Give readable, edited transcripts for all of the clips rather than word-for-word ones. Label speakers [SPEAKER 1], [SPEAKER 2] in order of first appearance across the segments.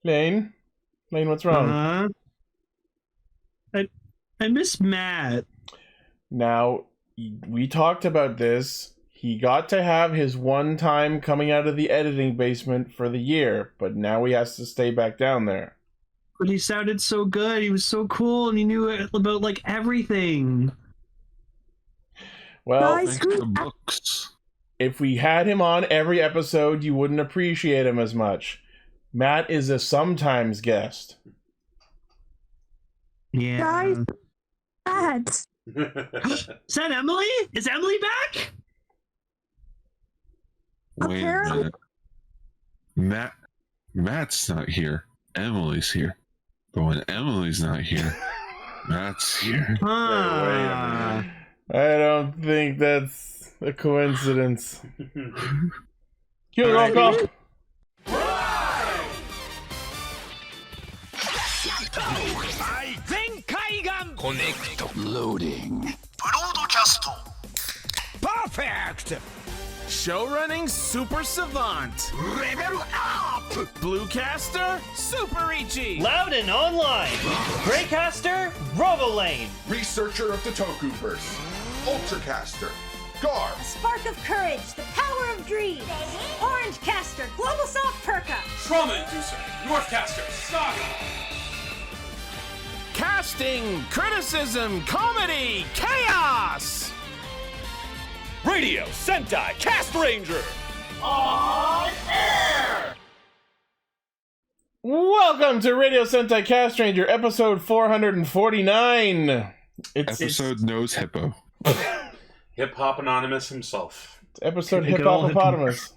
[SPEAKER 1] Lane, what's wrong?
[SPEAKER 2] I miss Matt.
[SPEAKER 1] Now, we talked about this. He got to have his one time coming out of the editing basement for the year, but now he has to stay back down there.
[SPEAKER 2] But he sounded so good. He was so cool, and he knew about like everything.
[SPEAKER 1] Well,
[SPEAKER 3] Thanks to the books.
[SPEAKER 1] If we had him on every episode, you wouldn't appreciate him as much. Matt is a sometimes guest.
[SPEAKER 2] Yeah.
[SPEAKER 3] Guys, Matt.
[SPEAKER 2] Is that Emily? Is Emily back?
[SPEAKER 3] Wait a minute. Matt's not here. Emily's here. But when Emily's not here, Matt's here.
[SPEAKER 2] Huh.
[SPEAKER 1] I don't think that's a coincidence. Cue the roll call.
[SPEAKER 4] Connect.
[SPEAKER 5] Loading.
[SPEAKER 4] Broadcast.
[SPEAKER 5] Perfect.
[SPEAKER 6] Show running super savant.
[SPEAKER 4] Level up.
[SPEAKER 6] Bluecaster super Ichi.
[SPEAKER 7] Loudon Online. Greycaster, Robolane.
[SPEAKER 8] Researcher of the Tokuverse, Ultracaster, Gar,
[SPEAKER 9] Spark of Courage, the Power of Dreams, Orange Caster, Global Soft Perka,
[SPEAKER 10] Trauma Inducer, Northcaster, Saga.
[SPEAKER 6] Casting, criticism, comedy, chaos.
[SPEAKER 10] Radio Sentai Castranger.
[SPEAKER 4] On air.
[SPEAKER 1] Welcome to Radio Sentai Castranger, episode 449.
[SPEAKER 3] Episode Nose Hippo.
[SPEAKER 10] Hip Hop Anonymous himself.
[SPEAKER 1] It's episode Hip Hoppopotamus.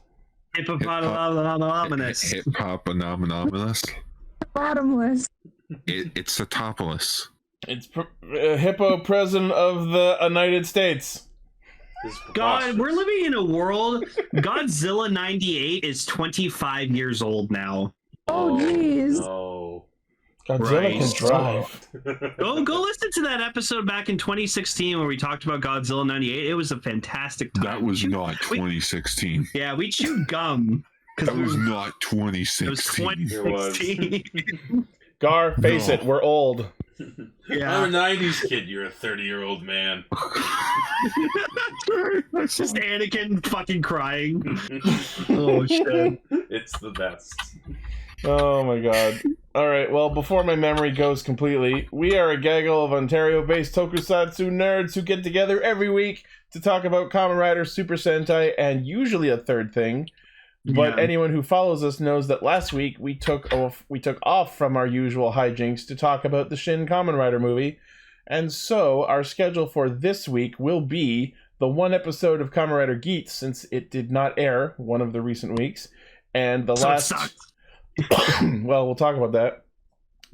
[SPEAKER 2] Hippopotamus.
[SPEAKER 3] Hip Hop Anonymous. Bottomless. It's the topless.
[SPEAKER 1] It's Hippo President of the United States.
[SPEAKER 2] God, we're living in a world. Godzilla 98 is 25 years old now.
[SPEAKER 3] Oh, jeez.
[SPEAKER 10] No.
[SPEAKER 1] Godzilla can drive.
[SPEAKER 2] Go listen to that episode back in 2016 where we talked about Godzilla 98. It was a fantastic time.
[SPEAKER 3] That was not 2016.
[SPEAKER 2] Yeah, we chewed gum.
[SPEAKER 3] That was not 2016.
[SPEAKER 2] It was 2016.
[SPEAKER 1] Gar, face it, we're old.
[SPEAKER 2] Yeah.
[SPEAKER 10] I'm a 90s kid, you're a 30-year-old man.
[SPEAKER 2] It's just Anakin fucking crying. Oh, shit.
[SPEAKER 10] It's the best.
[SPEAKER 1] Oh my god. Alright, well, before my memory goes completely, we are a gaggle of Ontario-based tokusatsu nerds who get together every week to talk about Kamen Rider, Super Sentai, and usually a third thing. But anyone who follows us knows that last week we took off from our usual hijinks to talk about the Shin Kamen Rider movie. And so our schedule for this week will be the one episode of Kamen Rider Geats, since it did not air one of the recent weeks. And the last... well, we'll talk about that.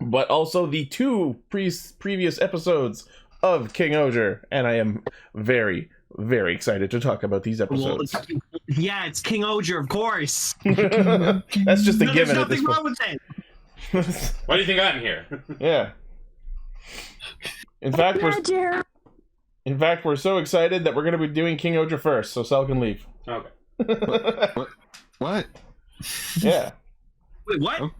[SPEAKER 1] But also the two previous episodes of King-Ohger. And I am very, very excited to talk about these episodes.
[SPEAKER 2] Well, it's King-Ohger, of course.
[SPEAKER 1] That's just a given at this point.
[SPEAKER 2] There's nothing wrong with it.
[SPEAKER 10] Why do you think I'm here?
[SPEAKER 1] Yeah. In fact, we're so excited that we're going to be doing King-Ohger first, so Sel can leave.
[SPEAKER 10] Okay.
[SPEAKER 3] What?
[SPEAKER 1] Yeah.
[SPEAKER 2] Wait, what?
[SPEAKER 3] Oh.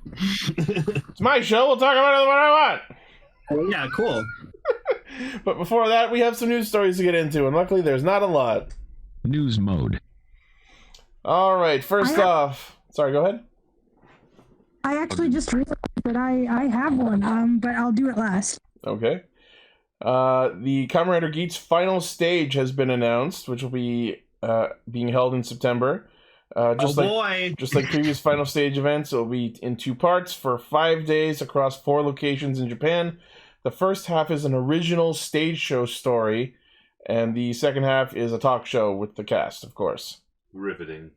[SPEAKER 1] It's my show. We'll talk about it when I want.
[SPEAKER 2] Yeah, cool.
[SPEAKER 1] But before that, we have some news stories to get into, and luckily there's not a lot.
[SPEAKER 5] News mode.
[SPEAKER 1] All right, first off... Sorry, go ahead.
[SPEAKER 3] I actually just realized that I have one, but I'll do it last.
[SPEAKER 1] Okay. The Kamen Rider Geats final stage has been announced, which will be being held in September. Just like previous final stage events, it will be in two parts for 5 days across 4 locations in Japan. The first half is an original stage show story, and the second half is a talk show with the cast, of course.
[SPEAKER 10] Riveting.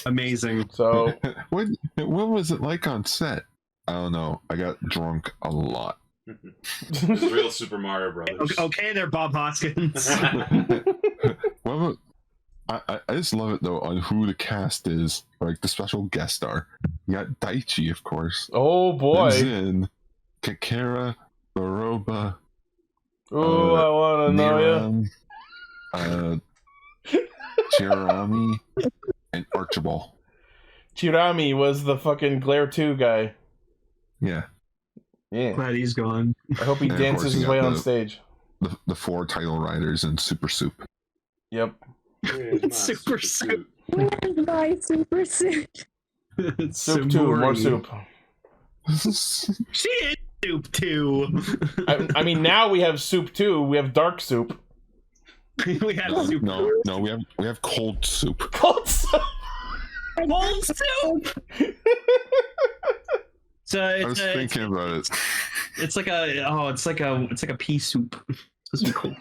[SPEAKER 2] Amazing.
[SPEAKER 1] So,
[SPEAKER 3] what was it like on set? I don't know. I got drunk a lot.
[SPEAKER 10] It's real Super Mario Brothers.
[SPEAKER 2] Okay, there, Bob Hoskins.
[SPEAKER 3] I just love it though on who the cast is, like the special guest star. You got Daichi, of course.
[SPEAKER 1] Oh boy.
[SPEAKER 3] Zen, Kakera, Baroba.
[SPEAKER 1] Oh, I wanna know
[SPEAKER 3] you. Jeramie, and Archibald.
[SPEAKER 1] Jeramie was the fucking Glare 2 guy.
[SPEAKER 3] Yeah.
[SPEAKER 1] Yeah.
[SPEAKER 2] Glad he's gone.
[SPEAKER 1] I hope he
[SPEAKER 3] And of
[SPEAKER 1] dances
[SPEAKER 3] course, you
[SPEAKER 1] his
[SPEAKER 3] got
[SPEAKER 1] way on
[SPEAKER 3] the-
[SPEAKER 1] stage.
[SPEAKER 3] The 4 title riders in Super Soup.
[SPEAKER 1] Yep.
[SPEAKER 10] Where's my
[SPEAKER 2] Super soup.
[SPEAKER 9] Where's my super suit?
[SPEAKER 1] Soup 2, more soup.
[SPEAKER 2] She is soup too.
[SPEAKER 1] I mean, now we have soup 2. We have dark soup.
[SPEAKER 2] We have soup.
[SPEAKER 3] No, we have cold soup.
[SPEAKER 1] Cold soup.
[SPEAKER 2] Cold soup. So
[SPEAKER 3] I was thinking about it.
[SPEAKER 2] It's like a pea soup. It's supposed to be cold.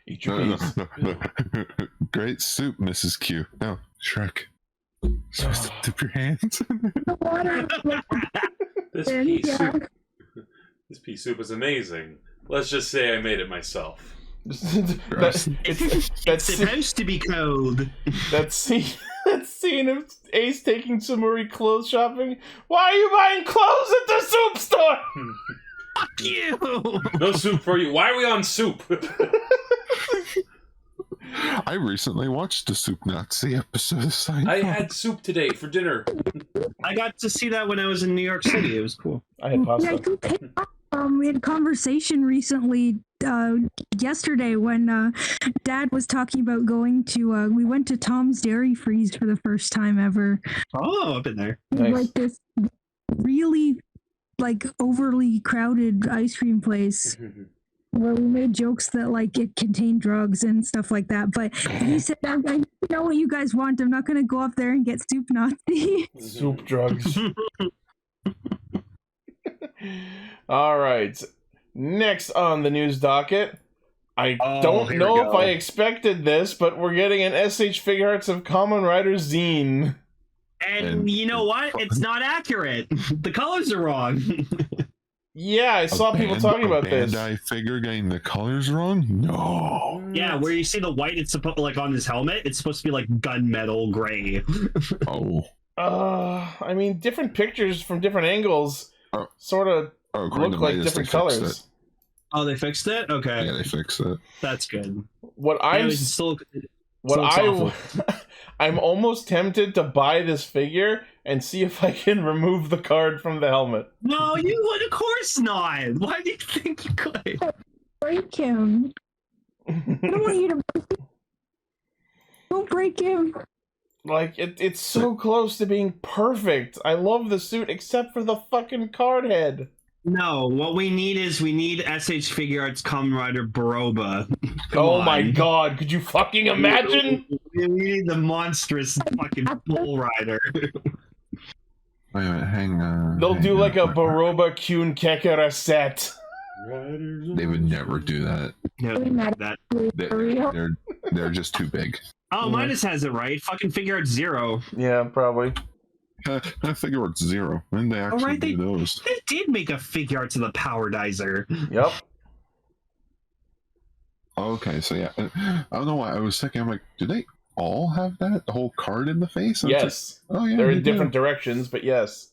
[SPEAKER 1] Eat your peas.
[SPEAKER 3] No. Great soup, Mrs. Q. No, Shrek. You're supposed to dip your hands.
[SPEAKER 10] This pea soup. This pea soup is amazing. Let's just say I made it myself.
[SPEAKER 2] It's supposed to be cold.
[SPEAKER 1] That scene of Ace taking Samuri clothes shopping. Why are you buying clothes at the soup store?
[SPEAKER 2] Fuck you!
[SPEAKER 10] No soup for you. Why are we on soup?
[SPEAKER 3] I recently watched the Soup Nazi episode of Seinfeld.
[SPEAKER 10] I had soup today for dinner.
[SPEAKER 2] I got to see that when I was in New York City. It was cool.
[SPEAKER 1] I had pasta.
[SPEAKER 11] We had a conversation recently, yesterday, when Dad was talking about going to. We went to Tom's Dairy Freeze for the first time ever.
[SPEAKER 2] Oh, I've been there.
[SPEAKER 1] Nice.
[SPEAKER 11] Like this really, like, overly crowded ice cream place. Where we made jokes that like it contained drugs and stuff like that, but he said, "I know what you guys want. I'm not going to go up there and get soup Nazi."
[SPEAKER 1] Soup drugs. All right. Next on the news docket, I don't know if I expected this, but we're getting an SH Figure Arts of Kamen Rider zine.
[SPEAKER 2] And you know what? It's not accurate. The colors are wrong.
[SPEAKER 1] Yeah, I saw people talking about this.
[SPEAKER 3] Bandai figure getting the colors wrong? No.
[SPEAKER 2] Yeah, where you see the white, it's supposed like on his helmet. It's supposed to be like gunmetal gray.
[SPEAKER 3] Oh.
[SPEAKER 1] I mean, different pictures from different angles sort of look like different colors.
[SPEAKER 2] Oh, they fixed it? Okay.
[SPEAKER 3] Yeah, they fixed it.
[SPEAKER 2] That's good.
[SPEAKER 1] I'm almost tempted to buy this figure and see if I can remove the card from the helmet.
[SPEAKER 2] No, you would, of course not. Why do you think you could?
[SPEAKER 11] Break him. I don't want you to break him. Don't break him.
[SPEAKER 1] Like, it's so close to being perfect. I love the suit except for the fucking card head.
[SPEAKER 2] No, what we need is SH Figure Arts Kamen Rider Baroba.
[SPEAKER 1] Oh my god, could you fucking imagine?
[SPEAKER 2] We need the monstrous fucking bull rider.
[SPEAKER 3] Wait a minute, hang on.
[SPEAKER 1] They'll do like a Baroba Kyun Kekara set.
[SPEAKER 3] They would never do that.
[SPEAKER 2] No,
[SPEAKER 3] They're just too big.
[SPEAKER 2] Oh, Minus has it right. Fucking Figure Arts 0.
[SPEAKER 1] Yeah, probably.
[SPEAKER 3] I figure it's 0. When did they actually do those?
[SPEAKER 2] They did make a Figure Arts of the Power Dizer.
[SPEAKER 1] Yep.
[SPEAKER 3] Okay, so yeah. I don't know why I was thinking, I'm like, do they all have that? The whole card in the face?
[SPEAKER 1] Yes.
[SPEAKER 3] Like, oh yeah.
[SPEAKER 1] They're in different directions, but yes.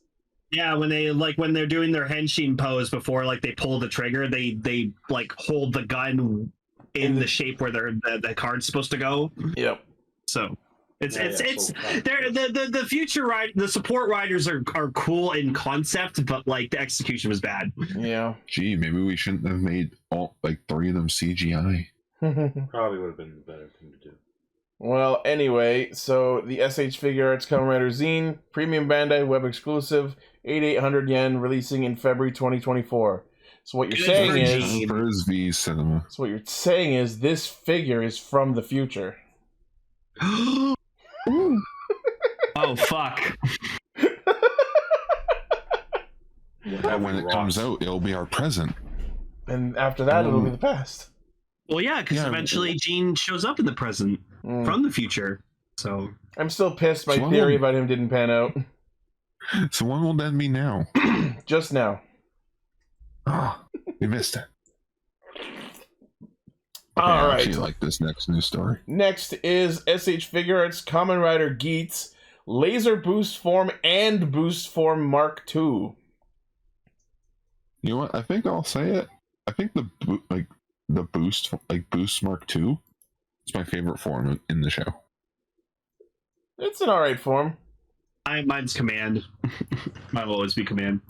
[SPEAKER 2] Yeah, when they're doing their henshin pose before like they pull the trigger, they like hold the gun in the shape where the card's supposed to go.
[SPEAKER 1] Yep.
[SPEAKER 2] So the future the support riders are cool in concept, but like the execution was bad.
[SPEAKER 1] Yeah.
[SPEAKER 3] Gee, maybe we shouldn't have made all 3 of them CGI.
[SPEAKER 10] Probably would have been the better thing to do.
[SPEAKER 1] Well, anyway, so the SH Figure Arts Kamen Rider zine, premium Bandai, web exclusive, 8,800 yen, releasing in February 2024. So what you're saying is,
[SPEAKER 3] for his V cinema.
[SPEAKER 1] So what you're saying is this figure is from the future.
[SPEAKER 2] Oh fuck.
[SPEAKER 3] And when it comes out, it'll be our present.
[SPEAKER 1] And after that, it'll be the past.
[SPEAKER 2] Well, yeah, because eventually Gene shows up in the present from the future. So
[SPEAKER 1] I'm still pissed my theory about him didn't pan out.
[SPEAKER 3] So when will that be now?
[SPEAKER 1] Just now.
[SPEAKER 3] Oh, we missed it.
[SPEAKER 1] All
[SPEAKER 3] I
[SPEAKER 1] right.
[SPEAKER 3] actually like this next news story.
[SPEAKER 1] Next is SH Figure Arts Kamen Rider Geats, Laser Boost Form and Boost Form Mark II.
[SPEAKER 3] You know what? I think I'll say it. I think the boost, Boost Mark II, is my favorite form in the show.
[SPEAKER 1] It's an alright form.
[SPEAKER 2] Mine's Command. Mine will always be Command.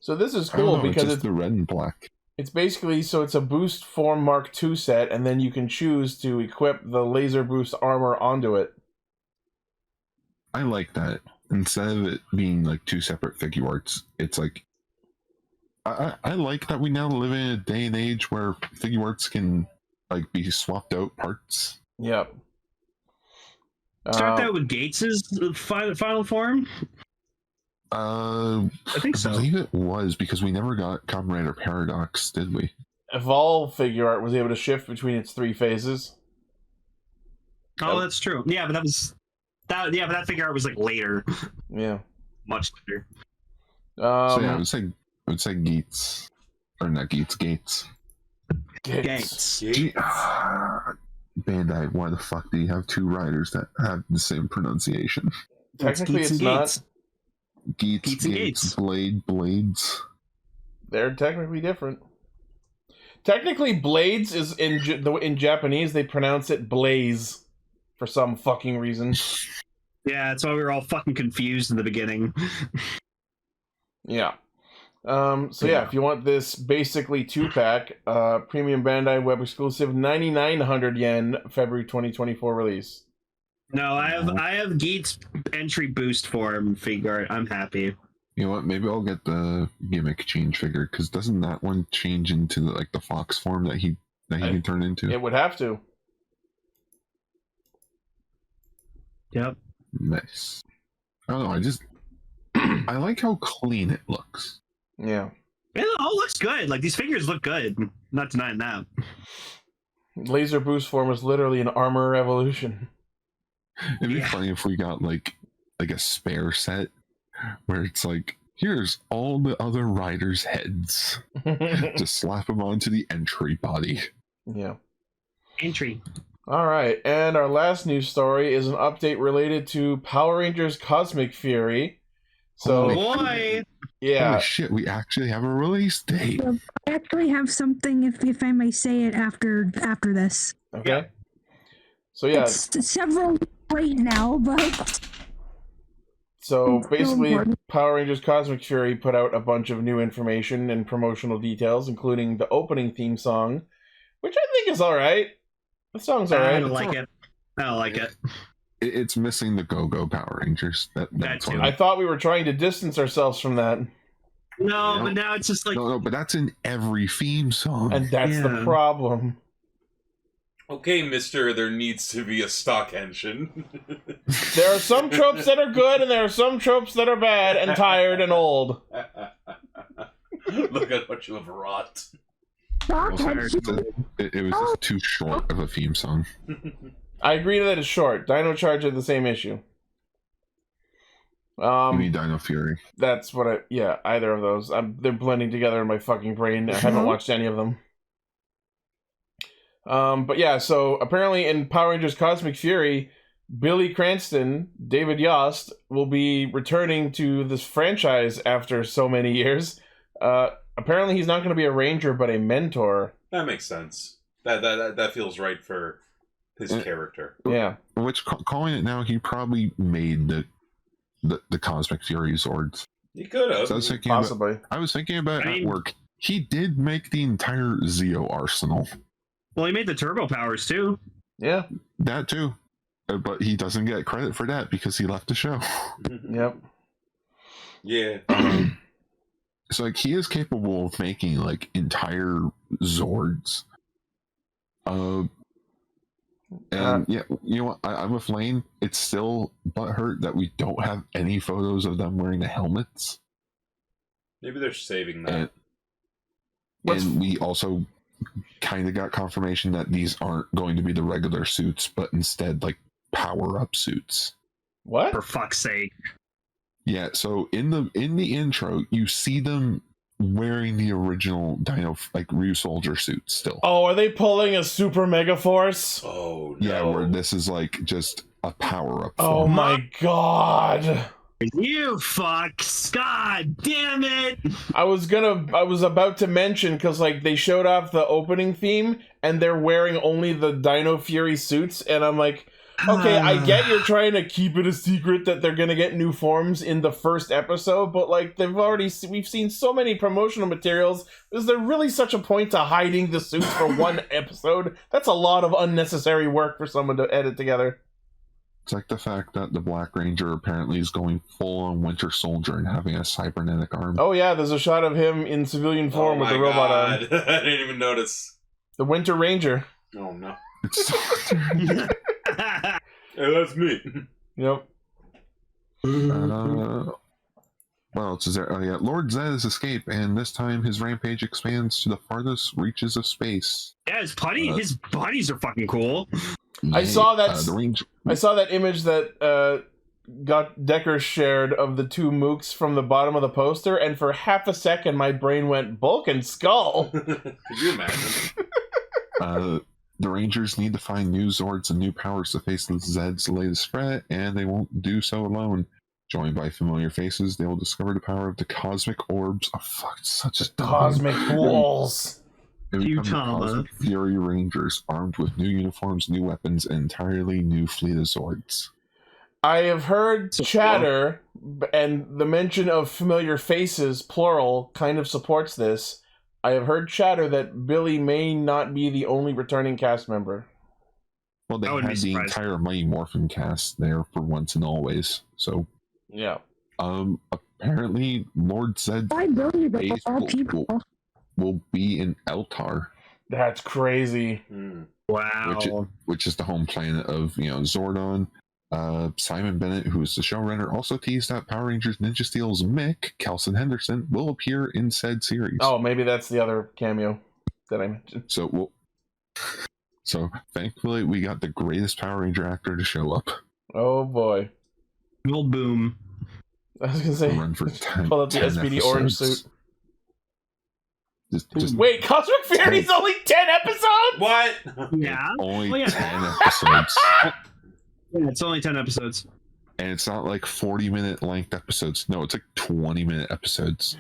[SPEAKER 1] So this is
[SPEAKER 3] I don't
[SPEAKER 1] cool
[SPEAKER 3] know,
[SPEAKER 1] because
[SPEAKER 3] it's
[SPEAKER 1] it's
[SPEAKER 3] the red and black.
[SPEAKER 1] It's basically, so it's a boost form Mark II set, and then you can choose to equip the laser boost armor onto it.
[SPEAKER 3] I like that. Instead of it being like two separate figure arts, it's like I like that we now live in a day and age where figure arts can like be swapped out parts.
[SPEAKER 1] Yep.
[SPEAKER 2] Start that with Gates's final form.
[SPEAKER 3] I
[SPEAKER 2] think so.
[SPEAKER 3] I believe it was because we never got Kamen Rider Paradox, did we?
[SPEAKER 1] Evolve figure art was able to shift between its three phases.
[SPEAKER 2] Oh, that's true. Yeah, but that figure art was like later.
[SPEAKER 1] Yeah,
[SPEAKER 2] much later.
[SPEAKER 3] So yeah, I would say Geats, or not Geats, Gates.
[SPEAKER 2] Gates.
[SPEAKER 3] Bandai, why the fuck do you have two riders that have the same pronunciation?
[SPEAKER 1] Technically, it's not.
[SPEAKER 3] Geats, Blades.
[SPEAKER 1] They're technically different. Technically, Blades is in Japanese. They pronounce it Blaze for some fucking reason.
[SPEAKER 2] Yeah, that's why we were all fucking confused in the beginning.
[SPEAKER 1] Yeah. So yeah, if you want this basically 2-pack, premium Bandai web exclusive, 9,900 yen, February 2024 release.
[SPEAKER 2] No, I have Geats entry boost form figure art. I'm happy.
[SPEAKER 3] You know what? Maybe I'll get the gimmick change figure, because doesn't that one change into the fox form that he can turn into?
[SPEAKER 1] It would have to.
[SPEAKER 2] Yep.
[SPEAKER 3] Nice. I don't know. I like how clean it looks.
[SPEAKER 1] Yeah.
[SPEAKER 2] It all looks good. Like, these figures look good. Not denying that.
[SPEAKER 1] Laser boost form is literally an armor evolution.
[SPEAKER 3] It'd be funny if we got like a spare set where it's like, here's all the other riders' heads. Just slap them onto the entry body.
[SPEAKER 1] Yeah.
[SPEAKER 2] Entry.
[SPEAKER 1] All right, and our last news story is an update related to Power Rangers Cosmic Fury. So,
[SPEAKER 2] boy!
[SPEAKER 1] Yeah.
[SPEAKER 3] Holy shit, we actually have a release date.
[SPEAKER 11] I actually have something, if I may say it, after this.
[SPEAKER 1] Okay.
[SPEAKER 2] Yeah.
[SPEAKER 1] So yeah.
[SPEAKER 11] It's several right now, but...
[SPEAKER 1] So basically, Power Rangers Cosmic Fury put out a bunch of new information and promotional details, including the opening theme song, which I think is alright. The song's alright.
[SPEAKER 2] I don't like it. I don't like it.
[SPEAKER 3] It's missing the Go-Go Power Rangers. That's
[SPEAKER 2] too.
[SPEAKER 1] I thought we were trying to distance ourselves from that.
[SPEAKER 2] No, but now it's just like...
[SPEAKER 3] No, but that's in every theme song.
[SPEAKER 1] And that's the problem.
[SPEAKER 10] Okay, mister, there needs to be a stock engine.
[SPEAKER 1] There are some tropes that are good, and there are some tropes that are bad and tired and old.
[SPEAKER 10] Look at what you have wrought.
[SPEAKER 3] It was just too short of a theme song.
[SPEAKER 1] I agree that it's short. Dino Charge had the same issue.
[SPEAKER 3] You mean Dino Fury?
[SPEAKER 1] That's what either of those. They're blending together in my fucking brain. I haven't watched any of them. But yeah, so apparently in Power Rangers Cosmic Fury, Billy Cranston, David Yost, will be returning to this franchise after so many years. Apparently he's not going to be a ranger, but a mentor.
[SPEAKER 10] That makes sense. That feels right for his character.
[SPEAKER 1] Yeah.
[SPEAKER 3] Which, calling it now, he probably made the Cosmic Fury Zords.
[SPEAKER 10] He could have.
[SPEAKER 3] So
[SPEAKER 1] possibly.
[SPEAKER 3] I was thinking about at work. He did make the entire Zeo arsenal.
[SPEAKER 2] Well, he made the turbo powers too.
[SPEAKER 1] Yeah.
[SPEAKER 3] That too. But he doesn't get credit for that because he left the show.
[SPEAKER 1] Yep.
[SPEAKER 10] Yeah.
[SPEAKER 3] So like he is capable of making like entire Zords. And yeah, you know what? I'm with Lane. It's still butthurt that we don't have any photos of them wearing the helmets.
[SPEAKER 10] Maybe they're saving that.
[SPEAKER 3] And we also kind of got confirmation that these aren't going to be the regular suits, but instead like power-up suits.
[SPEAKER 1] What?
[SPEAKER 2] For fuck's sake.
[SPEAKER 3] Yeah, so in the intro, you see them wearing the original Dino like Ryu Soldier suits still.
[SPEAKER 1] Oh, are they pulling a Super Mega Force?
[SPEAKER 10] Oh no.
[SPEAKER 3] Yeah, where this is like just a power-up.
[SPEAKER 1] Oh
[SPEAKER 3] form.
[SPEAKER 1] my god.
[SPEAKER 2] You fucks! God damn it!
[SPEAKER 1] I was about to mention, because like they showed off the opening theme and they're wearing only the Dino Fury suits, and I'm like, Okay, I get you're trying to keep it a secret that they're gonna get new forms in the first episode, but like we've seen so many promotional materials. Is there really such a point to hiding the suits for one episode? That's a lot of unnecessary work for someone to edit together.
[SPEAKER 3] It's like the fact that the Black Ranger apparently is going full on Winter Soldier and having a cybernetic arm.
[SPEAKER 1] Oh yeah, there's a shot of him in civilian form with the robot arm.
[SPEAKER 10] I didn't even notice.
[SPEAKER 1] The Winter Ranger.
[SPEAKER 10] Oh no.
[SPEAKER 3] Hey,
[SPEAKER 10] that's me.
[SPEAKER 1] Yep.
[SPEAKER 3] What else is there? Oh yeah, Lord Zed's escape, and this time his rampage expands to the farthest reaches of space.
[SPEAKER 2] Yeah, his bodies are fucking cool.
[SPEAKER 1] I saw that. I saw that image that Decker shared of the two mooks from the bottom of the poster, and for half a second, my brain went bulk and skull.
[SPEAKER 10] Could you imagine?
[SPEAKER 3] The Rangers need to find new Zords and new powers to face Zed's latest threat, and they won't do so alone. Joined by familiar faces, they will discover the power of the cosmic orbs. Oh fuck, such a
[SPEAKER 1] cosmic balls.
[SPEAKER 3] They become the Cosmic Fury Rangers, armed with new uniforms, new weapons, and entirely new fleet of Zords.
[SPEAKER 1] I have heard chatter, and the mention of familiar faces, plural, kind of supports this. I have heard chatter that Billy may not be the only returning cast member.
[SPEAKER 3] Well, they had the entire Mighty Morphin cast there for once and always, so...
[SPEAKER 1] Yeah.
[SPEAKER 3] Apparently, Lord Zed's base will be in Eltar.
[SPEAKER 1] That's crazy.
[SPEAKER 2] Wow.
[SPEAKER 3] Which is the home planet of, Zordon. Simon Bennett, who is the showrunner, also teased that Power Rangers Ninja Steel's Mick, Kelson Henderson, will appear in said series.
[SPEAKER 1] Oh, maybe that's the other cameo that I mentioned.
[SPEAKER 3] So thankfully, we got the greatest Power Ranger actor to show up.
[SPEAKER 1] Oh boy.
[SPEAKER 2] Well, boom.
[SPEAKER 1] I was gonna say,
[SPEAKER 3] run for 10,
[SPEAKER 1] pull up the SPD
[SPEAKER 3] episodes.
[SPEAKER 1] orange suit.
[SPEAKER 3] Just
[SPEAKER 1] wait, Cosmic Fury's only 10 episodes?
[SPEAKER 10] What?
[SPEAKER 2] Yeah.
[SPEAKER 3] Only 10 episodes.
[SPEAKER 2] Yeah, it's only 10 episodes.
[SPEAKER 3] And it's not like 40-minute length episodes. No, it's like 20-minute episodes.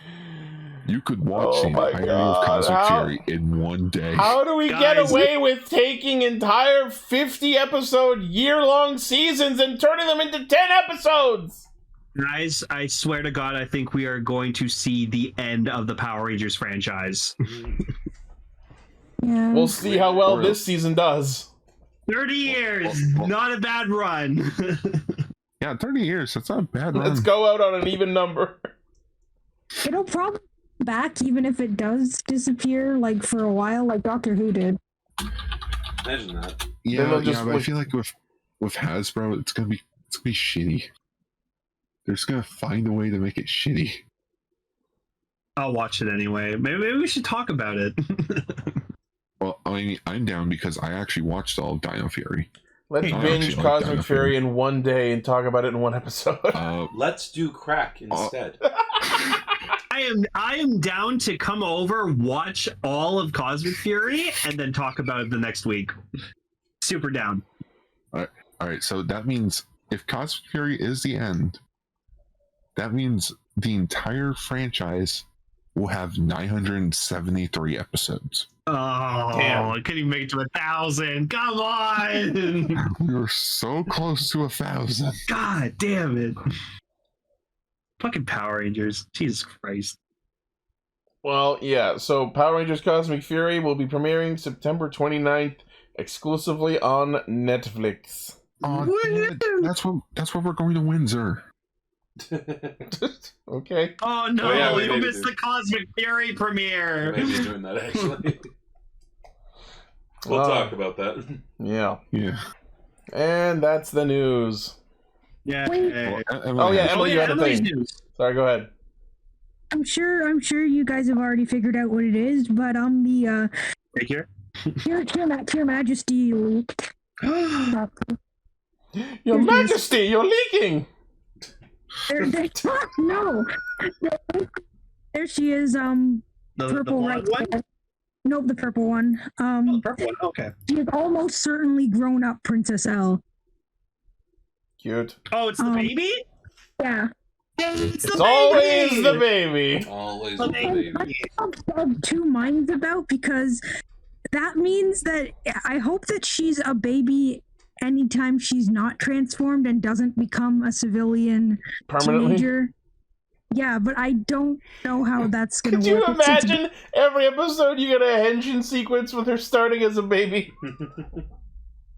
[SPEAKER 3] You could watch the entirety of Cosmic Fury in one day.
[SPEAKER 1] How do we get away with taking entire 50-episode year-long seasons and turning them into 10 episodes?
[SPEAKER 2] Guys, I swear to God, I think we are going to see the end of the Power Rangers franchise.
[SPEAKER 11] Yeah.
[SPEAKER 1] We'll see how well this season does.
[SPEAKER 2] 30 years, not a bad run.
[SPEAKER 3] Yeah, 30 years, that's not a bad run.
[SPEAKER 1] Let's go out on an even number.
[SPEAKER 11] It'll probably come back even if it does disappear, like for a while, like Doctor Who did.
[SPEAKER 10] Imagine that.
[SPEAKER 3] Yeah, but I feel like with Hasbro, it's gonna be shitty. They're just gonna find a way to make it shitty.
[SPEAKER 2] I'll watch it anyway. Maybe we should talk about it.
[SPEAKER 3] Well, I mean, I'm down because I actually watched all of Dino Fury.
[SPEAKER 1] Let's binge Cosmic Fury in one day and talk about it in one episode.
[SPEAKER 10] Let's do crack instead.
[SPEAKER 2] I am down to come over, watch all of Cosmic Fury, and then talk about it the next week. Super down.
[SPEAKER 3] All right. So that means if Cosmic Fury is the end, that means the entire franchise will have 973 episodes.
[SPEAKER 2] Oh,
[SPEAKER 1] damn.
[SPEAKER 2] I couldn't even make it to 1,000. Come on.
[SPEAKER 3] We were so close to 1,000.
[SPEAKER 2] God damn it. Fucking Power Rangers. Jesus Christ.
[SPEAKER 1] Well, yeah, so Power Rangers Cosmic Fury will be premiering September 29th exclusively on Netflix.
[SPEAKER 3] Oh, that's what we're going to Windsor.
[SPEAKER 1] Okay.
[SPEAKER 2] Oh no,
[SPEAKER 10] Oh, yeah,
[SPEAKER 2] you missed the Cosmic Fury premiere.
[SPEAKER 10] Maybe doing that actually. We'll talk about that.
[SPEAKER 1] Yeah.
[SPEAKER 3] Yeah.
[SPEAKER 1] And that's the news.
[SPEAKER 2] Yeah.
[SPEAKER 1] Emily, you had a thing.
[SPEAKER 2] News.
[SPEAKER 1] Sorry, go ahead.
[SPEAKER 11] I'm sure you guys have already figured out what it is, but the
[SPEAKER 2] Precure?
[SPEAKER 11] Your Majesty leaked.
[SPEAKER 1] Your Majesty, you're leaking.
[SPEAKER 11] No. There she is. Purple right there. Nope, the purple one.
[SPEAKER 2] The purple one. Okay.
[SPEAKER 11] She is almost certainly grown up Princess L.
[SPEAKER 1] Cute.
[SPEAKER 2] Oh, it's the baby?
[SPEAKER 11] Yeah.
[SPEAKER 2] It's
[SPEAKER 1] always the baby.
[SPEAKER 10] Always the baby.
[SPEAKER 11] I'm of two minds about, because that means that I hope that she's a baby anytime she's not transformed and doesn't become a civilian
[SPEAKER 1] Permanently?
[SPEAKER 11] teenager. Yeah, but I don't know how that's gonna
[SPEAKER 1] Could
[SPEAKER 11] work.
[SPEAKER 1] you imagine every episode you get a henshin sequence with her starting as a baby?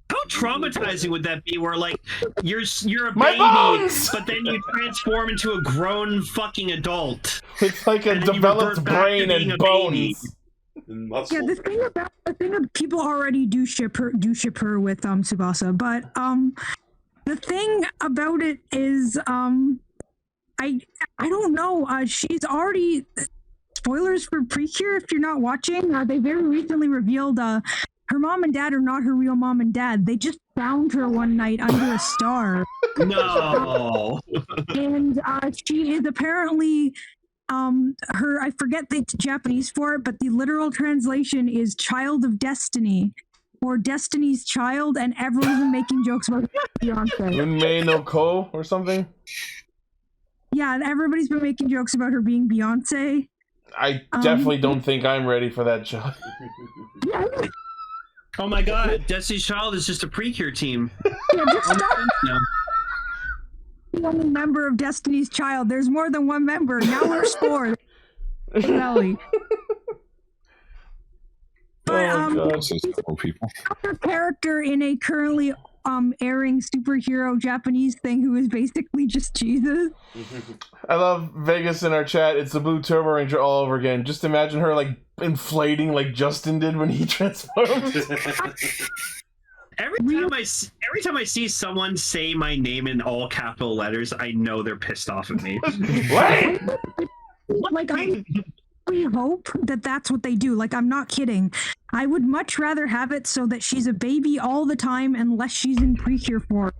[SPEAKER 2] How traumatizing would that be? Where like you're a
[SPEAKER 1] My
[SPEAKER 2] baby,
[SPEAKER 1] bones!
[SPEAKER 2] but then you transform into a grown fucking adult
[SPEAKER 1] With like a
[SPEAKER 2] and then you
[SPEAKER 1] developed
[SPEAKER 2] revert back to
[SPEAKER 1] brain
[SPEAKER 2] being
[SPEAKER 1] and
[SPEAKER 2] a baby.
[SPEAKER 1] bones.
[SPEAKER 10] And muscle.
[SPEAKER 11] Yeah, the thing of people already do ship her with Tsubasa, but the thing about it is I don't know. She's already, spoilers for Precure if you're not watching. They very recently revealed her mom and dad are not her real mom and dad. They just found her one night under a star.
[SPEAKER 2] No.
[SPEAKER 11] And she is apparently I forget the Japanese for it, but the literal translation is child of destiny or Destiny's child, and everyone's been making jokes about Beyonce.
[SPEAKER 1] Unmei no Ko or something?
[SPEAKER 11] Yeah, and everybody's been making jokes about her being Beyonce.
[SPEAKER 1] I definitely don't think I'm ready for that child.
[SPEAKER 2] Oh my god, Destiny's Child is just a Precure team.
[SPEAKER 11] Yeah, just stop. No. The only member of Destiny's Child. There's more than one member. Now there's 4. Belly. But
[SPEAKER 3] people.
[SPEAKER 11] Another character in a currently airing superhero Japanese thing who is basically just Jesus.
[SPEAKER 1] I love Vegas in our chat. It's the Blue Turbo Ranger all over again. Just imagine her like inflating like Justin did when he transformed.
[SPEAKER 2] Every time I see someone say my name in all capital letters, I know they're pissed off at me.
[SPEAKER 1] What?
[SPEAKER 11] Like I hope that that's what they do. Like I'm not kidding. I would much rather have it so that she's a baby all the time unless she's in Precure form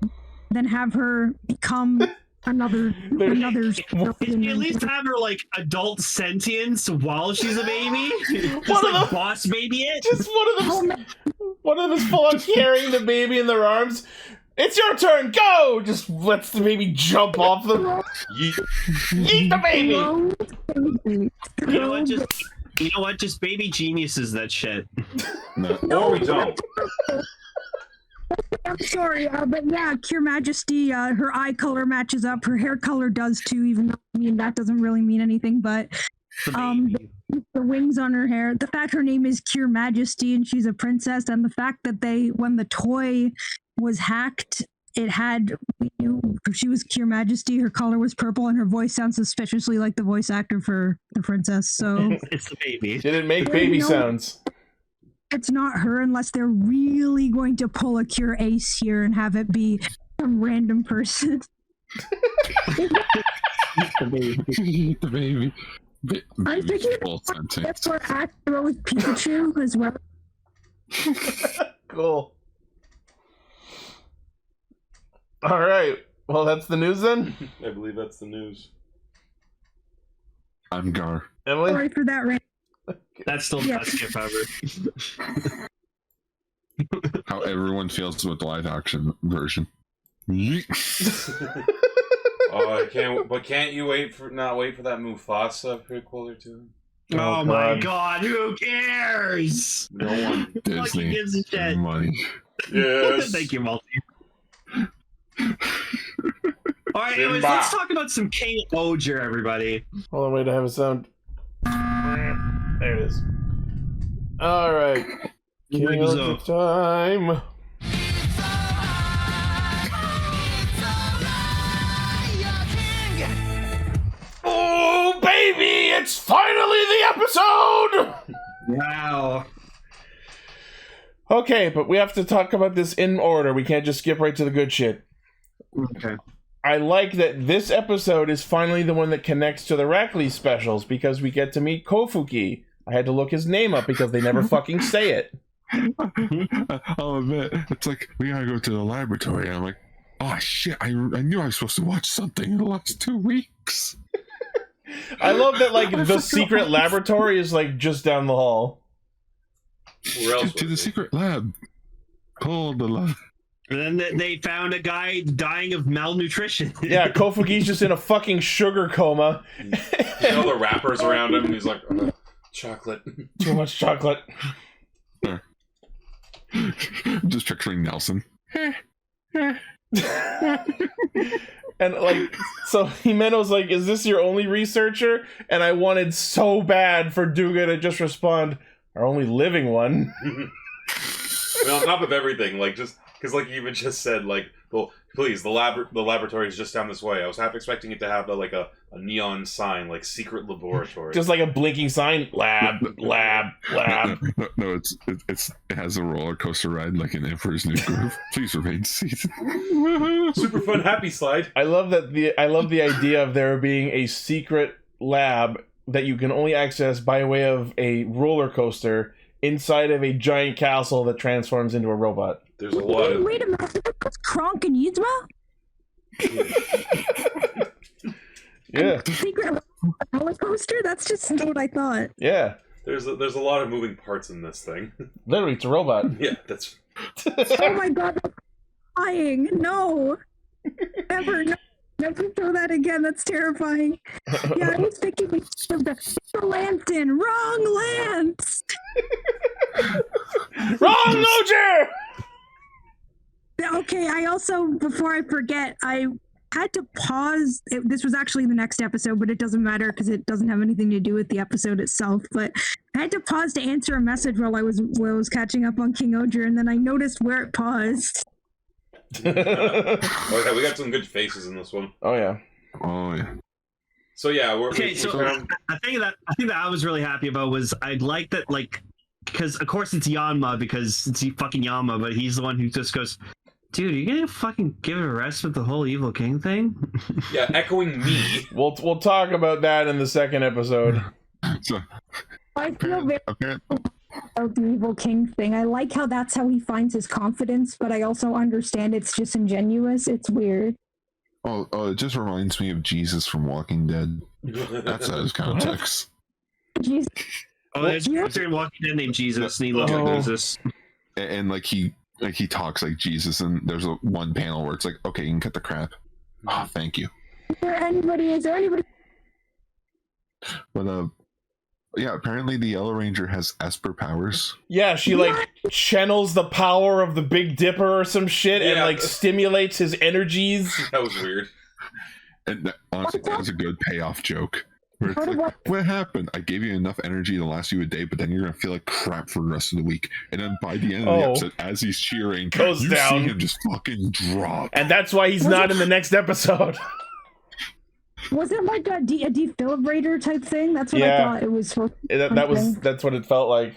[SPEAKER 11] than have her become another.
[SPEAKER 2] At least have her like adult sentience while she's a baby. Just like boss baby it.
[SPEAKER 1] Just one of them is full on carrying the baby in their arms. It's your turn, go! Just lets the baby jump off them. Yeet the baby!
[SPEAKER 2] You know what? Just baby geniuses that shit.
[SPEAKER 10] Or we don't.
[SPEAKER 11] I'm sorry, but yeah, Cure Majesty, her eye color matches up. Her hair color does too, even though that doesn't really mean anything. But the wings on her hair, the fact her name is Cure Majesty and she's a princess, and the fact that when the toy was hacked, it had she was Cure Majesty. Her color was purple, and her voice sounds suspiciously like the voice actor for the princess. So
[SPEAKER 2] it's the baby.
[SPEAKER 1] Did it make baby sounds?
[SPEAKER 11] It's not her unless they're really going to pull a Cure Ace here and have it be some random person.
[SPEAKER 3] The baby.
[SPEAKER 11] I'm thinking that's where Astro with Pikachu as well.
[SPEAKER 1] Cool. All right. Well, that's the news then.
[SPEAKER 10] I believe that's the news.
[SPEAKER 3] I'm Gar.
[SPEAKER 1] Emily?
[SPEAKER 11] Sorry for that rant.
[SPEAKER 2] That's still the best skip ever.
[SPEAKER 3] How everyone feels with the live action version.
[SPEAKER 10] Oh, I can't. But can't you not wait for that Mufasa prequel or two?
[SPEAKER 2] Oh my god, who cares?
[SPEAKER 10] No one.
[SPEAKER 3] Disney
[SPEAKER 2] gives a shit.
[SPEAKER 3] money.
[SPEAKER 10] Yes.
[SPEAKER 2] Thank you, Multi. Alright, anyways, let's talk about some King-Ohger, everybody.
[SPEAKER 1] Hold on, wait, I have a sound. There it is. Alright. King-Ohger time. Oh, baby! It's finally the episode!
[SPEAKER 2] Wow.
[SPEAKER 1] Okay, but we have to talk about this in order. We can't just skip right to the good shit.
[SPEAKER 2] Okay.
[SPEAKER 1] I like that this episode is finally the one that connects to the Rackley specials because we get to meet Kofuki. I had to look his name up because they never fucking say it.
[SPEAKER 3] I'll admit, it's like, we gotta go to the laboratory. And I'm like, oh shit, I knew I was supposed to watch something in the last 2 weeks.
[SPEAKER 1] I love that, like, the secret laboratory is, like, just down the hall.
[SPEAKER 10] Where else
[SPEAKER 3] to the secret lab. Hold the lab.
[SPEAKER 2] And then they found a guy dying of malnutrition.
[SPEAKER 1] Yeah, Kofuki's just in a fucking sugar coma.
[SPEAKER 10] All the wrappers around him, and he's like, chocolate.
[SPEAKER 1] Too much chocolate.
[SPEAKER 3] I'm just picturing Nelson.
[SPEAKER 1] And like, so Himeno's like, "Is this your only researcher?" And I wanted so bad for Duga to just respond, "Our only living one."
[SPEAKER 10] I mean, on top of everything, like, just because, like, you even just said, like, well, please, the laboratory is just down this way. I was half expecting it to have a neon sign, like secret laboratory,
[SPEAKER 1] Just like a blinking sign, lab.
[SPEAKER 3] No, it has a roller coaster ride like an Emperor's New Groove. Please remain seated.
[SPEAKER 10] Super fun, happy slide.
[SPEAKER 1] I love the idea of there being a secret lab that you can only access by way of a roller coaster inside of a giant castle that transforms into a robot.
[SPEAKER 10] There's a lot of...
[SPEAKER 11] Wait a minute, that's Kronk and Yzma?
[SPEAKER 1] Yeah.
[SPEAKER 11] Secret roller coaster? That's just what I thought.
[SPEAKER 1] Yeah.
[SPEAKER 10] There's a lot of moving parts in this thing.
[SPEAKER 1] Literally, it's a robot.
[SPEAKER 10] Yeah, that's...
[SPEAKER 11] Oh my god, that's terrifying. No. Never show that again. That's terrifying. Yeah, I was thinking of the Lantern. Wrong Lance!
[SPEAKER 1] Wrong Loger!
[SPEAKER 11] Okay, I also, before I forget, I had to pause. This was actually the next episode, but it doesn't matter because it doesn't have anything to do with the episode itself. But I had to pause to answer a message while I was catching up on King-Ohger, and then I noticed where it paused.
[SPEAKER 10] Oh yeah, we got some good faces in this one.
[SPEAKER 1] Oh yeah.
[SPEAKER 10] So yeah,
[SPEAKER 2] I think that I was really happy about was I like that, like, because of course it's Yanma because it's fucking Yanma, but he's the one who just goes, "Dude, are you gonna fucking give it a rest with the whole evil king thing?"
[SPEAKER 10] Yeah, echoing me.
[SPEAKER 1] We'll talk about that in the second episode.
[SPEAKER 3] So,
[SPEAKER 11] I feel very about the evil king thing. I like how that's how he finds his confidence, but I also understand it's disingenuous. It's weird.
[SPEAKER 3] Oh, it just reminds me of Jesus from Walking Dead. That's out of context.
[SPEAKER 11] Jesus.
[SPEAKER 2] Oh, there's a character in Walking Dead named Jesus, and he loves Jesus.
[SPEAKER 3] And like he talks like Jesus, and there's one panel where it's like, okay, you can cut the crap. Oh, thank you.
[SPEAKER 11] Is there anybody?
[SPEAKER 3] But yeah, apparently the Yellow Ranger has Esper powers.
[SPEAKER 1] Yeah, she like channels the power of the Big Dipper or some shit and like stimulates his energies.
[SPEAKER 10] That was weird.
[SPEAKER 3] And honestly, that was a good payoff joke. Where it's like, what happened? I gave you enough energy to last you a day, but then you're gonna feel like crap for the rest of the week. And then by the end of the episode, as he's cheering,
[SPEAKER 1] goes down.
[SPEAKER 3] See him just fucking drop.
[SPEAKER 1] And that's why he's not in the next episode.
[SPEAKER 11] Was it like a defibrillator type thing? That's what I thought it was for.
[SPEAKER 1] That's what it felt like.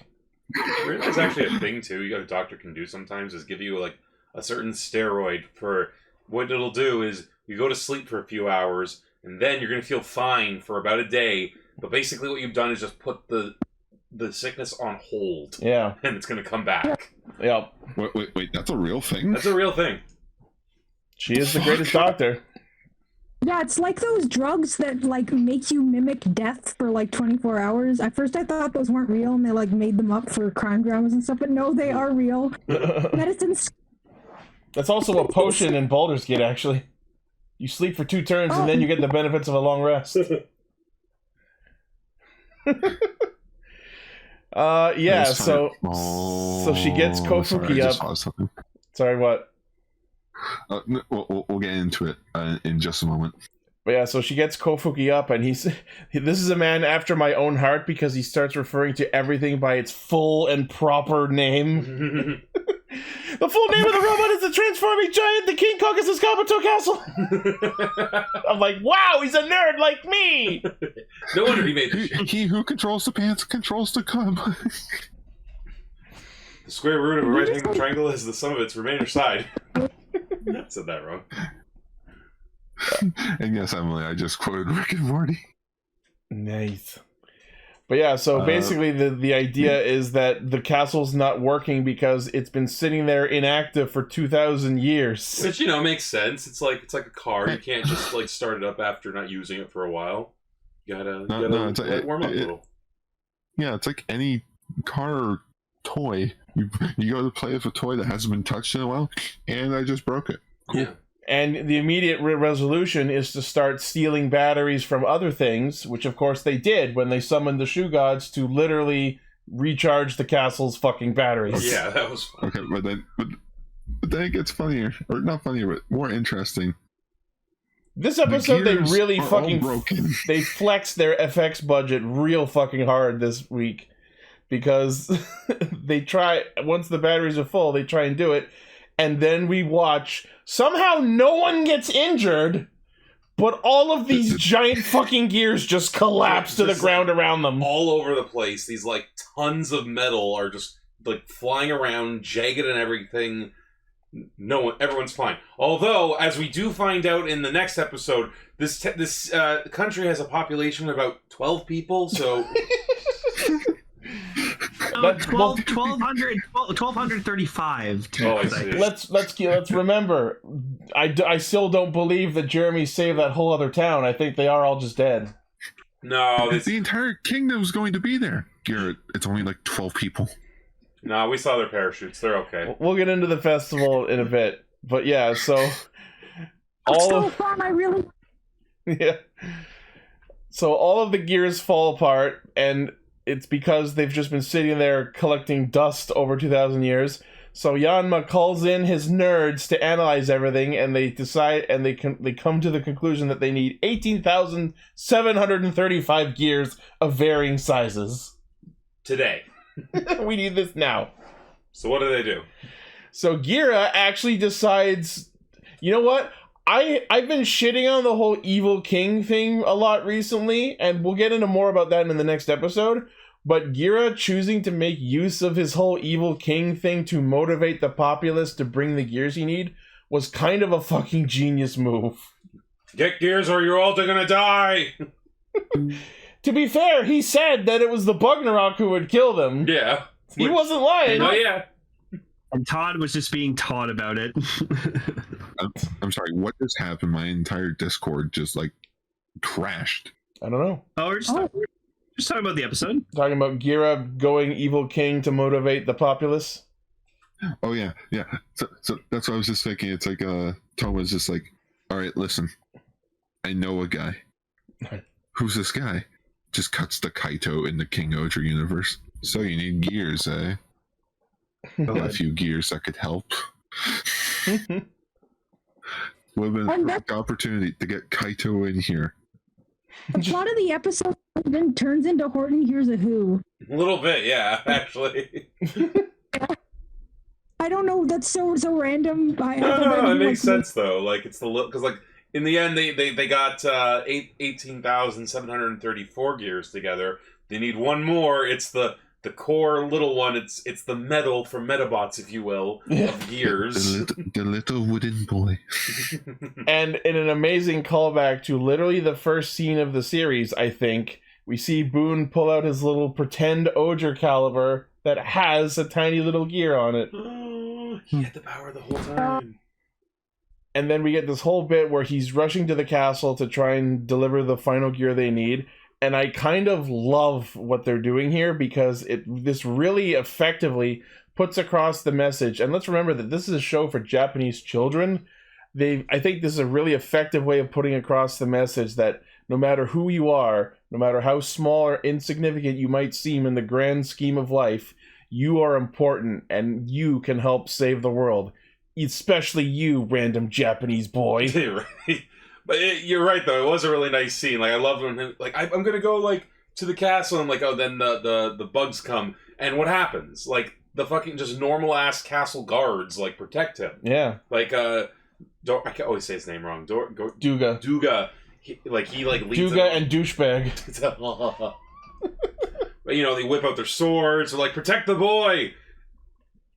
[SPEAKER 10] It's actually a thing too. A doctor can do sometimes is give you like a certain steroid for what it'll do is you go to sleep for a few hours and then you're gonna feel fine for about a day. But basically, what you've done is just put the sickness on hold.
[SPEAKER 1] Yeah,
[SPEAKER 10] and it's gonna come back.
[SPEAKER 1] Yeah.
[SPEAKER 3] Wait, that's a real thing.
[SPEAKER 10] That's a real thing.
[SPEAKER 1] She is the greatest doctor.
[SPEAKER 11] Yeah, it's like those drugs that like make you mimic death for like 24 hours. At first I thought those weren't real and they like made them up for crime dramas and stuff, but no, they are real. Medicine's...
[SPEAKER 1] That's also a potion in Baldur's Gate, actually. You sleep for 2 turns and then you get the benefits of a long rest. Yeah, so she gets Kofuki up. Sorry, what?
[SPEAKER 3] We'll get into it in just a moment.
[SPEAKER 1] But yeah, so she gets Kofuki up, and this is a man after my own heart because he starts referring to everything by its full and proper name. The full name of the robot is the transforming giant, the King Caucasus Kabuto Castle. I'm like, wow, he's a nerd like me.
[SPEAKER 10] No wonder he made this shit.
[SPEAKER 3] He who controls the pants controls the cum.
[SPEAKER 10] The square root of a right-angled triangle is the sum of its remainder side. I said that wrong.
[SPEAKER 3] And yes, Emily, I just quoted Rick and Morty.
[SPEAKER 1] Nice. But yeah, so basically the idea is that the castle's not working because it's been sitting there inactive for 2,000 years.
[SPEAKER 10] Which, makes sense. It's like a car. You can't just like start it up after not using it for a while. You gotta let it warm up a little.
[SPEAKER 3] Yeah, it's like any car or toy. You go to play with a toy that hasn't been touched in a while, and I just broke it. Cool.
[SPEAKER 10] Yeah.
[SPEAKER 1] And the immediate resolution is to start stealing batteries from other things, which of course they did when they summoned the shoe gods to literally recharge the castle's fucking batteries.
[SPEAKER 10] Yeah, that was fun.
[SPEAKER 3] Okay, But then it gets funnier, or not funnier, but more interesting.
[SPEAKER 1] This episode, they
[SPEAKER 3] gears
[SPEAKER 1] really
[SPEAKER 3] are all
[SPEAKER 1] fucking
[SPEAKER 3] broken.
[SPEAKER 1] they flexed their FX budget real fucking hard this week because they try once the batteries are full, they try and do it, and then we watch somehow no one gets injured, but all of these giant fucking gears just collapse to the ground around them.
[SPEAKER 10] All over the place. These like tons of metal are just like flying around, jagged and everything. No one, everyone's fine. Although, as we do find out in the next episode, this country has a population of about 12 people. So,
[SPEAKER 2] 1235.
[SPEAKER 10] Oh, I see.
[SPEAKER 1] Let's remember. I still don't believe that Jeramie saved that whole other town. I think they are all just dead.
[SPEAKER 10] No,
[SPEAKER 3] the entire kingdom's going to be there. Garrett, it's only like 12 people.
[SPEAKER 10] No, we saw their parachutes. They're okay.
[SPEAKER 1] We'll get into the festival in a bit, but yeah. So
[SPEAKER 11] fun. I really.
[SPEAKER 1] Yeah. So all of the gears fall apart, and it's because they've just been sitting there collecting dust over 2,000 years. So Yanma calls in his nerds to analyze everything, and they decide, and they come to the conclusion that they need 18,735 gears of varying sizes.
[SPEAKER 10] Today.
[SPEAKER 1] We need this now.
[SPEAKER 10] So what do?
[SPEAKER 1] So Gira actually decides, you know what? I've been shitting on the whole evil king thing a lot recently, and we'll get into more about that in the next episode. But Gira choosing to make use of his whole evil king thing to motivate the populace to bring the gears you need was kind of a fucking genius move.
[SPEAKER 10] Get gears or you're all gonna die!
[SPEAKER 1] To be fair, he said that it was the Bugnarok who would kill them.
[SPEAKER 10] Yeah.
[SPEAKER 1] He wasn't lying.
[SPEAKER 10] Oh, yeah.
[SPEAKER 2] And Todd was just being Todd about it.
[SPEAKER 3] I'm sorry, what just happened? My entire Discord just, like, crashed.
[SPEAKER 1] I don't know.
[SPEAKER 2] Oh, we're just talking about the episode.
[SPEAKER 1] Talking about Gira going evil king to motivate the populace.
[SPEAKER 3] Oh, yeah. So that's what I was just thinking. It's like, Toma's just like, all right, listen. I know a guy. Who's this guy? Just cuts the Kaito in the King-Ohger universe. So you need gears, eh? Well, a few gears that could help. Would have been a perfect opportunity to get Kaito in here.
[SPEAKER 11] The plot of the episode then turns into Horton Hears a Who.
[SPEAKER 10] A little bit, yeah, actually.
[SPEAKER 11] I don't know. That's so random.
[SPEAKER 10] No, it makes sense though. Like it's because like in the end they got 18,734 gears together. They need one more. It's the core little one. It's the metal for Metabots, if you will, of gears.
[SPEAKER 3] The little wooden boy.
[SPEAKER 1] And in an amazing callback to literally the first scene of the series, I think, we see Boone pull out his little pretend Ohger caliber that has a tiny little gear on it.
[SPEAKER 10] He had the power the whole time.
[SPEAKER 1] And then we get this whole bit where he's rushing to the castle to try and deliver the final gear they need. And I kind of love what they're doing here because this really effectively puts across the message. And let's remember that this is a show for Japanese children. I think this is a really effective way of putting across the message that no matter who you are, no matter how small or insignificant you might seem in the grand scheme of life, you are important and you can help save the world. Especially you, random Japanese boy.
[SPEAKER 10] Right. But you're right though. It was a really nice scene. Like I loved when like I'm gonna go like to the castle and like then the bugs come and what happens? Like the fucking just normal ass castle guards like protect him.
[SPEAKER 1] Yeah.
[SPEAKER 10] Like I can always say his name wrong.
[SPEAKER 1] Duga.
[SPEAKER 10] He leads
[SPEAKER 1] Duga and douchebag.
[SPEAKER 10] But you know they whip out their swords. They're like protect the boy.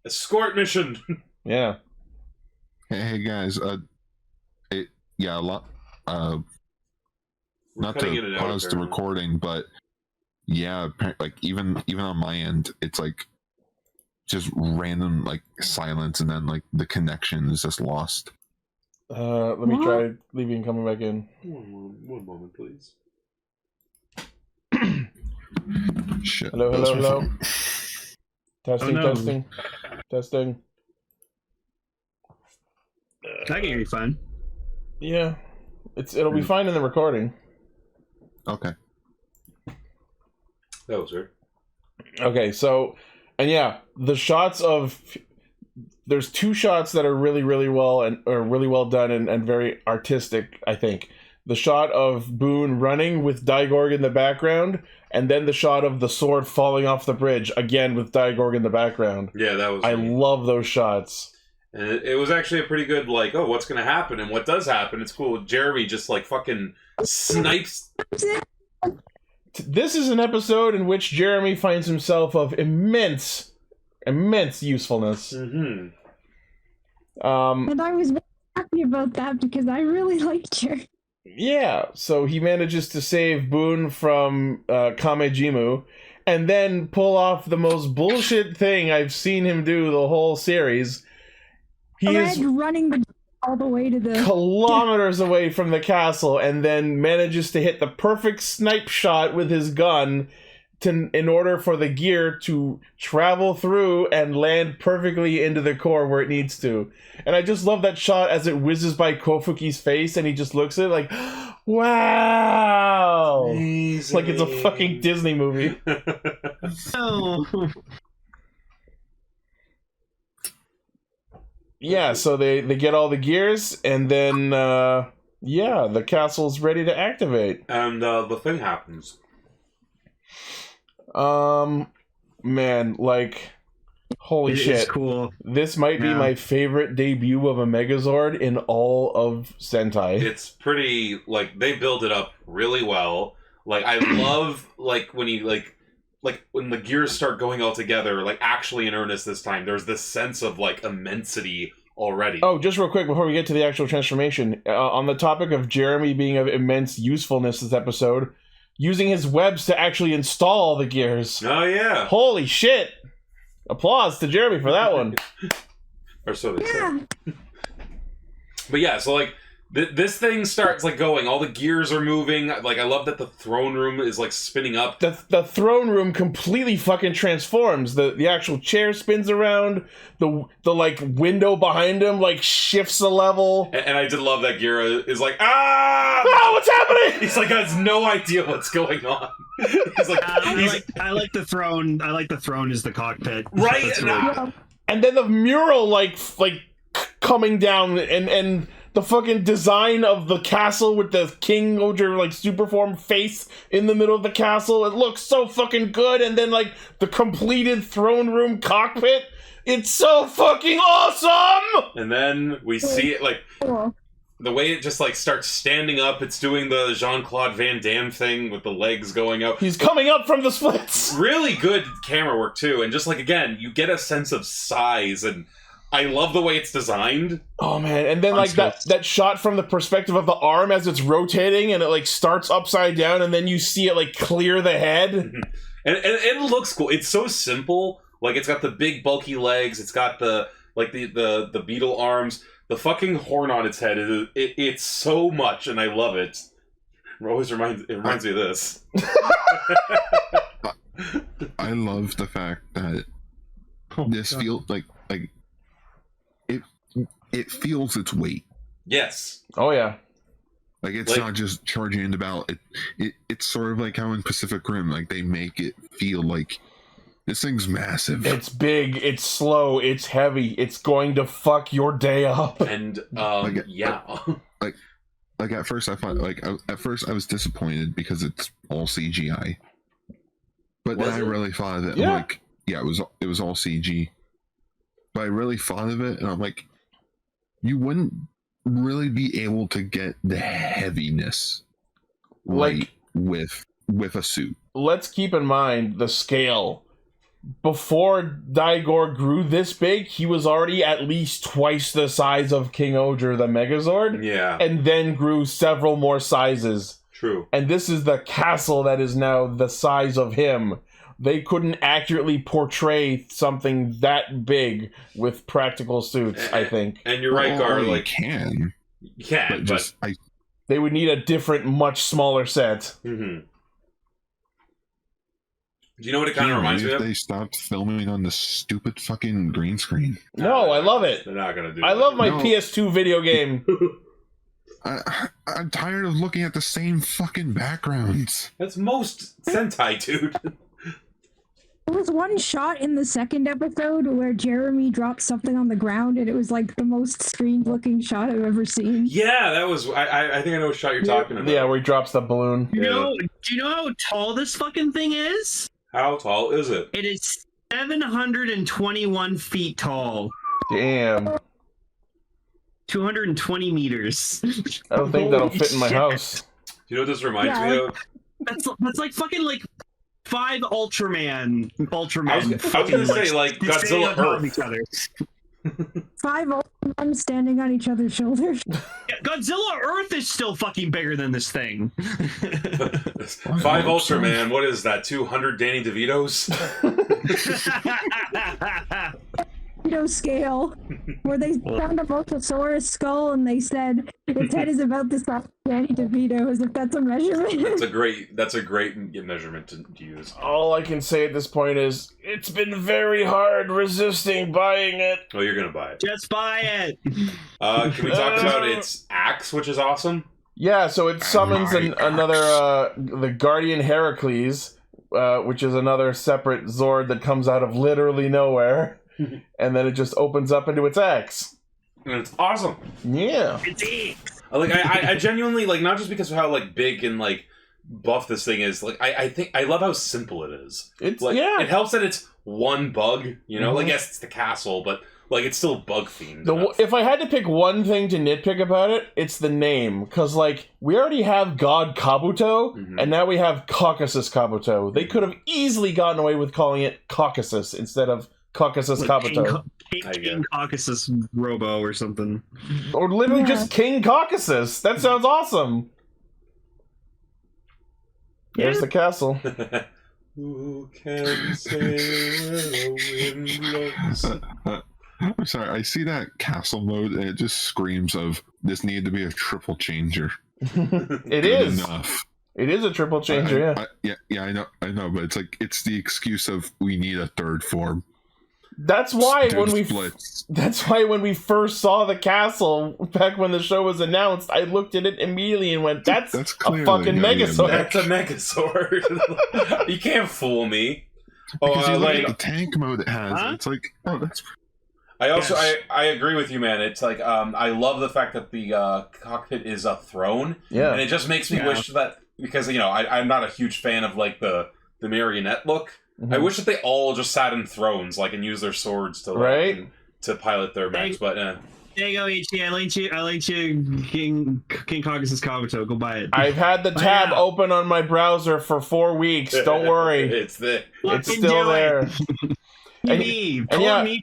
[SPEAKER 10] Escort mission.
[SPEAKER 1] Yeah.
[SPEAKER 3] Hey guys. Yeah, a lot. Not to pause the recording, but yeah, like even on my end, it's like just random like silence, and then like the connection is just lost.
[SPEAKER 1] Let me try leaving and coming back in.
[SPEAKER 10] One moment, please.
[SPEAKER 3] Shit.
[SPEAKER 1] Hello. Testing,
[SPEAKER 2] no.
[SPEAKER 1] testing.
[SPEAKER 2] I can hear you fine.
[SPEAKER 1] Yeah, it'll be fine in the recording.
[SPEAKER 3] Okay.
[SPEAKER 10] That was weird.
[SPEAKER 1] Okay, so, and yeah, the shots of there's two shots that are really well done and very artistic, I think. The shot of Boone running with Daigorg in the background, and then the shot of the sword falling off the bridge, again with Daigorg in the background.
[SPEAKER 10] Yeah, that was...
[SPEAKER 1] I love those shots.
[SPEAKER 10] And it was actually a pretty good, like, oh, what's going to happen? And what does happen, it's cool. Jeramie just, like, fucking snipes...
[SPEAKER 1] This is an episode in which Jeramie finds himself of immense usefulness.
[SPEAKER 11] And I was very happy about that because I really liked her.
[SPEAKER 1] Yeah, so he manages to save Boone from Kamejimu, and then pull off the most bullshit thing I've seen him do the whole series. He is
[SPEAKER 11] running all the way to the
[SPEAKER 1] kilometers away from the castle, and then manages to hit the perfect snipe shot with his gun in order for the gear to travel through and land perfectly into the core where it needs to. And I just love that shot as it whizzes by Kofuki's face, and he just looks at it like, wow! Amazing. Like it's a fucking Disney movie.
[SPEAKER 2] Oh.
[SPEAKER 1] Yeah, so they get all the gears, and then, the castle's ready to activate.
[SPEAKER 10] And the thing happens.
[SPEAKER 1] Man, like, holy shit.
[SPEAKER 2] It's cool.
[SPEAKER 1] This might be my favorite debut of a Megazord in all of Sentai.
[SPEAKER 10] It's pretty, like, they build it up really well. Like, I love, like, when you, like when the gears start going all together, like, actually in earnest this time, there's this sense of, like, immensity already.
[SPEAKER 1] Oh, just real quick before we get to the actual transformation, on the topic of Jeramie being of immense usefulness this episode, using his webs to actually install the gears.
[SPEAKER 10] Oh, yeah.
[SPEAKER 1] Holy shit! Applause to Jeramie for that one.
[SPEAKER 10] Or so they say. But yeah, so, like, this thing starts, like, going. All the gears are moving. Like, I love that the throne room is, like, spinning up.
[SPEAKER 1] The throne room completely fucking transforms. The actual chair spins around. The like, window behind him, like, shifts a level.
[SPEAKER 10] And I did love that Gira is like, ah!
[SPEAKER 1] What's happening?
[SPEAKER 10] He's like, has no idea what's going on. He's like,
[SPEAKER 2] I like the throne. I like the throne as the cockpit.
[SPEAKER 10] Right?
[SPEAKER 2] Really
[SPEAKER 1] and then the mural, like coming down, and the fucking design of the castle with the King-Ohger, like, superform face in the middle of the castle. It looks so fucking good. And then, like, the completed throne room cockpit. It's so fucking awesome!
[SPEAKER 10] And then we see it, like, the way it just, like, starts standing up. It's doing the Jean-Claude Van Damme thing with the legs going up.
[SPEAKER 1] He's coming up from the splits!
[SPEAKER 10] Really good camera work, too. And just, like, again, you get a sense of size, and I love the way it's designed.
[SPEAKER 1] Oh, man. And then, like, that shot from the perspective of the arm as it's rotating, and it, like, starts upside down, and then you see it, like, clear the head.
[SPEAKER 10] And it looks cool. It's so simple. Like, it's got the big, bulky legs. It's got the beetle arms. The fucking horn on its head. It's so much, and I love it. It always reminds me of this.
[SPEAKER 3] I love the fact that this feels like it feels its weight.
[SPEAKER 10] Yes.
[SPEAKER 1] Oh yeah.
[SPEAKER 3] Like, it's not just charging into battle. It's sort of like how in Pacific Rim, like, they make it feel like this thing's massive.
[SPEAKER 1] It's big, it's slow, it's heavy, it's going to fuck your day up.
[SPEAKER 10] And yeah.
[SPEAKER 3] Like at first I thought, like, at first I was disappointed because it's all CGI. But then I really thought of it.
[SPEAKER 1] Yeah.
[SPEAKER 3] I'm like, yeah, it was all CG. But I really thought of it, and I'm like, you wouldn't really be able to get the heaviness
[SPEAKER 1] like
[SPEAKER 3] with a suit.
[SPEAKER 1] Let's keep in mind the scale. Before Daigorg grew this big, he was already at least twice the size of King-Ohger the Megazord.
[SPEAKER 10] Yeah.
[SPEAKER 1] And then grew several more sizes.
[SPEAKER 10] True.
[SPEAKER 1] And this is the castle that is now the size of him. They couldn't accurately portray something that big with practical suits, I think.
[SPEAKER 10] And you're right, Gar.
[SPEAKER 3] You
[SPEAKER 10] Like,
[SPEAKER 3] can.
[SPEAKER 10] You can, but
[SPEAKER 1] they would need a different, much smaller set.
[SPEAKER 10] Mm-hmm. Do you know what it kind of reminds me of?
[SPEAKER 3] They stopped filming on the stupid fucking green screen.
[SPEAKER 1] No, I love it.
[SPEAKER 10] They're not gonna do.
[SPEAKER 1] I love my PS2 video game.
[SPEAKER 3] I'm tired of looking at the same fucking backgrounds.
[SPEAKER 10] That's most Sentai, dude.
[SPEAKER 11] There was one shot in the second episode where Jeramie dropped something on the ground, and it was like the most strange-looking shot I've ever seen.
[SPEAKER 10] Yeah, that was. I think I know what shot you're talking about.
[SPEAKER 1] Yeah, where he drops the balloon.
[SPEAKER 2] Do you know how tall this fucking thing is?
[SPEAKER 10] How tall is it?
[SPEAKER 2] It is 721 feet tall.
[SPEAKER 1] Damn.
[SPEAKER 2] 220 meters.
[SPEAKER 1] I don't think that'll fit in my house.
[SPEAKER 10] Do you know what this reminds me of?
[SPEAKER 2] That's like fucking like 5 Ultraman.
[SPEAKER 10] I was gonna say like Godzilla Earth.
[SPEAKER 2] Each other.
[SPEAKER 11] 5 Ultramen standing on each other's shoulders.
[SPEAKER 2] Yeah, Godzilla Earth is still fucking bigger than this thing.
[SPEAKER 10] 5 Ultraman. What is that? 200 Danny DeVitos?
[SPEAKER 11] Scale, where they found a Mosasaurus skull and they said its head is about the size of Danny DeVito, as if that's a measurement.
[SPEAKER 10] That's a great measurement to use.
[SPEAKER 1] All I can say at this point is it's been very hard resisting buying it.
[SPEAKER 10] Oh, you're gonna buy it.
[SPEAKER 2] Just buy it.
[SPEAKER 10] Can we talk about its axe, which is awesome?
[SPEAKER 1] Yeah, so it summons another the Guardian Heracles, which is another separate Zord that comes out of literally nowhere. And then it just opens up into its axe.
[SPEAKER 10] And it's awesome.
[SPEAKER 1] Yeah.
[SPEAKER 10] Like I genuinely like, not just because of how like big and like buff this thing is, like I think I love how simple it is.
[SPEAKER 1] It's
[SPEAKER 10] like,
[SPEAKER 1] yeah.
[SPEAKER 10] It helps that it's one bug, you know? Like yes, it's the castle, but like it's still bug themed.
[SPEAKER 1] If I had to pick one thing to nitpick about it, it's the name. Because, like, we already have God Kabuto, and now we have Caucasus Kabuto. They could have easily gotten away with calling it Caucasus instead of Caucasus Kabuto.
[SPEAKER 2] King Caucasus Robo or something.
[SPEAKER 1] Or literally just King Caucasus. That sounds awesome. There's the castle.
[SPEAKER 10] Who can say where the wind blows?
[SPEAKER 3] I'm sorry, I see that castle mode and it just screams of this needed to be a triple changer.
[SPEAKER 1] It is enough. It is a triple changer,
[SPEAKER 3] yeah, I know, but it's like it's the excuse of we need a third form.
[SPEAKER 1] That's why when we first saw the castle back when the show was announced, I looked at it immediately and went, "That's a fucking Megazord."
[SPEAKER 10] That's a Megazord. You can't fool me.
[SPEAKER 3] Because you look at the tank mode it has. It's like, oh, that's.
[SPEAKER 10] I agree with you, man. It's like I love the fact that the cockpit is a throne.
[SPEAKER 1] Yeah,
[SPEAKER 10] and it just makes me wish that, because I'm not a huge fan of like the marionette look. I wish that they all just sat in thrones, like, and used their swords to to pilot their mechs. But there
[SPEAKER 2] you go, Ichi. I linked you King Caucasus Kabuto. Go buy it.
[SPEAKER 1] I've had the tab open on my browser for 4 weeks. Don't worry,
[SPEAKER 10] it's
[SPEAKER 1] still there.
[SPEAKER 2] Me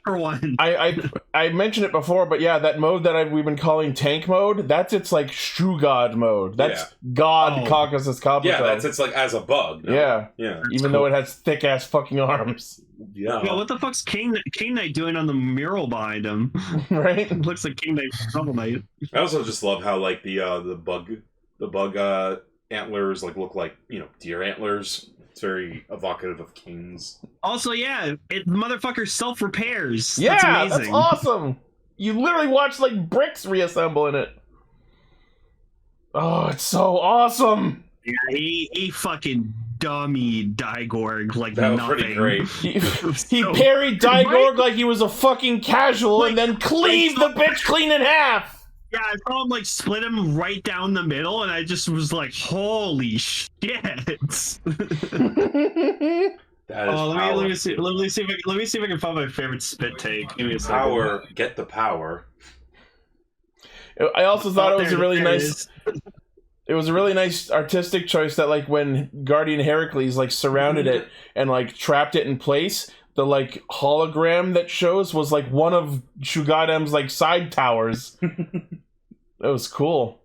[SPEAKER 2] for one.
[SPEAKER 1] I mentioned it before, but yeah, that mode that we've been calling tank mode, that's its like Shoe God mode. That's God Caucasus Kabuto.
[SPEAKER 10] Yeah, that's it's like as a bug. No?
[SPEAKER 1] Yeah. Even though it has thick ass fucking arms.
[SPEAKER 10] Yeah.
[SPEAKER 2] Well, what the fuck's King Knight doing on the mural behind him?
[SPEAKER 1] Right?
[SPEAKER 2] It looks like King Knight Shovel Knight.
[SPEAKER 10] I also just love how like the bug antlers like look like deer antlers. It's very evocative of kings.
[SPEAKER 2] Also, the motherfucker self-repairs.
[SPEAKER 1] Yeah,
[SPEAKER 2] that's
[SPEAKER 1] awesome. You literally watch like bricks reassemble in it. Oh, it's so awesome.
[SPEAKER 2] Yeah, he fucking dummied Digorg like
[SPEAKER 10] that was
[SPEAKER 2] nothing.
[SPEAKER 10] Pretty great.
[SPEAKER 1] He parried Digorg like he was a fucking casual, and then cleaved the bitch clean in half.
[SPEAKER 2] Yeah, I saw him like split him right down the middle, and I just was like, "Holy shit!"
[SPEAKER 10] That is
[SPEAKER 2] let me see if I can find my favorite spit take. Give me a second.
[SPEAKER 10] Power, get the power.
[SPEAKER 1] I also thought it was a really nice. It was a really nice artistic choice that, like, when Guardian Heracles like surrounded it and like trapped it in place, the like hologram that shows was like one of Shugadem's like side towers. That was cool.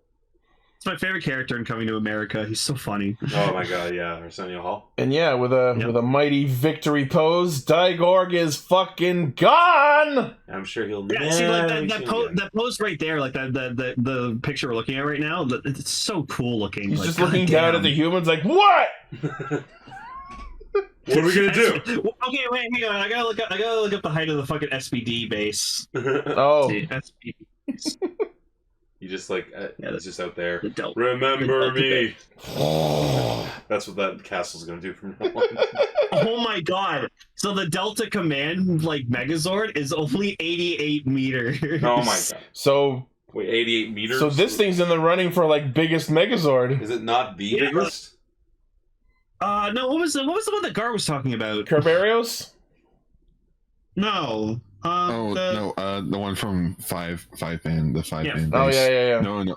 [SPEAKER 2] It's my favorite character in Coming to America. He's so funny.
[SPEAKER 10] Oh my god, yeah, Arsenio Hall.
[SPEAKER 1] And yeah, with a mighty victory pose, Digorg is fucking gone.
[SPEAKER 10] I'm sure he'll.
[SPEAKER 2] Yeah, see, like that pose right there, like the picture we're looking at right now. It's so cool looking.
[SPEAKER 1] He's
[SPEAKER 2] like,
[SPEAKER 1] just looking down at the humans, like, what?
[SPEAKER 10] What are we gonna do?
[SPEAKER 2] Okay, wait, hang on. I gotta look up the height of the fucking SPD base.
[SPEAKER 1] Oh,
[SPEAKER 2] SPD base.
[SPEAKER 10] You just like it's just out there. Remember me. That's what that castle's gonna do from now on.
[SPEAKER 2] Oh my god! So the Delta Command like Megazord is only 88 meters.
[SPEAKER 10] Oh my god.
[SPEAKER 1] So
[SPEAKER 10] wait, 88 meters.
[SPEAKER 1] So this thing's in the running for like biggest Megazord.
[SPEAKER 10] Is it not the biggest?
[SPEAKER 2] No. What was the one that Gar was talking about?
[SPEAKER 1] Kerberos?
[SPEAKER 2] No.
[SPEAKER 3] The one from five band, the 5-band.
[SPEAKER 1] Oh yeah.
[SPEAKER 3] No.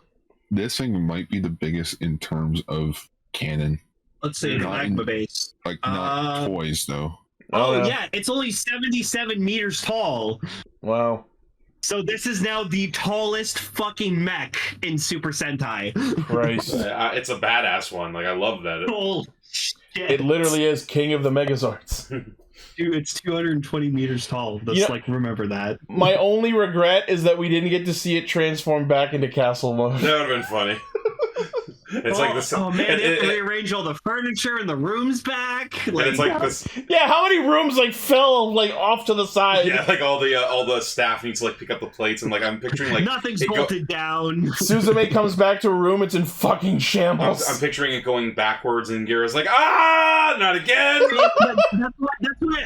[SPEAKER 3] This thing might be the biggest in terms of cannon.
[SPEAKER 2] Let's say the magma base.
[SPEAKER 3] Like not toys though.
[SPEAKER 2] Oh yeah, it's only 77 meters tall.
[SPEAKER 1] Wow.
[SPEAKER 2] So this is now the tallest fucking mech in Super Sentai.
[SPEAKER 1] Christ.
[SPEAKER 10] It's a badass one. Like I love that.
[SPEAKER 2] Oh shit!
[SPEAKER 1] It literally is King of the Megazords.
[SPEAKER 2] Dude, it's 220 meters tall. Let's remember that.
[SPEAKER 1] My only regret is that we didn't get to see it transform back into castle mode.
[SPEAKER 10] That would have been funny. It's like this.
[SPEAKER 2] Oh man, they have to rearrange all the furniture and the rooms back.
[SPEAKER 10] Like, it's like this.
[SPEAKER 1] Yeah, how many rooms like fell like off to the side?
[SPEAKER 10] Yeah, like all the staff needs to like pick up the plates, and like I'm picturing like
[SPEAKER 2] nothing's bolted down.
[SPEAKER 1] Suzume comes back to a room, it's in fucking shambles.
[SPEAKER 10] I'm picturing it going backwards, and Gira's like, not again.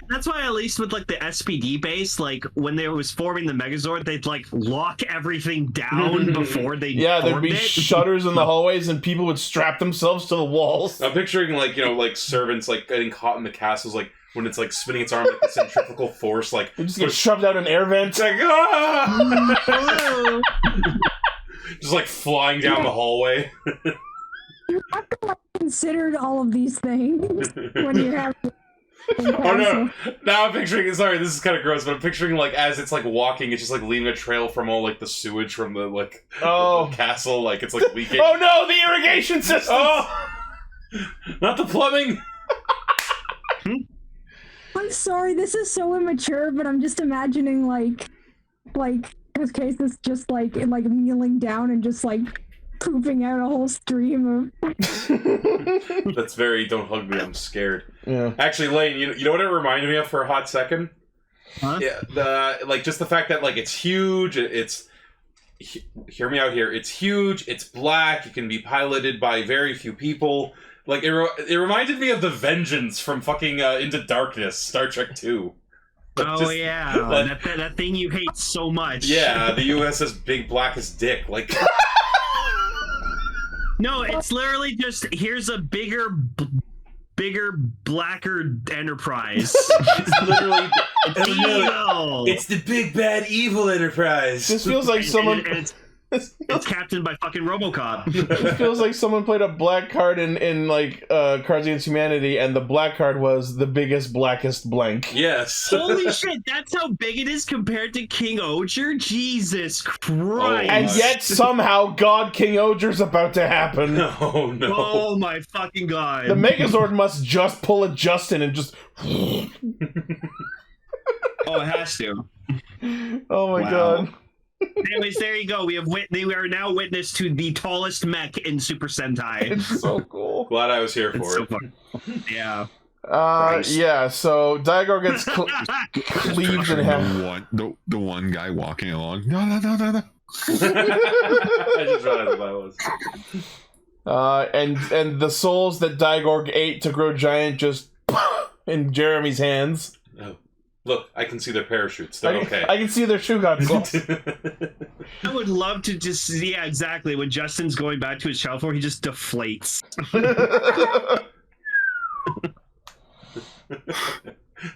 [SPEAKER 2] That's why at least with like the SPD base, like when they was forming the Megazord, they'd like lock everything down before they
[SPEAKER 1] there'd be shutters in the hallways, and people would strap themselves to the walls.
[SPEAKER 10] I'm picturing like like servants like getting caught in the castles, like when it's like spinning its arm like the centrifugal force, like
[SPEAKER 1] you just get shoved out an air vent,
[SPEAKER 10] like just like flying down the hallway.
[SPEAKER 11] You have to considered all of these things when you have.
[SPEAKER 10] Oh no! Now I'm picturing. Sorry, this is kind of gross, but I'm picturing like as it's like walking, it's just like leaving a trail from all like the sewage from the like the castle, like it's like leaking.
[SPEAKER 1] Oh no! The irrigation system. Oh,
[SPEAKER 10] not the plumbing.
[SPEAKER 11] I'm sorry, this is so immature, but I'm just imagining like Caucasus just like kneeling down and just like pooping out a whole stream of.
[SPEAKER 10] That's very. Don't hug me. I'm scared.
[SPEAKER 1] Yeah.
[SPEAKER 10] Actually, Lane, you know what it reminded me of for a hot second?
[SPEAKER 2] Huh?
[SPEAKER 10] Yeah. Just the fact that like it's huge. Hear me out here. It's huge. It's black. It can be piloted by very few people. Like it reminded me of the Vengeance from fucking Into Darkness, Star Trek 2.
[SPEAKER 2] That thing you hate so much.
[SPEAKER 10] Yeah, the USS Big Blackest Dick. Like.
[SPEAKER 2] No, it's literally just here's a bigger, blacker Enterprise. It's literally evil.
[SPEAKER 10] It's the big bad evil Enterprise.
[SPEAKER 1] This feels like someone.
[SPEAKER 2] It's captained by fucking RoboCop.
[SPEAKER 1] It feels like someone played a black card in like Cards Against Humanity, and the black card was the biggest, blackest blank.
[SPEAKER 10] Yes.
[SPEAKER 2] Holy shit, that's how big it is compared to King-Ohger? Jesus Christ.
[SPEAKER 1] And yet somehow God King-Ohger's about to happen.
[SPEAKER 10] No.
[SPEAKER 2] Oh my fucking god.
[SPEAKER 1] The Megazord must just pull a Justin and just.
[SPEAKER 2] Oh, it has to.
[SPEAKER 1] Oh my god.
[SPEAKER 2] Anyways, there you go. We are now witness to the tallest mech in Super Sentai.
[SPEAKER 1] It's so cool.
[SPEAKER 10] Glad I was here for it.
[SPEAKER 2] So fun. Yeah.
[SPEAKER 1] Yeah. So Daigor gets cleaved in half.
[SPEAKER 3] The one guy walking along. No.
[SPEAKER 10] I just realized what that was.
[SPEAKER 1] And the souls that Daigor ate to grow giant just in Jeramie's hands.
[SPEAKER 10] Oh. Look, I can see their parachutes. They're okay.
[SPEAKER 1] I can see their shoe goggles.
[SPEAKER 2] I would love to just, yeah, exactly. When Justin's going back to his child form, he just deflates.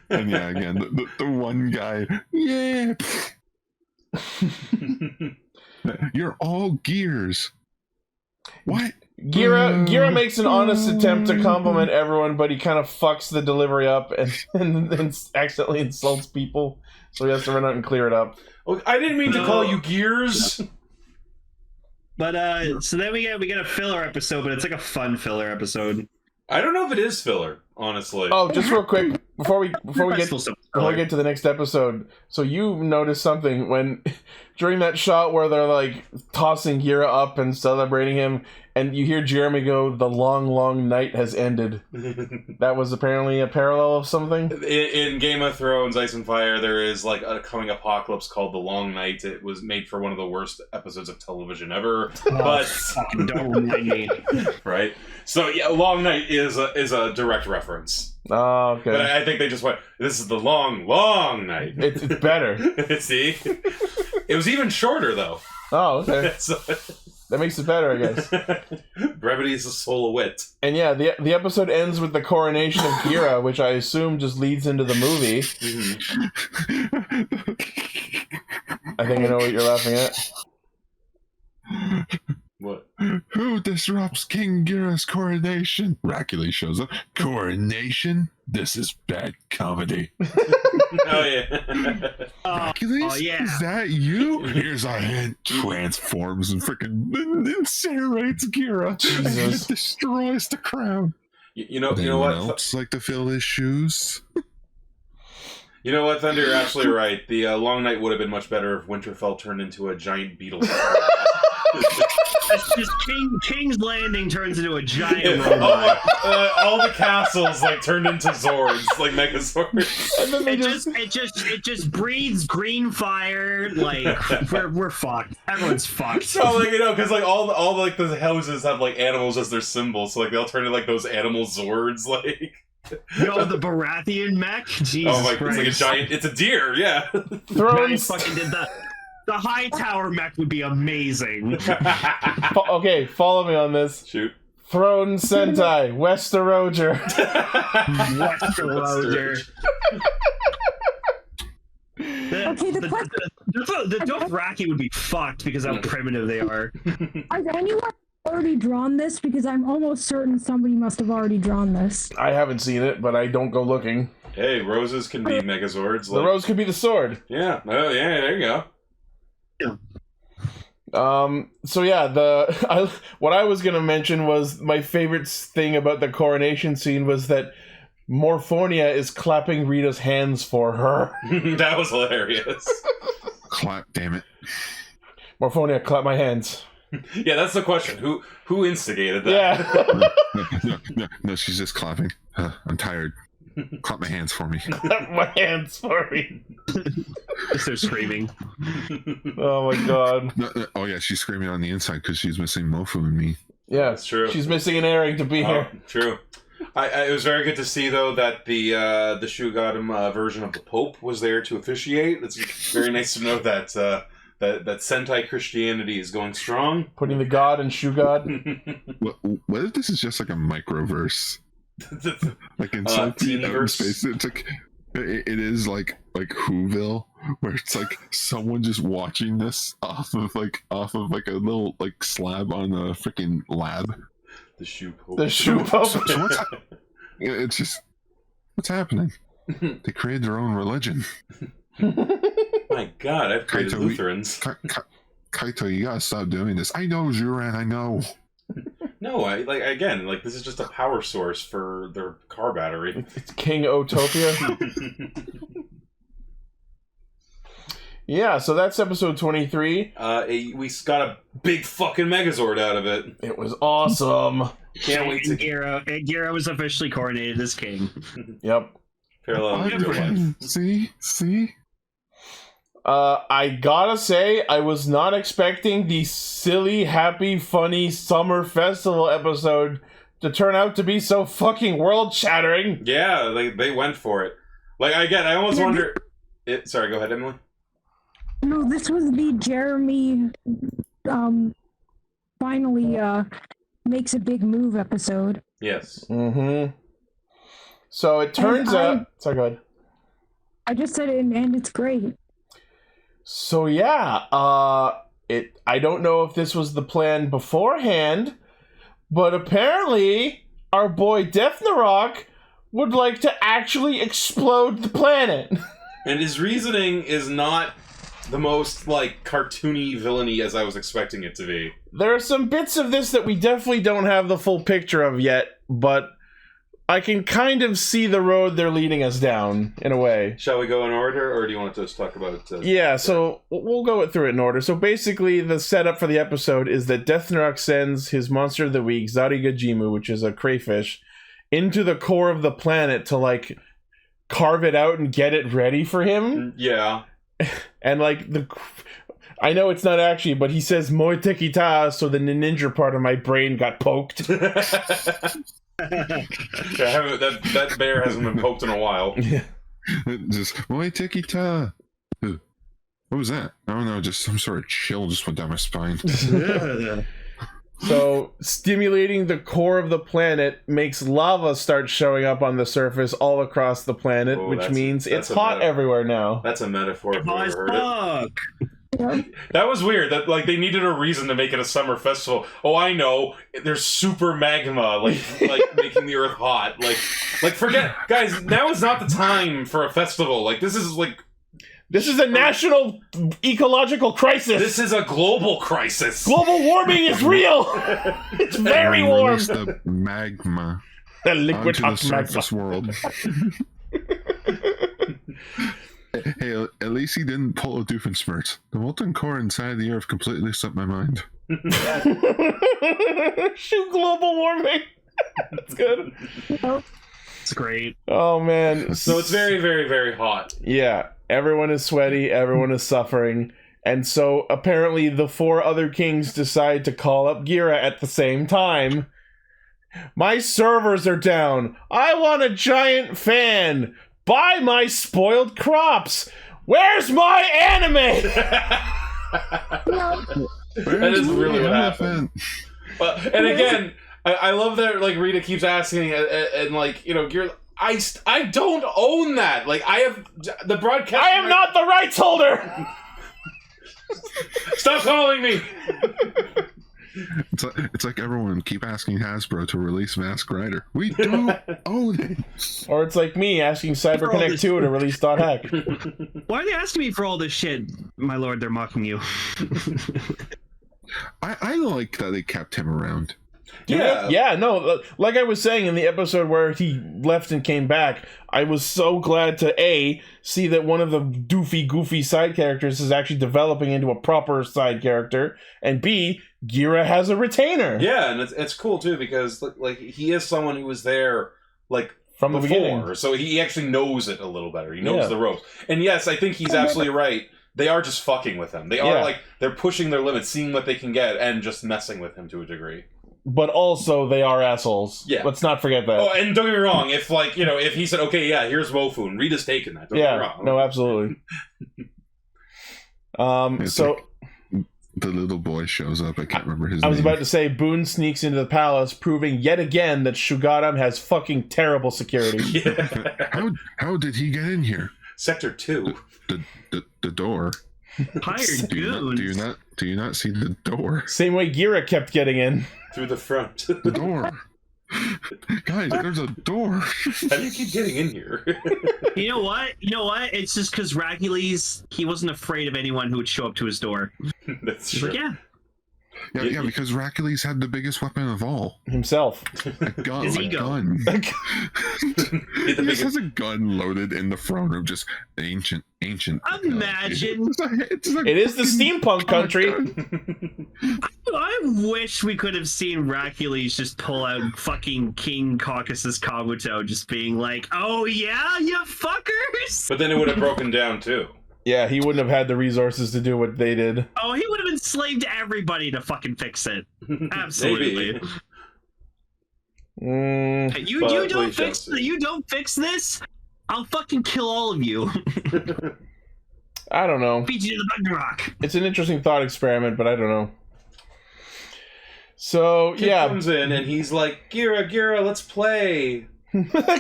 [SPEAKER 3] And yeah, again, the one guy, yeah. You're all gears. What?
[SPEAKER 1] Gira makes an honest attempt to compliment everyone, but he kind of fucks the delivery up and accidentally insults people, so he has to run out and clear it up.
[SPEAKER 10] Well, I didn't mean to call you Gears.
[SPEAKER 2] But so then we get a filler episode, but it's like a fun filler episode.
[SPEAKER 10] I don't know if it is filler, honestly.
[SPEAKER 1] Oh, just real quick before we get to the next episode. So you noticed something when during that shot where they're like tossing Gira up and celebrating him, and you hear Jeramie go, "The long, long night has ended." That was apparently a parallel of something.
[SPEAKER 10] In Game of Thrones, Ice and Fire, there is like a coming apocalypse called The Long Night. It was made for one of the worst episodes of television ever. But
[SPEAKER 2] don't remind me.
[SPEAKER 10] Right? So yeah, Long Night is a direct reference.
[SPEAKER 1] Oh, okay.
[SPEAKER 10] But I think they just went, this is the long, long night.
[SPEAKER 1] It's better.
[SPEAKER 10] See? It was even shorter, though.
[SPEAKER 1] Oh, okay.
[SPEAKER 10] So,
[SPEAKER 1] that makes it better, I guess.
[SPEAKER 10] Brevity is the soul of wit.
[SPEAKER 1] And yeah, the episode ends with the coronation of Gira, which I assume just leads into the movie. I think I know what you're laughing at.
[SPEAKER 10] What?
[SPEAKER 3] Who disrupts King Gira's coronation? Racula shows up. Coronation? This is bad comedy.
[SPEAKER 10] Oh, yeah.
[SPEAKER 3] Racula?
[SPEAKER 2] Yeah.
[SPEAKER 3] Is that you? Here's a hint. Transforms and freaking incinerates Gira.
[SPEAKER 1] Jesus.
[SPEAKER 3] And destroys the crown.
[SPEAKER 10] You know what?
[SPEAKER 3] Anyone else like to fill his shoes?
[SPEAKER 10] You know what, Thunder? You're absolutely right. The long night would have been much better if Winterfell turned into a giant beetle.
[SPEAKER 2] It's just King's Landing turns into a giant robot.
[SPEAKER 10] All the castles like turned into Zords, like Megazords.
[SPEAKER 1] And then they
[SPEAKER 2] It just breathes green fire. Like we're fucked. Everyone's fucked.
[SPEAKER 10] So like because like all like the houses have like animals as their symbols, so like they'll turn into like those animal Zords, like.
[SPEAKER 2] Yo, the Baratheon mech. Jesus
[SPEAKER 10] Christ! It's like a giant. It's a deer. Yeah.
[SPEAKER 1] Thrones.
[SPEAKER 2] Fucking did that. The high tower mech would be amazing.
[SPEAKER 1] Okay, follow me on this.
[SPEAKER 10] Shoot.
[SPEAKER 1] Throne Sentai, Westeroger.
[SPEAKER 2] Westeroger.
[SPEAKER 11] Okay,
[SPEAKER 2] the Dothraki would be fucked because how primitive they are.
[SPEAKER 11] Has anyone already drawn this? Because I'm almost certain somebody must have already drawn this.
[SPEAKER 1] I haven't seen it, but I don't go looking.
[SPEAKER 10] Hey, roses can be Megazords.
[SPEAKER 1] The rose could be the sword.
[SPEAKER 10] Yeah. Oh, yeah. There you go.
[SPEAKER 1] So yeah, what I was gonna mention was my favorite thing about the coronation scene was that Morphonia is clapping Rita's hands for her.
[SPEAKER 10] That was hilarious.
[SPEAKER 3] Clap, damn it.
[SPEAKER 1] Morphonia, clap my hands.
[SPEAKER 10] Yeah, that's the question. Who instigated that?
[SPEAKER 1] Yeah.
[SPEAKER 3] No, she's just clapping. I'm tired. Clap my hands for me.
[SPEAKER 1] Clap my hands for me.
[SPEAKER 2] They're screaming.
[SPEAKER 1] Oh my god.
[SPEAKER 3] No, oh yeah, she's screaming on the inside because she's missing Mofu and me.
[SPEAKER 1] Yeah,
[SPEAKER 10] that's true.
[SPEAKER 1] She's missing an airing to be here.
[SPEAKER 10] True. It was very good to see though that the Shugadam version of the Pope was there to officiate. It's very nice to know that that Sentai Christianity is going strong.
[SPEAKER 1] Putting the god in Shugad.
[SPEAKER 3] What if this is just like a microverse? Like in some space, it's like it is like Whoville, where it's like someone just watching this off of like a little like slab on a freaking lab.
[SPEAKER 10] The shoe pope.
[SPEAKER 1] The shoe pope.
[SPEAKER 3] So it's just what's happening? They created their own religion.
[SPEAKER 10] My God, I've created
[SPEAKER 3] Kaito,
[SPEAKER 10] Lutherans.
[SPEAKER 3] Kaito, you gotta stop doing this. I know, Juran, I know.
[SPEAKER 10] No, this is just a power source for their car battery.
[SPEAKER 1] It's King Otopia. Yeah, so that's episode 23.
[SPEAKER 10] We got a big fucking Megazord out of it.
[SPEAKER 1] It was awesome.
[SPEAKER 10] Can't wait to
[SPEAKER 2] Gira was officially coronated as king.
[SPEAKER 1] Yep.
[SPEAKER 10] Parallel.
[SPEAKER 3] See?
[SPEAKER 1] I gotta say, I was not expecting the silly, happy, funny summer festival episode to turn out to be so fucking world-shattering.
[SPEAKER 10] Yeah, they went for it. Like, again, I almost wonder... Sorry, go ahead, Emily.
[SPEAKER 11] No, this was the Jeramie finally makes a big move episode.
[SPEAKER 10] Yes.
[SPEAKER 1] Mm-hmm. So it turns out... Sorry, go ahead.
[SPEAKER 11] I just said it, and it's great.
[SPEAKER 1] So yeah, I don't know if this was the plan beforehand, but apparently our boy Deathnarok would like to actually explode the planet.
[SPEAKER 10] And his reasoning is not the most, like, cartoony villainy as I was expecting it to be.
[SPEAKER 1] There are some bits of this that we definitely don't have the full picture of yet, but I can kind of see the road they're leading us down, in a way.
[SPEAKER 10] Shall we go in order, or do you want to just talk about...
[SPEAKER 1] Yeah, so we'll go through it in order. So basically, the setup for the episode is that Deathnarok sends his monster of the week, Zarigajimu, which is a crayfish, into the core of the planet to, like, carve it out and get it ready for him.
[SPEAKER 10] Yeah.
[SPEAKER 1] And, like, I know it's not actually, but he says Moe Tekita, so the ninja part of my brain got poked.
[SPEAKER 10] that bear hasn't been poked in a while.
[SPEAKER 1] Yeah.
[SPEAKER 3] Just Moi Tikita. What was that? I don't know, just some sort of chill just went down my spine.
[SPEAKER 1] So, stimulating the core of the planet makes lava start showing up on the surface all across the planet, which means it's hot everywhere now.
[SPEAKER 10] That's a metaphor if I've ever heard it. That was weird. That like they needed a reason to make it a summer festival. Oh, I know. There's super magma, like making the Earth hot. Like forget, guys. Now is not the time for a festival. Like this is a national ecological crisis. This is a global crisis.
[SPEAKER 1] Global warming is real. It's very warm.
[SPEAKER 3] Release the magma.
[SPEAKER 1] The liquid
[SPEAKER 3] onto the surface world. Hey, at least he didn't pull a Doofenshmirtz. The molten core inside the Earth completely slipped my mind.
[SPEAKER 1] Shoot global warming. That's good.
[SPEAKER 2] It's great.
[SPEAKER 1] Oh, man.
[SPEAKER 10] So it's very, very, very hot.
[SPEAKER 1] Yeah. Everyone is sweaty. Everyone is suffering. And so apparently the 4 other kings decide to call up Gira at the same time. My servers are down. I want a giant fan. Buy my spoiled crops. Where's my anime?
[SPEAKER 10] That is really what happened. And again, I love that like Rita keeps asking and like, you know, you're I don't own that. Like I have the broadcast.
[SPEAKER 1] I am not the rights holder.
[SPEAKER 10] Stop calling me.
[SPEAKER 3] It's like everyone keep asking Hasbro to release Mask Rider. We don't own it.
[SPEAKER 1] Or it's like me asking CyberConnect 2 to release .hack.
[SPEAKER 2] Why are they asking me for all this shit? My lord, they're mocking you.
[SPEAKER 3] I like that they kept him around.
[SPEAKER 1] Yeah, no, like I was saying in the episode where he left and came back, I was so glad to see that one of the doofy, goofy side characters is actually developing into a proper side character, and B, Gira has a retainer.
[SPEAKER 10] Yeah, and it's cool too because like he is someone who was there like
[SPEAKER 1] from the beginning,
[SPEAKER 10] so he actually knows it a little better. He knows the ropes, and yes, I think he's absolutely right. They are just fucking with him. They are like they're pushing their limits, seeing what they can get, and just messing with him to a degree.
[SPEAKER 1] But also, they are assholes. Yeah. Let's not forget that.
[SPEAKER 10] Oh, and don't get me wrong. If, like, you know, if he said, okay, yeah, here's Wofu, and Rita's taking that. Don't get me wrong.
[SPEAKER 1] No, absolutely. So...
[SPEAKER 3] Like the little boy shows up. I can't remember his name.
[SPEAKER 1] I was about to say, Boone sneaks into the palace, proving yet again that Shugaram has fucking terrible security.
[SPEAKER 3] How did he get in here?
[SPEAKER 10] Sector 2.
[SPEAKER 3] The door.
[SPEAKER 2] Hired goons.
[SPEAKER 3] Do you not see the door?
[SPEAKER 1] Same way Gira kept getting in.
[SPEAKER 10] Through the front.
[SPEAKER 3] The door. Guys, there's a door.
[SPEAKER 10] How do you keep getting in here?
[SPEAKER 2] You know what? It's just because Hercules, he wasn't afraid of anyone who would show up to his door.
[SPEAKER 10] That's
[SPEAKER 2] He's
[SPEAKER 10] true.
[SPEAKER 2] like,
[SPEAKER 3] Yeah, because Hercules had the biggest weapon of all.
[SPEAKER 1] Himself.
[SPEAKER 3] A gun.
[SPEAKER 2] His
[SPEAKER 3] A
[SPEAKER 2] ego.
[SPEAKER 3] gun. He just has a gun loaded in the throne room, just ancient.
[SPEAKER 2] Imagine.
[SPEAKER 1] It is the steampunk country.
[SPEAKER 2] I wish we could have seen Hercules just pull out fucking King Caucasus Kabuto, just being like, "Oh yeah, you fuckers!"
[SPEAKER 10] But then it would have broken down too.
[SPEAKER 1] Yeah, he wouldn't have had the resources to do what they did.
[SPEAKER 2] Oh, he would have enslaved everybody to fucking fix it. Absolutely. You don't fix this, I'll fucking kill all of you.
[SPEAKER 1] I don't know.
[SPEAKER 2] Beat you to the bug rock.
[SPEAKER 1] It's an interesting thought experiment, but I don't know. So
[SPEAKER 10] Kid comes in and he's like, Gira, let's play.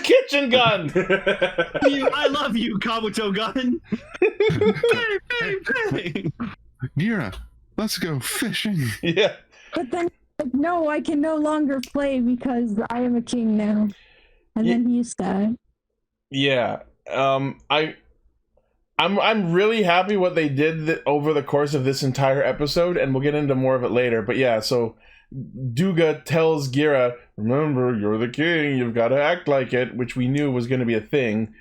[SPEAKER 1] Kitchen gun.
[SPEAKER 2] I love you, Kabuto gun.
[SPEAKER 3] Gira, let's go fishing.
[SPEAKER 1] Yeah.
[SPEAKER 11] But then, no, I can no longer play because I am a king now. And then he's sad.
[SPEAKER 1] Yeah. I'm really happy what they did over the course of this entire episode, and we'll get into more of it later. But yeah, so Duga tells Gira, remember, you're the king, you've got to act like it, which we knew was going to be a thing.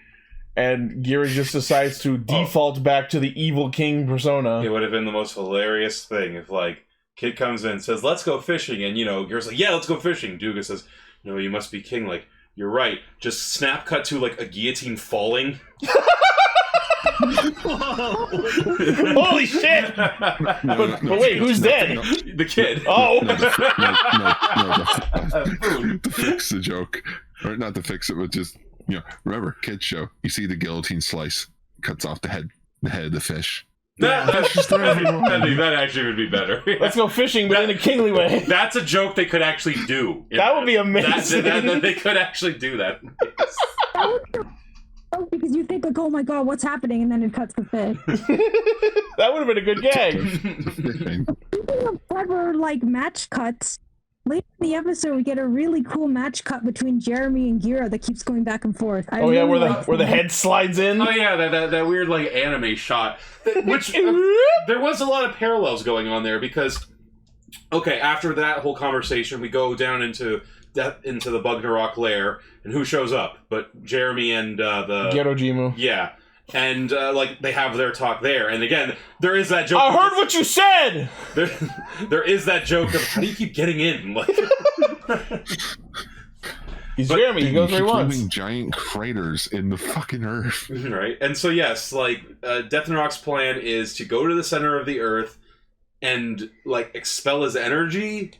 [SPEAKER 1] And Gira just decides to default back to the evil king persona.
[SPEAKER 10] It would have been the most hilarious thing if, like, Kid comes in and says, let's go fishing, and, you know, Gira's like, yeah, let's go fishing. Duga says, no, you must be king. Like, you're right. Just snap cut to, like, a guillotine falling.
[SPEAKER 1] Holy shit! But wait, who's dead?
[SPEAKER 10] The kid.
[SPEAKER 1] Oh.
[SPEAKER 3] To fix the joke, or not to fix it, but just remember, kids show. You see the guillotine slice cuts off the head of the fish.
[SPEAKER 10] That actually would be better.
[SPEAKER 1] Let's go fishing, but in a kingly way.
[SPEAKER 10] That's a joke they could actually do.
[SPEAKER 1] That would be amazing.
[SPEAKER 10] They could actually do that.
[SPEAKER 11] Because you think like, oh my god, what's happening, and then it cuts the fish.
[SPEAKER 1] That would have been a good gag.
[SPEAKER 11] Speaking of clever like match cuts, later in the episode we get a really cool match cut between Jeramie and Gira that keeps going back and forth.
[SPEAKER 1] Where the head slides in.
[SPEAKER 10] Oh yeah, that weird like anime shot. Which there was a lot of parallels going on there because after that whole conversation we go down into the Bugnarok lair, and who shows up but Jeramie and the
[SPEAKER 1] Gerojimu.
[SPEAKER 10] Yeah. And they have their talk there, and again there is that joke.
[SPEAKER 1] I heard what you said.
[SPEAKER 10] There is that joke of how do you keep getting in? Like,
[SPEAKER 1] he's Jeramie. He goes where he wants.
[SPEAKER 3] Leaving giant craters in the fucking earth.
[SPEAKER 10] Right, and so yes, Death Rock's plan is to go to the center of the earth and expel his energy.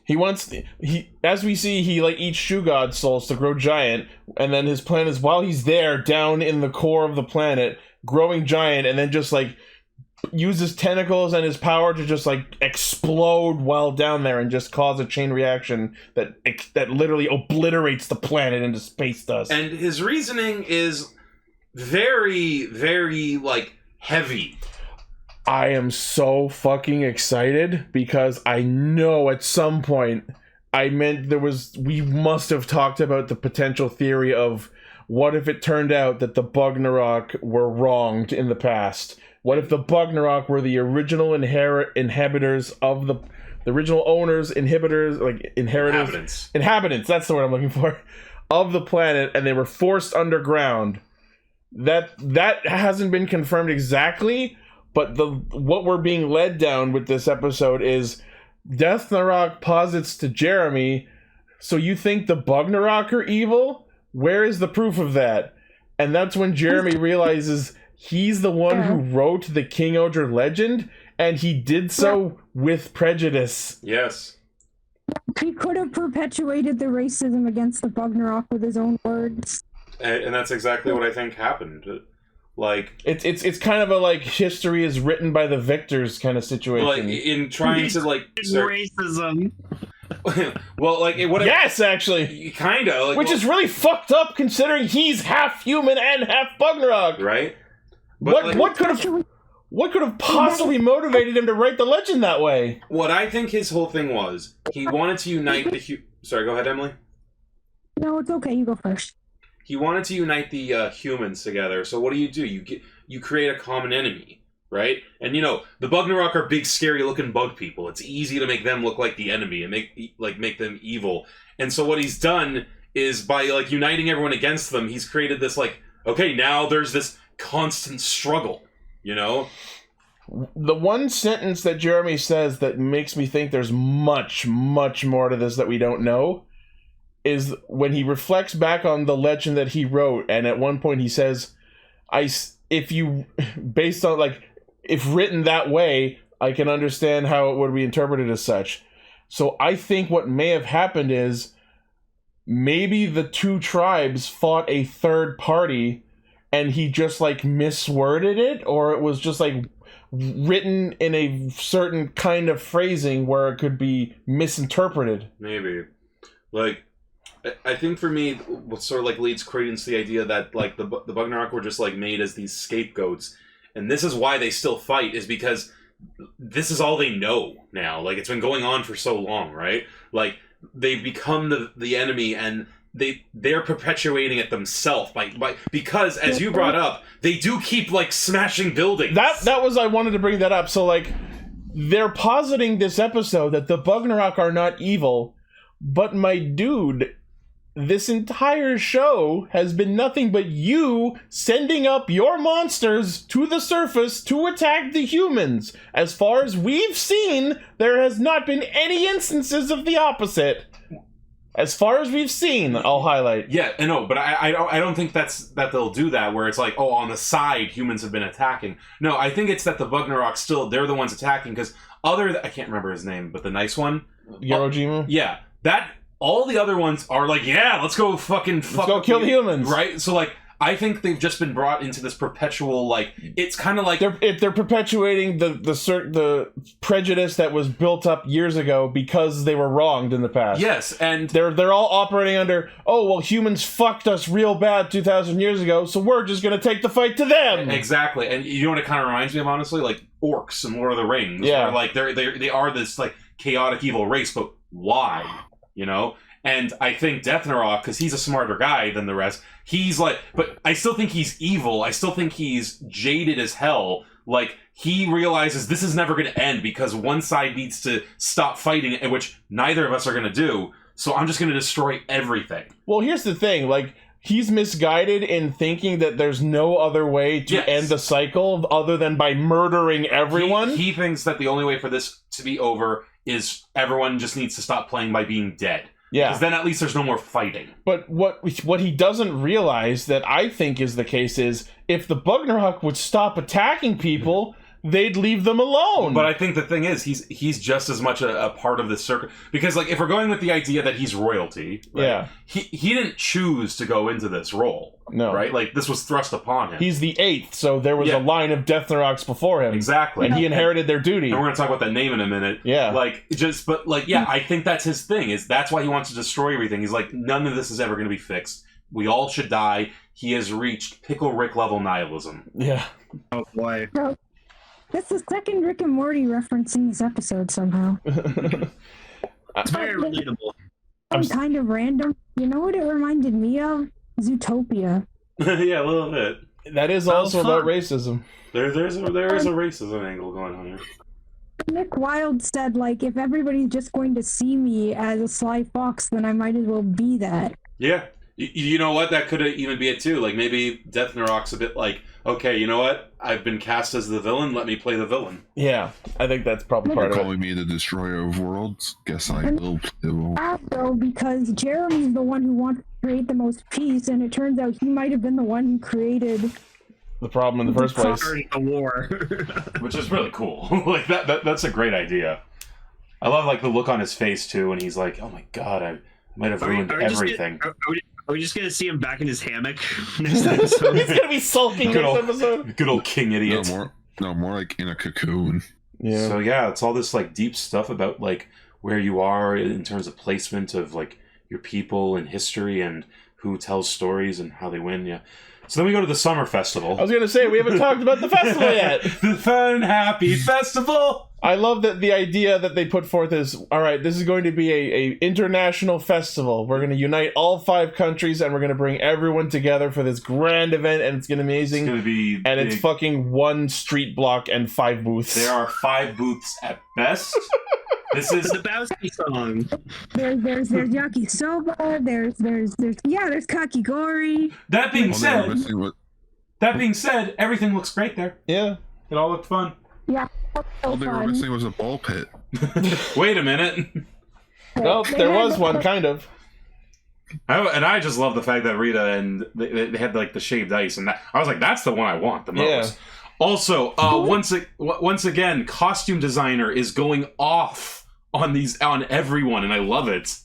[SPEAKER 10] As we see, he eats Shoe God souls to grow giant, and then his plan is while he's there down in the core of the planet, growing giant, and then just use his tentacles and his power to just explode while down there and just cause a chain reaction that literally obliterates the planet into space dust. And his reasoning is very, very heavy.
[SPEAKER 1] I am so fucking excited because I know at some point we must have talked about the potential theory of what if it turned out that the Bugnarok were wronged in the past? What if the Bugnarok were the original inhabitants of the original owners, inhabitants, that's the word I'm looking for, of the planet, and they were forced underground? That hasn't been confirmed exactly. But what we're being led down with this episode is Death Narok posits to Jeramie, so you think the Bugnarok are evil? Where is the proof of that? And that's when Jeramie realizes he's the one who wrote the King-Ohger legend, and he did so with prejudice.
[SPEAKER 10] Yes.
[SPEAKER 11] He could have perpetuated the racism against the Bugnarok with his own words.
[SPEAKER 10] And that's exactly what I think happened.
[SPEAKER 1] It's kind of a history is written by the victors kind of situation.
[SPEAKER 10] In trying to
[SPEAKER 2] racism.
[SPEAKER 1] Yes, actually,
[SPEAKER 10] kind of,
[SPEAKER 1] which is really fucked up considering he's half human and half Bugnarok.
[SPEAKER 10] Right.
[SPEAKER 1] But what could have possibly motivated him to write the legend that way?
[SPEAKER 10] What I think his whole thing was, he wanted to unite the. Sorry, go ahead, Emily.
[SPEAKER 11] No, it's okay. You go first.
[SPEAKER 10] He wanted to unite the humans together. So what do? You create a common enemy, right? And the Bugnarok are big, scary-looking bug people. It's easy to make them look like the enemy and make them evil. And so what he's done is by uniting everyone against them, he's created this now there's this constant struggle. The
[SPEAKER 1] one sentence that Jeramie says that makes me think there's much, much more to this that we don't know is when he reflects back on the legend that he wrote, and at one point he says, if written that way, I can understand how it would be interpreted as such. So I think what may have happened is maybe the two tribes fought a third party and he just misworded it, or it was just written in a certain kind of phrasing where it could be misinterpreted.
[SPEAKER 10] Maybe. I think for me, what sort of leads credence to the idea that the Bugnarok were just made as these scapegoats, and this is why they still fight, is because this is all they know now. It's been going on for so long, right? They've become the enemy, and they're perpetuating it themselves because, as you brought up, they do keep smashing buildings.
[SPEAKER 1] That was I wanted to bring that up. So they're positing this episode that the Bugnarok are not evil, but my dude, this entire show has been nothing but you sending up your monsters to the surface to attack the humans. As far as we've seen, there has not been any instances of the opposite. As far as we've seen, I'll highlight.
[SPEAKER 10] Yeah, I know, but I don't think that they'll do that where it's like, oh, on the side humans have been attacking. No, I think it's that the Bugnarok still, they're the ones attacking because I can't remember his name, but the nice one,
[SPEAKER 1] Jeramie?
[SPEAKER 10] Yeah, all the other ones are like, yeah, let's go let's
[SPEAKER 1] go kill the humans,
[SPEAKER 10] right? So like, I think they've just been brought into this perpetual, like, it's kind of like
[SPEAKER 1] they're perpetuating the prejudice that was built up years ago because they were wronged in the past.
[SPEAKER 10] Yes, and
[SPEAKER 1] they're all operating under, oh well, humans fucked us real bad 2,000 years ago, so we're just gonna take the fight to them.
[SPEAKER 10] Exactly, and you know what it kind of reminds me of, honestly, like orcs in Lord of the Rings.
[SPEAKER 1] Yeah,
[SPEAKER 10] where, like they are this like chaotic evil race, but why? You know. And I think Deathnarok, because he's a smarter guy than the rest, he's like, but I still think he's evil. I still think he's jaded as hell. Like, he realizes this is never going to end because one side needs to stop fighting, which neither of us are going to do. So I'm just going to destroy everything.
[SPEAKER 1] Well, here's the thing. Like, he's misguided in thinking that there's no other way to end the cycle other than by murdering everyone.
[SPEAKER 10] He thinks that the only way for this to be over is everyone just needs to stop playing by being dead.
[SPEAKER 1] Yeah.
[SPEAKER 10] Because then at least there's no more fighting.
[SPEAKER 1] But what he doesn't realize that I think is the case is if the Bugnarok would stop attacking people, they'd leave them alone.
[SPEAKER 10] But I think the thing is, he's just as much a part of this circle. Because, like, if we're going with the idea that he's royalty, right,
[SPEAKER 1] yeah,
[SPEAKER 10] he didn't choose to go into this role.
[SPEAKER 1] No.
[SPEAKER 10] Right? Like, this was thrust upon him.
[SPEAKER 1] He's the 8th, so there was a line of Deathnaroks before him.
[SPEAKER 10] Exactly.
[SPEAKER 1] And he inherited their duty.
[SPEAKER 10] And we're going to talk about that name in a minute.
[SPEAKER 1] Yeah.
[SPEAKER 10] Like, I think that's his thing. That's why he wants to destroy everything. He's like, none of this is ever going to be fixed. We all should die. He has reached Pickle Rick level nihilism.
[SPEAKER 1] Yeah.
[SPEAKER 2] Oh, boy.
[SPEAKER 11] That's the second Rick and Morty reference in this episode somehow.
[SPEAKER 2] It's very relatable.
[SPEAKER 11] Kind of random. You know what it reminded me of? Zootopia.
[SPEAKER 10] Yeah, a little bit.
[SPEAKER 1] That is also about racism.
[SPEAKER 10] There is a racism angle going on here.
[SPEAKER 11] Nick Wilde said, like, if everybody's just going to see me as a sly fox, then I might as well be that.
[SPEAKER 10] Yeah. You know what? That could even be it too. Like, maybe Deathnarok's a bit like, okay, you know what? I've been cast as the villain. Let me play the villain.
[SPEAKER 1] Yeah, I think that's probably part of it.
[SPEAKER 3] Calling me the destroyer of worlds. Guess I will play the role.
[SPEAKER 11] Also, because Jeramie's the one who wants to create the most peace, and it turns out he might have been the one who created
[SPEAKER 1] the problem in the first place.
[SPEAKER 2] The war.
[SPEAKER 10] Which is really cool. Like, that's a great idea. I love, like, the look on his face, too, when he's like, oh my god, I might have ruined everything.
[SPEAKER 2] Are we just gonna see him back in his hammock next episode?
[SPEAKER 1] He's gonna be sulking next episode.
[SPEAKER 10] Good old king idiot.
[SPEAKER 3] No, more like in a cocoon.
[SPEAKER 1] Yeah.
[SPEAKER 10] So yeah, it's all this like deep stuff about like where you are in terms of placement of like your people and history and who tells stories and how they win. Yeah. So then we go to the summer festival.
[SPEAKER 1] I was gonna say we haven't talked about the festival yet.
[SPEAKER 10] The fun, happy festival.
[SPEAKER 1] I love that the idea that they put forth is, all right, this is going to be a international festival. We're going to unite all 5 countries and we're going to bring everyone together for this grand event, and it's going to be amazing.
[SPEAKER 10] It's going to be
[SPEAKER 1] and
[SPEAKER 10] big.
[SPEAKER 1] It's fucking 1 street block and 5 booths.
[SPEAKER 10] There are 5 booths at best. This is
[SPEAKER 2] the Bowski song.
[SPEAKER 11] There's Yakisoba. There's Kakigori.
[SPEAKER 10] That being said, everything looks great there.
[SPEAKER 1] Yeah,
[SPEAKER 10] it all looked fun.
[SPEAKER 11] Yeah.
[SPEAKER 3] All they were missing was a ball pit.
[SPEAKER 10] Wait a minute.
[SPEAKER 1] Well, there was one, kind of.
[SPEAKER 10] I just love the fact that Rita and they had like the shaved ice, and I was like, that's the one I want the most.
[SPEAKER 1] Yeah.
[SPEAKER 10] Also, once again, costume designer is going off on everyone, and I love it.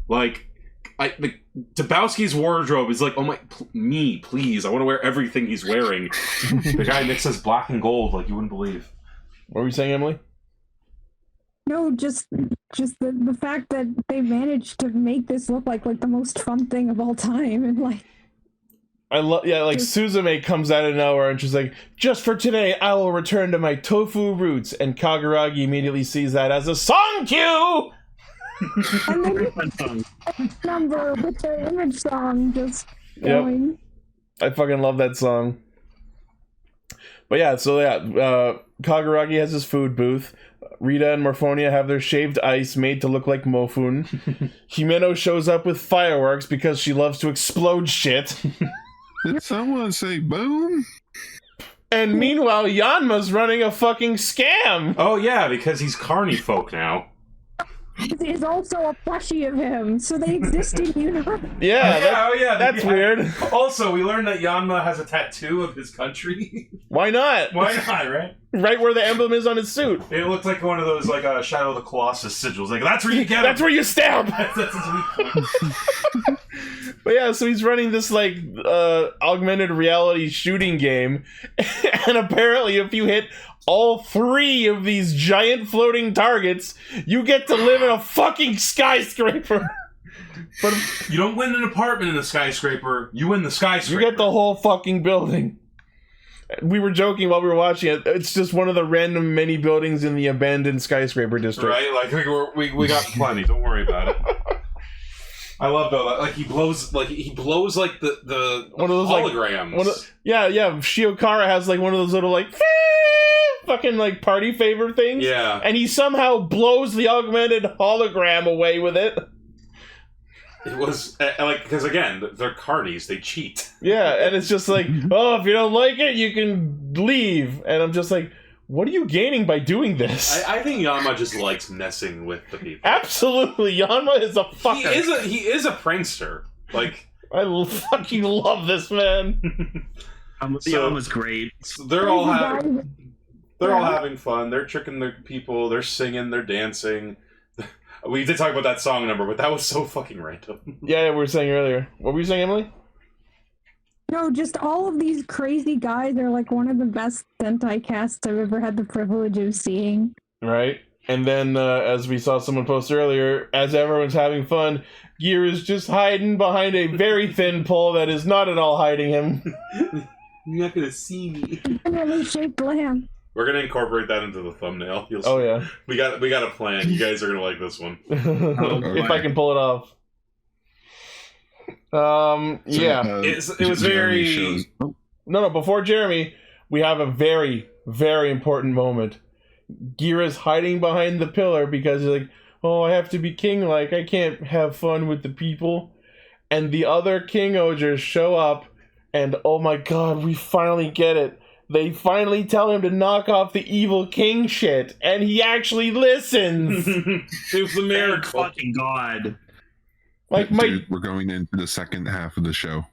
[SPEAKER 10] Like, Dabowski's wardrobe is like, oh my, me, please, I want to wear everything he's wearing. The guy mixes black and gold like you wouldn't believe.
[SPEAKER 1] What were you saying, Emily?
[SPEAKER 11] No, just the fact that they managed to make this look like the most fun thing of all time, and like.
[SPEAKER 1] I love, Suzume comes out of nowhere and she's like, just for today, I will return to my tofu roots, and Kaguragi immediately sees that as a song cue!
[SPEAKER 11] And then number with the image song just going.
[SPEAKER 1] I fucking love that song. But yeah, Kaguragi has his food booth. Rita and Morphonia have their shaved ice made to look like Mofun. Himeno shows up with fireworks because she loves to explode shit.
[SPEAKER 3] Did someone say boom?
[SPEAKER 1] And meanwhile, Yanma's running a fucking scam.
[SPEAKER 10] Oh yeah, because he's carny folk now.
[SPEAKER 11] is also a plushie of him, so they exist in universe.
[SPEAKER 1] Yeah, that's weird.
[SPEAKER 10] Also, we learned that Yanma has a tattoo of his country.
[SPEAKER 1] Why not?
[SPEAKER 10] Why not, right?
[SPEAKER 1] Right where the emblem is on his suit.
[SPEAKER 10] It looked like one of those, like, Shadow of the Colossus sigils. Like, that's where you get
[SPEAKER 1] That's where you stab!
[SPEAKER 10] That's his weak point.
[SPEAKER 1] But yeah, so he's running this, like, augmented reality shooting game, and apparently if you hit all 3 of these giant floating targets, you get to live in a fucking skyscraper. But
[SPEAKER 10] you don't win an apartment in the skyscraper, you win the skyscraper.
[SPEAKER 1] You get the whole fucking building. We were joking while we were watching it. It's just one of the random many buildings in the abandoned skyscraper district.
[SPEAKER 10] Right? Like, we got plenty, don't worry about it. I love though that he blows like the
[SPEAKER 1] one of those
[SPEAKER 10] holograms.
[SPEAKER 1] Yeah. Shiokara has like one of those little like fucking like party favor things.
[SPEAKER 10] Yeah.
[SPEAKER 1] And he somehow blows the augmented hologram away with it.
[SPEAKER 10] It was like because again they're carnies, they cheat.
[SPEAKER 1] Yeah, and it's just like, oh, if you don't like it, you can leave. And I'm just like, what are you gaining by doing this?
[SPEAKER 10] I think Yanma just likes messing with the people.
[SPEAKER 1] Absolutely, Yanma is a fucker.
[SPEAKER 10] He is a prankster. Like
[SPEAKER 1] I fucking love this man.
[SPEAKER 2] Yanma's great.
[SPEAKER 10] So they're all having fun. They're tricking the people. They're singing. They're dancing. We did talk about that song number, but that was so fucking random.
[SPEAKER 1] Yeah, we were saying earlier. What were you saying, Emily?
[SPEAKER 11] No, just all of these crazy guys are like one of the best Sentai casts I've ever had the privilege of seeing.
[SPEAKER 1] Right. And then, as we saw someone post earlier, as everyone's having fun, Gear is just hiding behind a very thin pole that is not at all hiding him.
[SPEAKER 10] You're not gonna see me.
[SPEAKER 11] Really shaped lamb.
[SPEAKER 10] We're gonna incorporate that into the thumbnail. You'll see.
[SPEAKER 1] Oh yeah.
[SPEAKER 10] We got a plan. You guys are gonna like this one.
[SPEAKER 1] If I can pull it off. Yeah.
[SPEAKER 10] It was very...
[SPEAKER 1] No, before Jeramie, we have a very, very important moment. Gira's hiding behind the pillar because he's like, oh, I have to be king-like. I can't have fun with the people. And the other King-Ohgers show up, and oh my god, we finally get it. They finally tell him to knock off the evil king shit, and he actually listens.
[SPEAKER 10] It was a miracle.
[SPEAKER 2] Fucking god.
[SPEAKER 1] Like
[SPEAKER 3] dude, we're going into the second half of the show.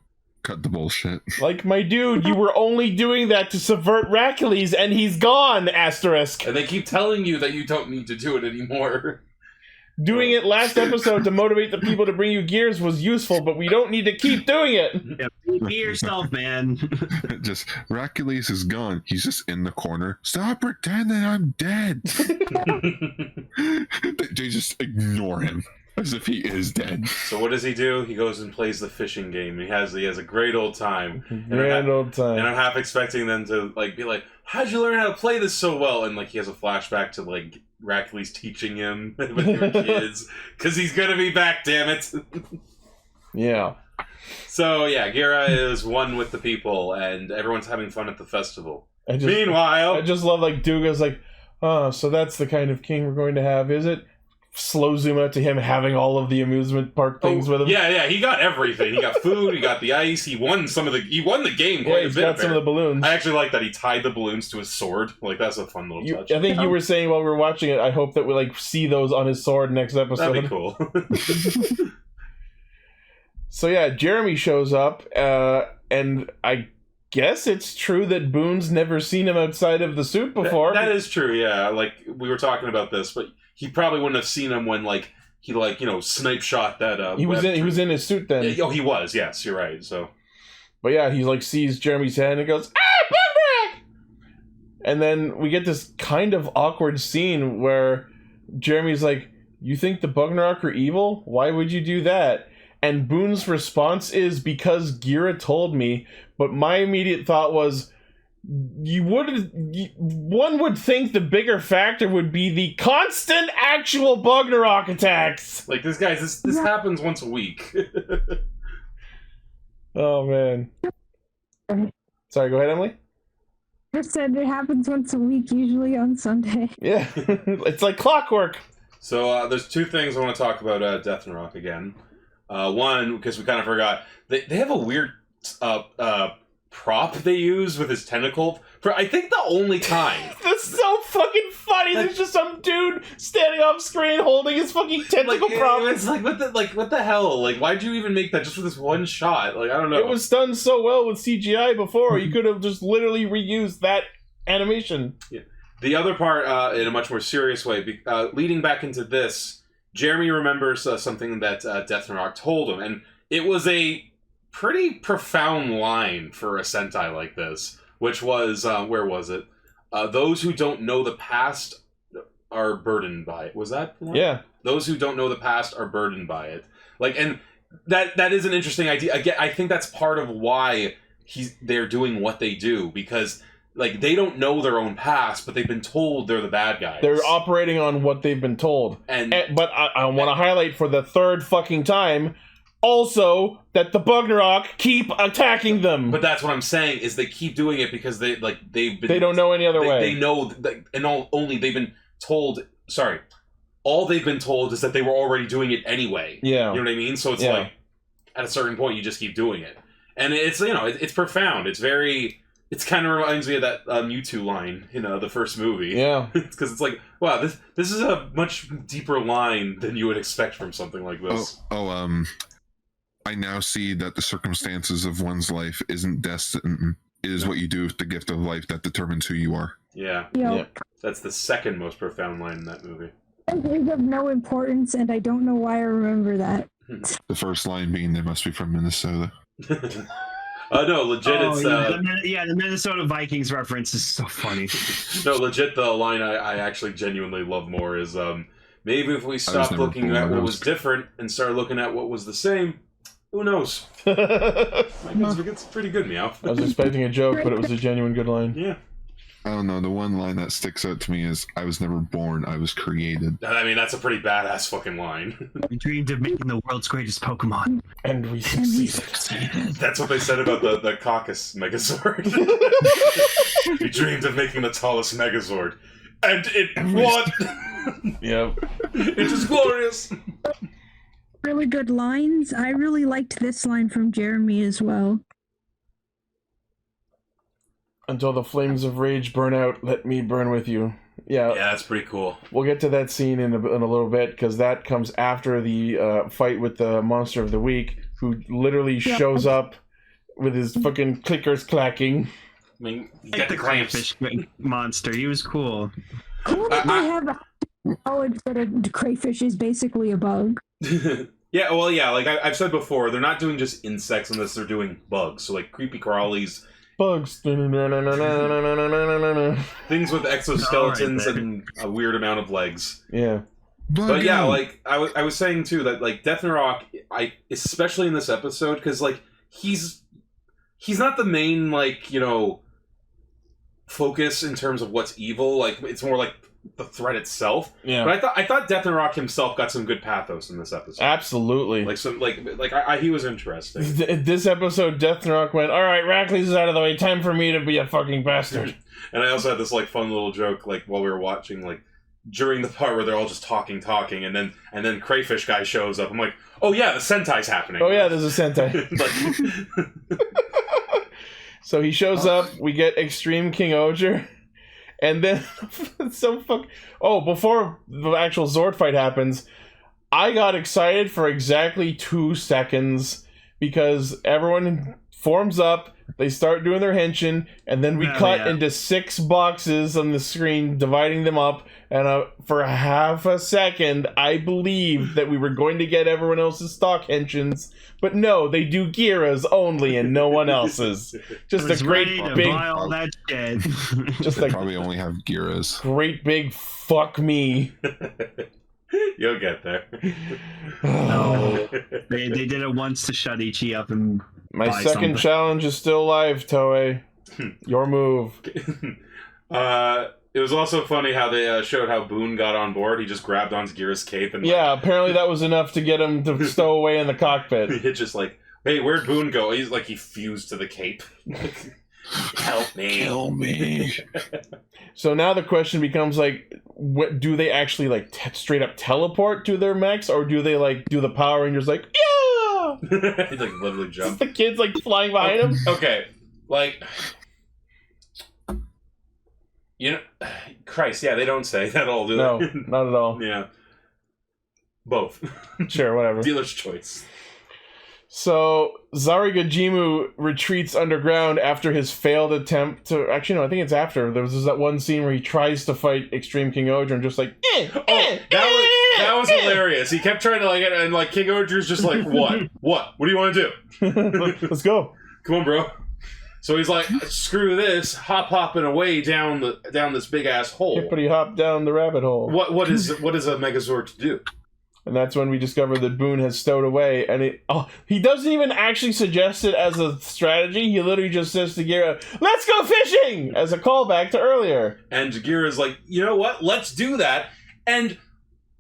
[SPEAKER 3] Cut the bullshit.
[SPEAKER 1] Like, my dude, you were only doing that to subvert Hercules, and he's gone, asterisk.
[SPEAKER 10] And they keep telling you that you don't need to do it anymore.
[SPEAKER 1] Doing it last episode to motivate the people to bring you gears was useful, but we don't need to keep doing it.
[SPEAKER 2] Yeah, be yourself, man.
[SPEAKER 3] Just, Hercules is gone. He's just in the corner. Stop pretending I'm dead. They just ignore him. As if he is dead.
[SPEAKER 10] So what does he do? He goes and plays the fishing game. He has a great old time.
[SPEAKER 1] Old time.
[SPEAKER 10] And I'm half expecting them to like be like, how'd you learn how to play this so well? And like he has a flashback to like Hercules teaching him when they were kids. Because he's gonna be back, damn it.
[SPEAKER 1] Yeah.
[SPEAKER 10] So yeah, Gira is one with the people and everyone's having fun at the festival. Meanwhile,
[SPEAKER 1] I just love like Duga's like, oh, so that's the kind of king we're going to have, is it? Slow zoom out to him having all of the amusement park things with him.
[SPEAKER 10] Yeah, he got everything. He got food, he got the ice, he won the game quite a bit.
[SPEAKER 1] Got some of the balloons.
[SPEAKER 10] I actually like that he tied the balloons to his sword. Like that's a fun little touch.
[SPEAKER 1] I think you were saying while we were watching it, I hope that we like see those on his sword next episode.
[SPEAKER 10] That'd be cool.
[SPEAKER 1] So yeah, Jeramie shows up, and I guess it's true that Boone's never seen him outside of the suit before.
[SPEAKER 10] That is true, yeah. Like we were talking about this, but he probably wouldn't have seen him when like he snipe shot that
[SPEAKER 1] he was in his suit then.
[SPEAKER 10] Oh, he was, yes, you're right. So
[SPEAKER 1] but yeah, he like sees Jeramie's head and goes, ah, Bugnarak! And then we get this kind of awkward scene where Jeramie's like, you think the Bugnarak are evil? Why would you do that? And Boone's response is, because Gira told me. But my immediate thought was, one would think the bigger factor would be the constant actual Bugnarak attacks.
[SPEAKER 10] Like this happens once a week.
[SPEAKER 1] Oh man. Sorry, go ahead, Emily.
[SPEAKER 11] I said it happens once a week, usually on Sunday.
[SPEAKER 1] Yeah, it's like clockwork.
[SPEAKER 10] So there's two things I want to talk about Death and Rock again. One, because we kind of forgot, they have a weird prop they use with his tentacle I think the only time.
[SPEAKER 1] That's so fucking funny. There's just some dude standing off screen holding his fucking tentacle prop.
[SPEAKER 10] It's like what the hell? Like, why'd you even make that just for this one shot? Like, I don't know.
[SPEAKER 1] It was done so well with CGI before. You could have just literally reused that animation.
[SPEAKER 10] Yeah. The other part, in a much more serious way, leading back into this, Jeramie remembers something that Death Rock told him, and it was a pretty profound line for a Sentai like this, which was, where was it? Those who don't know the past are burdened by it. Was that the line?
[SPEAKER 1] Yeah.
[SPEAKER 10] Those who don't know the past are burdened by it. Like, and that is an interesting idea. Again, I think that's part of why they're doing what they do, because like they don't know their own past, but they've been told they're the bad guys.
[SPEAKER 1] They're operating on what they've been told. But I want to highlight for the third fucking time, also, that the Bugnarok keep attacking them.
[SPEAKER 10] But that's what I'm saying, is they keep doing it because they've been...
[SPEAKER 1] They don't know any other way.
[SPEAKER 10] They know, only they've been told... Sorry. All they've been told is that they were already doing it anyway.
[SPEAKER 1] Yeah.
[SPEAKER 10] You know what I mean? So it's like, at a certain point, you just keep doing it. And it's, it's profound. It's very... It kind of reminds me of that Mewtwo line in the first movie.
[SPEAKER 1] Yeah.
[SPEAKER 10] Because it's like, wow, this is a much deeper line than you would expect from something like this.
[SPEAKER 3] I now see that the circumstances of one's life isn't destined. It is what you do with the gift of life that determines who you are.
[SPEAKER 10] Yeah. That's the second most profound line in that movie.
[SPEAKER 11] It is of no importance, and I don't know why I remember that.
[SPEAKER 3] The first line being, they must be from Minnesota.
[SPEAKER 10] No, legit, it's...
[SPEAKER 2] the Minnesota Vikings reference is so funny.
[SPEAKER 10] No, legit, the line I actually genuinely love more is, maybe if we stopped looking at what was different and started looking at what was the same, who knows? It's pretty good, Meow.
[SPEAKER 1] I was expecting a joke, but it was a genuine good line.
[SPEAKER 10] Yeah.
[SPEAKER 3] I don't know, the one line that sticks out to me is, I was never born, I was created.
[SPEAKER 10] I mean, that's a pretty badass fucking line.
[SPEAKER 2] We dreamed of making the world's greatest Pokemon.
[SPEAKER 1] And we succeeded.
[SPEAKER 10] That's what they said about the Caucasus Megazord. We dreamed of making the tallest Megazord. And it won!
[SPEAKER 1] Yep.
[SPEAKER 10] It was glorious!
[SPEAKER 11] Really good lines. I really liked this line from Jeramie as well.
[SPEAKER 1] Until the flames of rage burn out, let me burn with you. Yeah,
[SPEAKER 10] that's pretty cool.
[SPEAKER 1] We'll get to that scene in a little bit, because that comes after the fight with the Monster of the Week, who literally shows up with his fucking clickers clacking.
[SPEAKER 10] I mean, you
[SPEAKER 2] get the crayfish monster. He was cool.
[SPEAKER 11] Cool that they have knowledge that a crayfish is basically a bug.
[SPEAKER 10] Yeah, like I've said before, they're not doing just insects unless they're doing bugs. So like creepy crawlies.
[SPEAKER 1] Bugs.
[SPEAKER 10] Things with exoskeletons and a weird amount of legs.
[SPEAKER 1] Yeah.
[SPEAKER 10] But yeah, like I was saying too, that like Death Rock, especially in this episode, because like he's not the main focus in terms of what's evil. Like it's more like the threat itself.
[SPEAKER 1] Yeah.
[SPEAKER 10] But I thought Death Rock himself got some good pathos in this episode.
[SPEAKER 1] Absolutely.
[SPEAKER 10] He was interesting.
[SPEAKER 1] This episode, Death Rock went, all right, Rackley's is out of the way. Time for me to be a fucking bastard.
[SPEAKER 10] And I also had this fun little joke while we were watching during the part where they're all just talking, and then Crayfish guy shows up. I'm like, oh yeah, the Sentai's happening.
[SPEAKER 1] Oh yeah, there's a Sentai. So he shows up. We get Extreme King-Ohger. And then, before the actual Zord fight happens, I got excited for exactly 2 seconds, because everyone forms up, they start doing their henshin, and then we cut into 6 boxes on the screen, dividing them up, and for half a second, I believed that we were going to get everyone else's stock henshins, but no, they do Gira's only and no one else's. Just a great big...
[SPEAKER 2] buy all that shit.
[SPEAKER 3] Just they probably only have Gira's.
[SPEAKER 1] Great big fuck me.
[SPEAKER 10] You'll get there.
[SPEAKER 2] No. They did it once to shut Ichi up and
[SPEAKER 1] my second challenge is still live, Toei. Your move.
[SPEAKER 10] It was also funny how they showed how Boone got on board. He just grabbed onto Gira's cape and
[SPEAKER 1] apparently that was enough to get him to stow away in the cockpit.
[SPEAKER 10] It's just hey, where'd Boone go? He fused to the cape. Help me.
[SPEAKER 3] Kill me.
[SPEAKER 1] So now the question becomes what do they actually straight up teleport to their mechs, or do they do the Power Rangers yeah?
[SPEAKER 10] He literally jump.
[SPEAKER 1] The kids flying behind him.
[SPEAKER 10] Okay, You know, Christ, yeah, they don't say that all, do they?
[SPEAKER 1] No, not at all.
[SPEAKER 10] Yeah. Both.
[SPEAKER 1] Sure, whatever.
[SPEAKER 10] Dealer's choice.
[SPEAKER 1] So, Zarigajimu retreats underground after his failed attempt to... Actually, no, I think it's after. There was that one scene where he tries to fight Extreme Kingohger and just like...
[SPEAKER 10] That was hilarious. He kept trying to like it, and like King-Ohger's just like, what? What do you want to do?
[SPEAKER 1] Let's go.
[SPEAKER 10] Come on, bro. So he's like, screw this, hopping away down this big ass hole.
[SPEAKER 1] Hippity hop down the rabbit hole.
[SPEAKER 10] What is a Megazord to do?
[SPEAKER 1] And that's when we discover that Boone has stowed away, and he doesn't even actually suggest it as a strategy. He literally just says to Gira, "Let's go fishing!" as a callback to earlier.
[SPEAKER 10] And Gira's like, you know what? Let's do that. And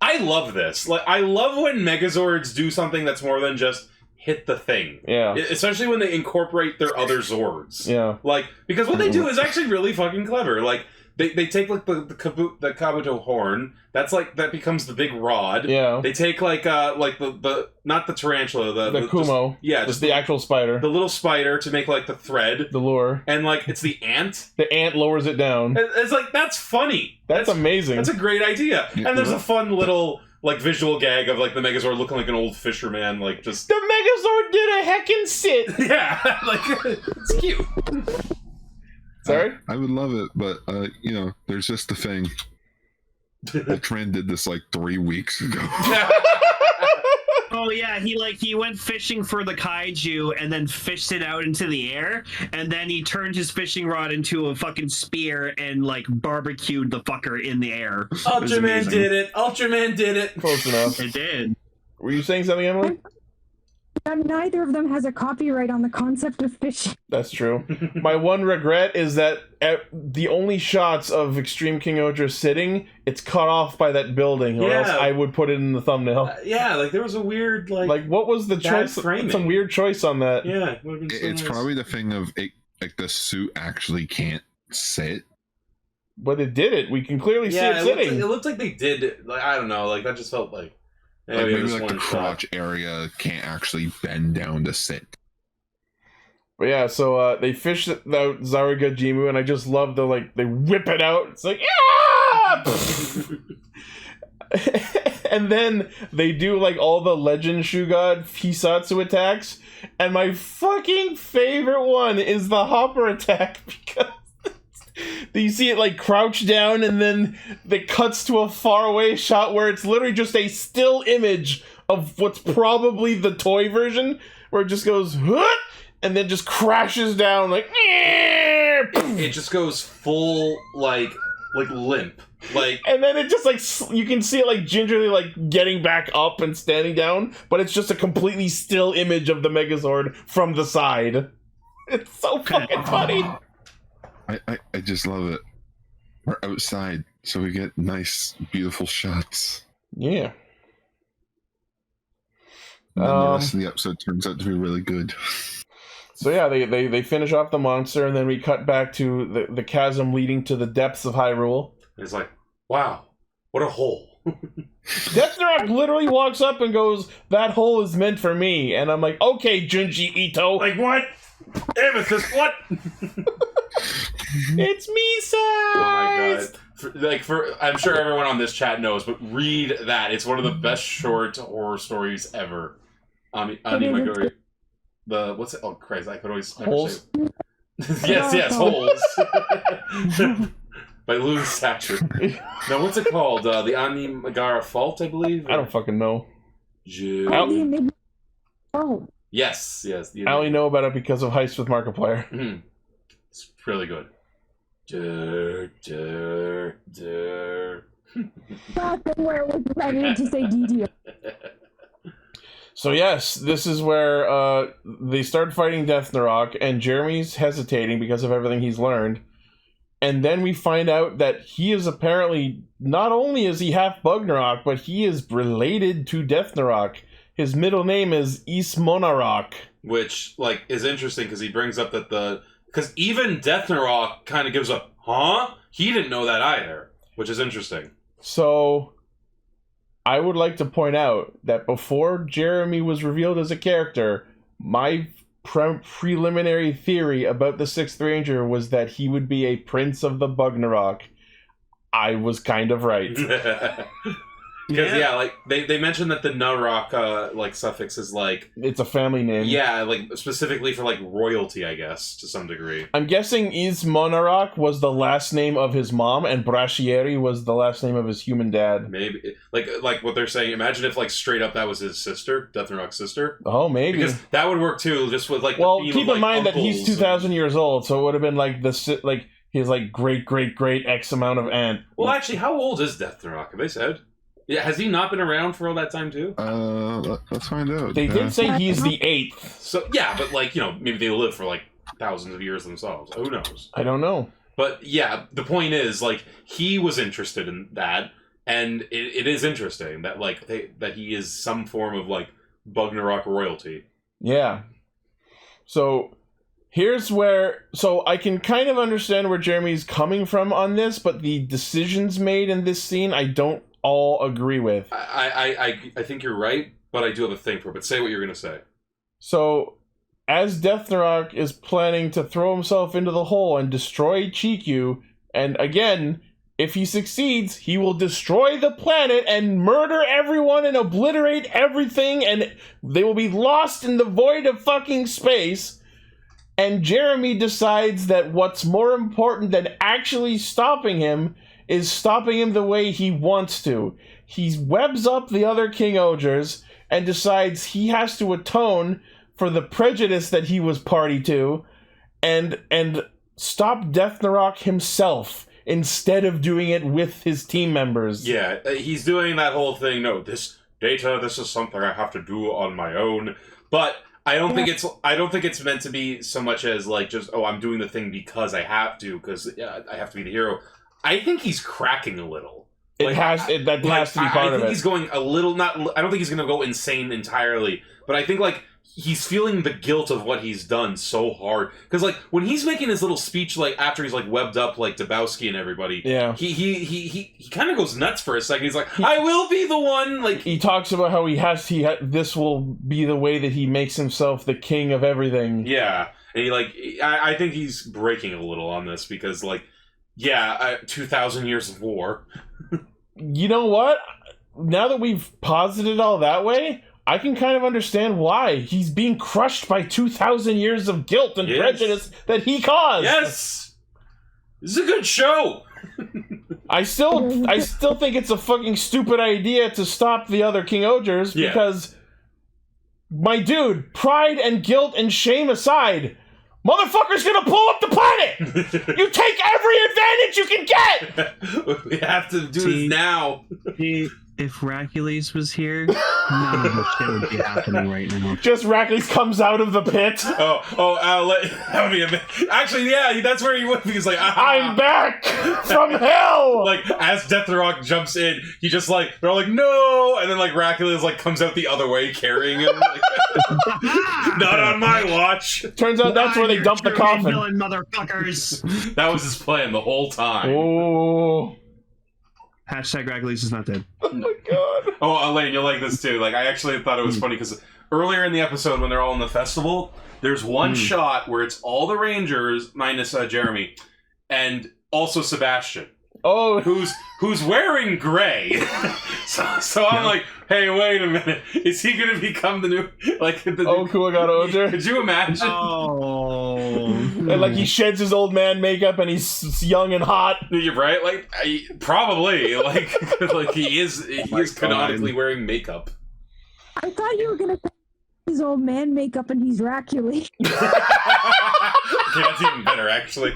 [SPEAKER 10] I love this. Like, I love when Megazords do something that's more than just hit the thing.
[SPEAKER 1] Yeah.
[SPEAKER 10] Especially when they incorporate their other Zords.
[SPEAKER 1] Yeah.
[SPEAKER 10] Like, because what they do is actually really fucking clever. Like, they take like the Kabuto horn. That's like that becomes the big rod.
[SPEAKER 1] Yeah.
[SPEAKER 10] They take like the not the tarantula, the
[SPEAKER 1] Kumo. Just the actual spider.
[SPEAKER 10] The little spider to make like the thread.
[SPEAKER 1] The lure.
[SPEAKER 10] And like it's the ant.
[SPEAKER 1] The ant lowers it down.
[SPEAKER 10] It's like that's funny.
[SPEAKER 1] That's amazing.
[SPEAKER 10] That's a great idea. And there's a fun little like visual gag of like the Megazord looking like an old fisherman, like just
[SPEAKER 1] the Megazord did a heckin' sit.
[SPEAKER 10] Yeah, like it's cute.
[SPEAKER 1] Sorry?
[SPEAKER 3] I would love it, but, you know, there's just the thing. Ultraman did this, like, 3 weeks ago.
[SPEAKER 2] Oh, yeah, he went fishing for the kaiju and then fished it out into the air, and then he turned his fishing rod into a fucking spear and, like, barbecued the fucker in the air.
[SPEAKER 10] Ultraman did it! Ultraman did it!
[SPEAKER 1] Close enough.
[SPEAKER 2] It did.
[SPEAKER 1] Were you saying something, Emily?
[SPEAKER 11] Neither of them has a copyright on the concept of fishing.
[SPEAKER 1] That's true. My one regret is that the only shots of Extreme Kingohger sitting, it's cut off by that building, or else I would put it in the thumbnail.
[SPEAKER 10] Yeah, like there was a weird like what
[SPEAKER 1] was the choice?
[SPEAKER 10] Framing.
[SPEAKER 1] Some weird choice on that.
[SPEAKER 10] Yeah,
[SPEAKER 3] it's probably the thing of like the suit actually can't sit.
[SPEAKER 1] But it did it. We can clearly see it sitting.
[SPEAKER 10] It looked like they did. Like I don't know. Like that just felt like.
[SPEAKER 3] Maybe like the crotch area can't actually bend down to sit.
[SPEAKER 1] But yeah, so they fish out Zarigajimu, and I just love they whip it out. It's like, yeah! And then they do like all the Legend Shoe God Hisatsu attacks, and my fucking favorite one is the hopper attack because you see it like crouch down, and then it cuts to a faraway shot where it's literally just a still image of what's probably the toy version, where it just goes, and then just crashes down like.
[SPEAKER 10] It just goes full like limp, like,
[SPEAKER 1] and then it just like you can see it like gingerly like getting back up and standing down, but it's just a completely still image of the Megazord from the side. It's so fucking funny.
[SPEAKER 3] I just love it. We're outside, so we get nice, beautiful shots.
[SPEAKER 1] Yeah.
[SPEAKER 3] And then the rest of the episode turns out to be really good.
[SPEAKER 1] So yeah, they finish off the monster, and then we cut back to the chasm leading to the depths of Hyrule.
[SPEAKER 10] It's like, wow, what a hole.
[SPEAKER 1] Deathrock literally walks up and goes, "That hole is meant for me," and I'm like, "Okay, Junji Ito."
[SPEAKER 10] Like what? Amethyst, what?
[SPEAKER 1] It's me size.
[SPEAKER 10] Oh my god! I'm sure everyone on this chat knows, but read that. It's one of the best short horror stories ever. Animaguri. What's it? Oh Christ! I could always
[SPEAKER 1] Holes.
[SPEAKER 10] yes, Holes. By Louis Satcher. Now, what's it called? The Animagara Fault, I believe.
[SPEAKER 1] I don't fucking know.
[SPEAKER 11] Oh.
[SPEAKER 10] Yes.
[SPEAKER 1] I only know about it because of Heist with Markiplier.
[SPEAKER 10] Mm-hmm. It's really good.
[SPEAKER 11] Where was I need to say DD?
[SPEAKER 1] So yes, this is where they start fighting Deathnarok, and Jeramie's hesitating because of everything he's learned. And then we find out that he is apparently, not only is he half Bugnarok, but he is related to Deathnarok. His middle name is Ismonarok.
[SPEAKER 10] Which, like, is interesting because he brings up that because even Deathnarok kind of gives a, huh? He didn't know that either, which is interesting.
[SPEAKER 1] So, I would like to point out that before Jeramie was revealed as a character, my preliminary theory about the Sixth Ranger was that he would be a prince of the Bugnarok. I was kind of right.
[SPEAKER 10] Because like they mentioned that the Narok like suffix is like
[SPEAKER 1] It's a family name.
[SPEAKER 10] yeah, like specifically for like royalty, I guess, to some degree.
[SPEAKER 1] I'm guessing Is Monarach was the last name of his mom, and Brashieri was the last name of his human dad.
[SPEAKER 10] Maybe like what they're saying. Imagine if like straight up that was his sister, Death Narok's sister.
[SPEAKER 1] Oh, maybe.
[SPEAKER 10] Because that would work too. Just with like
[SPEAKER 1] well,
[SPEAKER 10] the theme
[SPEAKER 1] keep
[SPEAKER 10] of,
[SPEAKER 1] in
[SPEAKER 10] like,
[SPEAKER 1] mind that he's
[SPEAKER 10] uncles
[SPEAKER 1] 2,000 years old, so it would have been like his like great X amount of aunt.
[SPEAKER 10] Well, actually, how old is Death Narok? Have they said? Yeah, has he not been around for all that time too?
[SPEAKER 3] Let's find out.
[SPEAKER 1] They did say he's the 8th.
[SPEAKER 10] So yeah, but like maybe they live for like thousands of years themselves. Who knows?
[SPEAKER 1] I don't know.
[SPEAKER 10] But yeah, the point is like he was interested in that, and it is interesting that like that he is some form of like Bugnarok royalty.
[SPEAKER 1] Yeah. So here's where I can kind of understand where Jeramie's coming from on this, but the decisions made in this scene I don't all agree with.
[SPEAKER 10] I think you're right, but I do have a thing for it. But say what you're gonna say.
[SPEAKER 1] So, as Death Narok is planning to throw himself into the hole and destroy Chikyu, and again, if he succeeds, he will destroy the planet and murder everyone and obliterate everything, and they will be lost in the void of fucking space. And Jeramie decides that what's more important than actually stopping him is stopping him the way he wants to. He webs up the other King-Ohgers and decides he has to atone for the prejudice that he was party to and stop Death Narok himself instead of doing it with his team members.
[SPEAKER 10] Yeah, he's doing that whole thing. No, this is something I have to do on my own. But I don't think it's meant to be so much as like just I'm doing the thing because I have to I have to be the hero. I think he's cracking a little.
[SPEAKER 1] That has to be part of it.
[SPEAKER 10] I think he's going a little I don't think he's going to go insane entirely, but I think like he's feeling the guilt of what he's done so hard because like when he's making his little speech like after he's like webbed up like Dabowski and everybody,
[SPEAKER 1] yeah,
[SPEAKER 10] he kind of goes nuts for a second. He's like, I will be the one. Like
[SPEAKER 1] he talks about how this will be the way that he makes himself the king of everything.
[SPEAKER 10] Yeah, and I think he's breaking a little on this because like 2,000 years of war.
[SPEAKER 1] You know what? Now that we've posited all that way, I can kind of understand why he's being crushed by 2,000 years of guilt and prejudice that he caused.
[SPEAKER 10] Yes, this is a good show.
[SPEAKER 1] I still think it's a fucking stupid idea to stop the other King-Ohgers because, my dude, pride and guilt and shame aside, motherfucker's gonna pull up the planet! You take every advantage you can get!
[SPEAKER 10] We have to do this now.
[SPEAKER 2] If Racules was here, none of this shit would be happening right now.
[SPEAKER 1] Just Racules comes out of the pit.
[SPEAKER 10] That would be a bit. Actually, yeah, that's where he would be. He's like,
[SPEAKER 1] I'm back from hell!
[SPEAKER 10] Like, as Death Narok jumps in, he just like, they're all like, no! And then like Racules like comes out the other way carrying him. Like, not on my watch.
[SPEAKER 1] Turns out that's where they dump the coffin.
[SPEAKER 2] Villain motherfuckers!
[SPEAKER 10] That was his plan the whole time.
[SPEAKER 1] Oh.
[SPEAKER 2] Hashtag Racules is not dead.
[SPEAKER 1] Oh my god.
[SPEAKER 10] Oh, Elaine, you'll like this too. Like, I actually thought it was funny because earlier in the episode when they're all in the festival, there's one shot where it's all the Rangers minus Jeramie and also Sebastian.
[SPEAKER 1] Oh,
[SPEAKER 10] who's wearing gray? so I'm like, hey, wait a minute, is he gonna become the new
[SPEAKER 1] Ohsama?
[SPEAKER 10] Could you imagine?
[SPEAKER 2] Oh,
[SPEAKER 1] and like he sheds his old man makeup and he's young and hot.
[SPEAKER 10] You're right, like probably like he is canonically wearing makeup.
[SPEAKER 11] I thought you were gonna say his old man makeup and he's Racules.
[SPEAKER 10] That's even better, actually.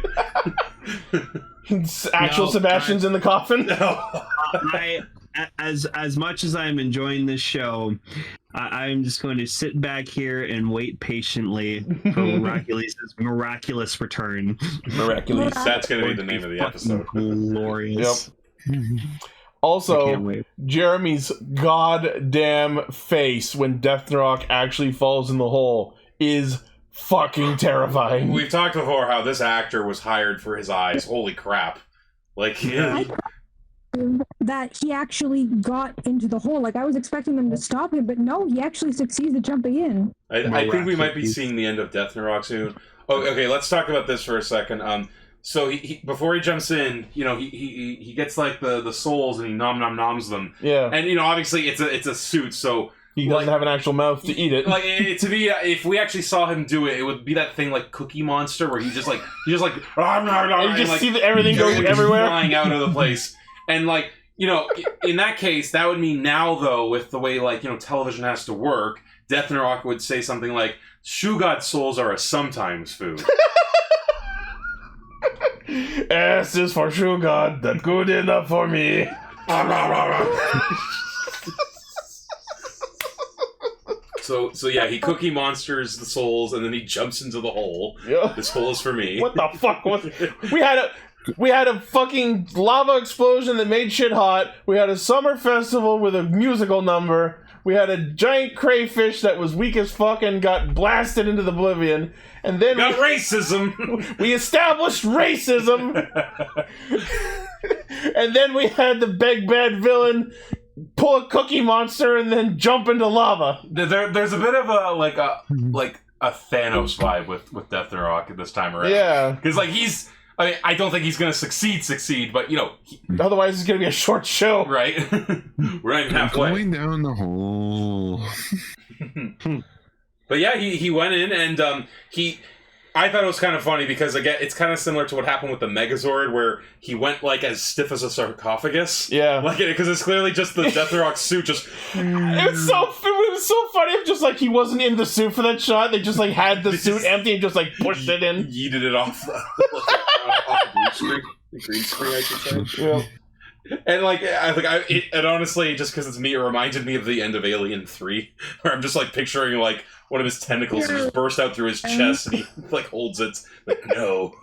[SPEAKER 1] Sebastian's in the coffin.
[SPEAKER 2] As much as I'm enjoying this show, I'm just going to sit back here and wait patiently for Racules' miraculous return.
[SPEAKER 1] Miraculous.
[SPEAKER 10] That's going to be the name of the episode.
[SPEAKER 2] Glorious.
[SPEAKER 1] Yep. Also, Jeramie's goddamn face when Death Narok actually falls in the hole is fucking terrifying.
[SPEAKER 10] We've talked before how this actor was hired for his eyes. Holy crap. Like,
[SPEAKER 11] that he actually got into the hole. Like, I was expecting them to stop him, but no, he actually succeeds at jumping in.
[SPEAKER 10] I think we might be seeing the end of Death Narok soon. Oh, okay, let's talk about this for a second. So he before he jumps in, you know, he gets like the souls and he noms them.
[SPEAKER 1] Yeah.
[SPEAKER 10] And you know, obviously it's a suit, so
[SPEAKER 1] he doesn't have an actual mouth to eat it.
[SPEAKER 10] Like to me, if we actually saw him do it, it would be that thing like Cookie Monster, where he just like and
[SPEAKER 1] you just
[SPEAKER 10] like,
[SPEAKER 1] see everything going everywhere,
[SPEAKER 10] flying out of the place, and like. You know, in that case, that would mean now, though, with the way, like, you know, television has to work, Death Rock would say something like, Shoe God souls are a sometimes food.
[SPEAKER 1] S is for Shoe God, that's good enough for me.
[SPEAKER 10] So yeah, he Cookie Monsters the souls, and then he jumps into the hole.
[SPEAKER 1] Yeah.
[SPEAKER 10] This hole is for me.
[SPEAKER 1] What the fuck was We had a fucking lava explosion that made shit hot. We had a summer festival with a musical number. We had a giant crayfish that was weak as fuck and got blasted into the oblivion. And then
[SPEAKER 10] racism.
[SPEAKER 1] We established racism. And then we had the big bad villain pull a Cookie Monster and then jump into lava.
[SPEAKER 10] There's a bit of a Thanos vibe with Death Rock at this time around.
[SPEAKER 1] Yeah.
[SPEAKER 10] Because like I mean, I don't think he's going to succeed, but, you know...
[SPEAKER 1] Otherwise, it's going to be a short show.
[SPEAKER 10] Right? We're not even halfway.
[SPEAKER 3] Going down the hole.
[SPEAKER 10] But yeah, he went in, and I thought it was kind of funny, because, again, it's kind of similar to what happened with the Megazord, where he went, like, as stiff as a sarcophagus.
[SPEAKER 1] Yeah.
[SPEAKER 10] Like, because it's clearly just the Death Rock suit just...
[SPEAKER 1] It was so funny. It just, like, he wasn't in the suit for that shot. They just, like, had the suit empty and just, like, pushed it in.
[SPEAKER 10] Yeeted it off. Off the green screen, I should say.
[SPEAKER 1] Yeah.
[SPEAKER 10] And like, and honestly, just because it's me, it reminded me of the end of Alien 3, where I'm just like picturing like one of his tentacles just burst out through his chest, and he like holds it. Like, no.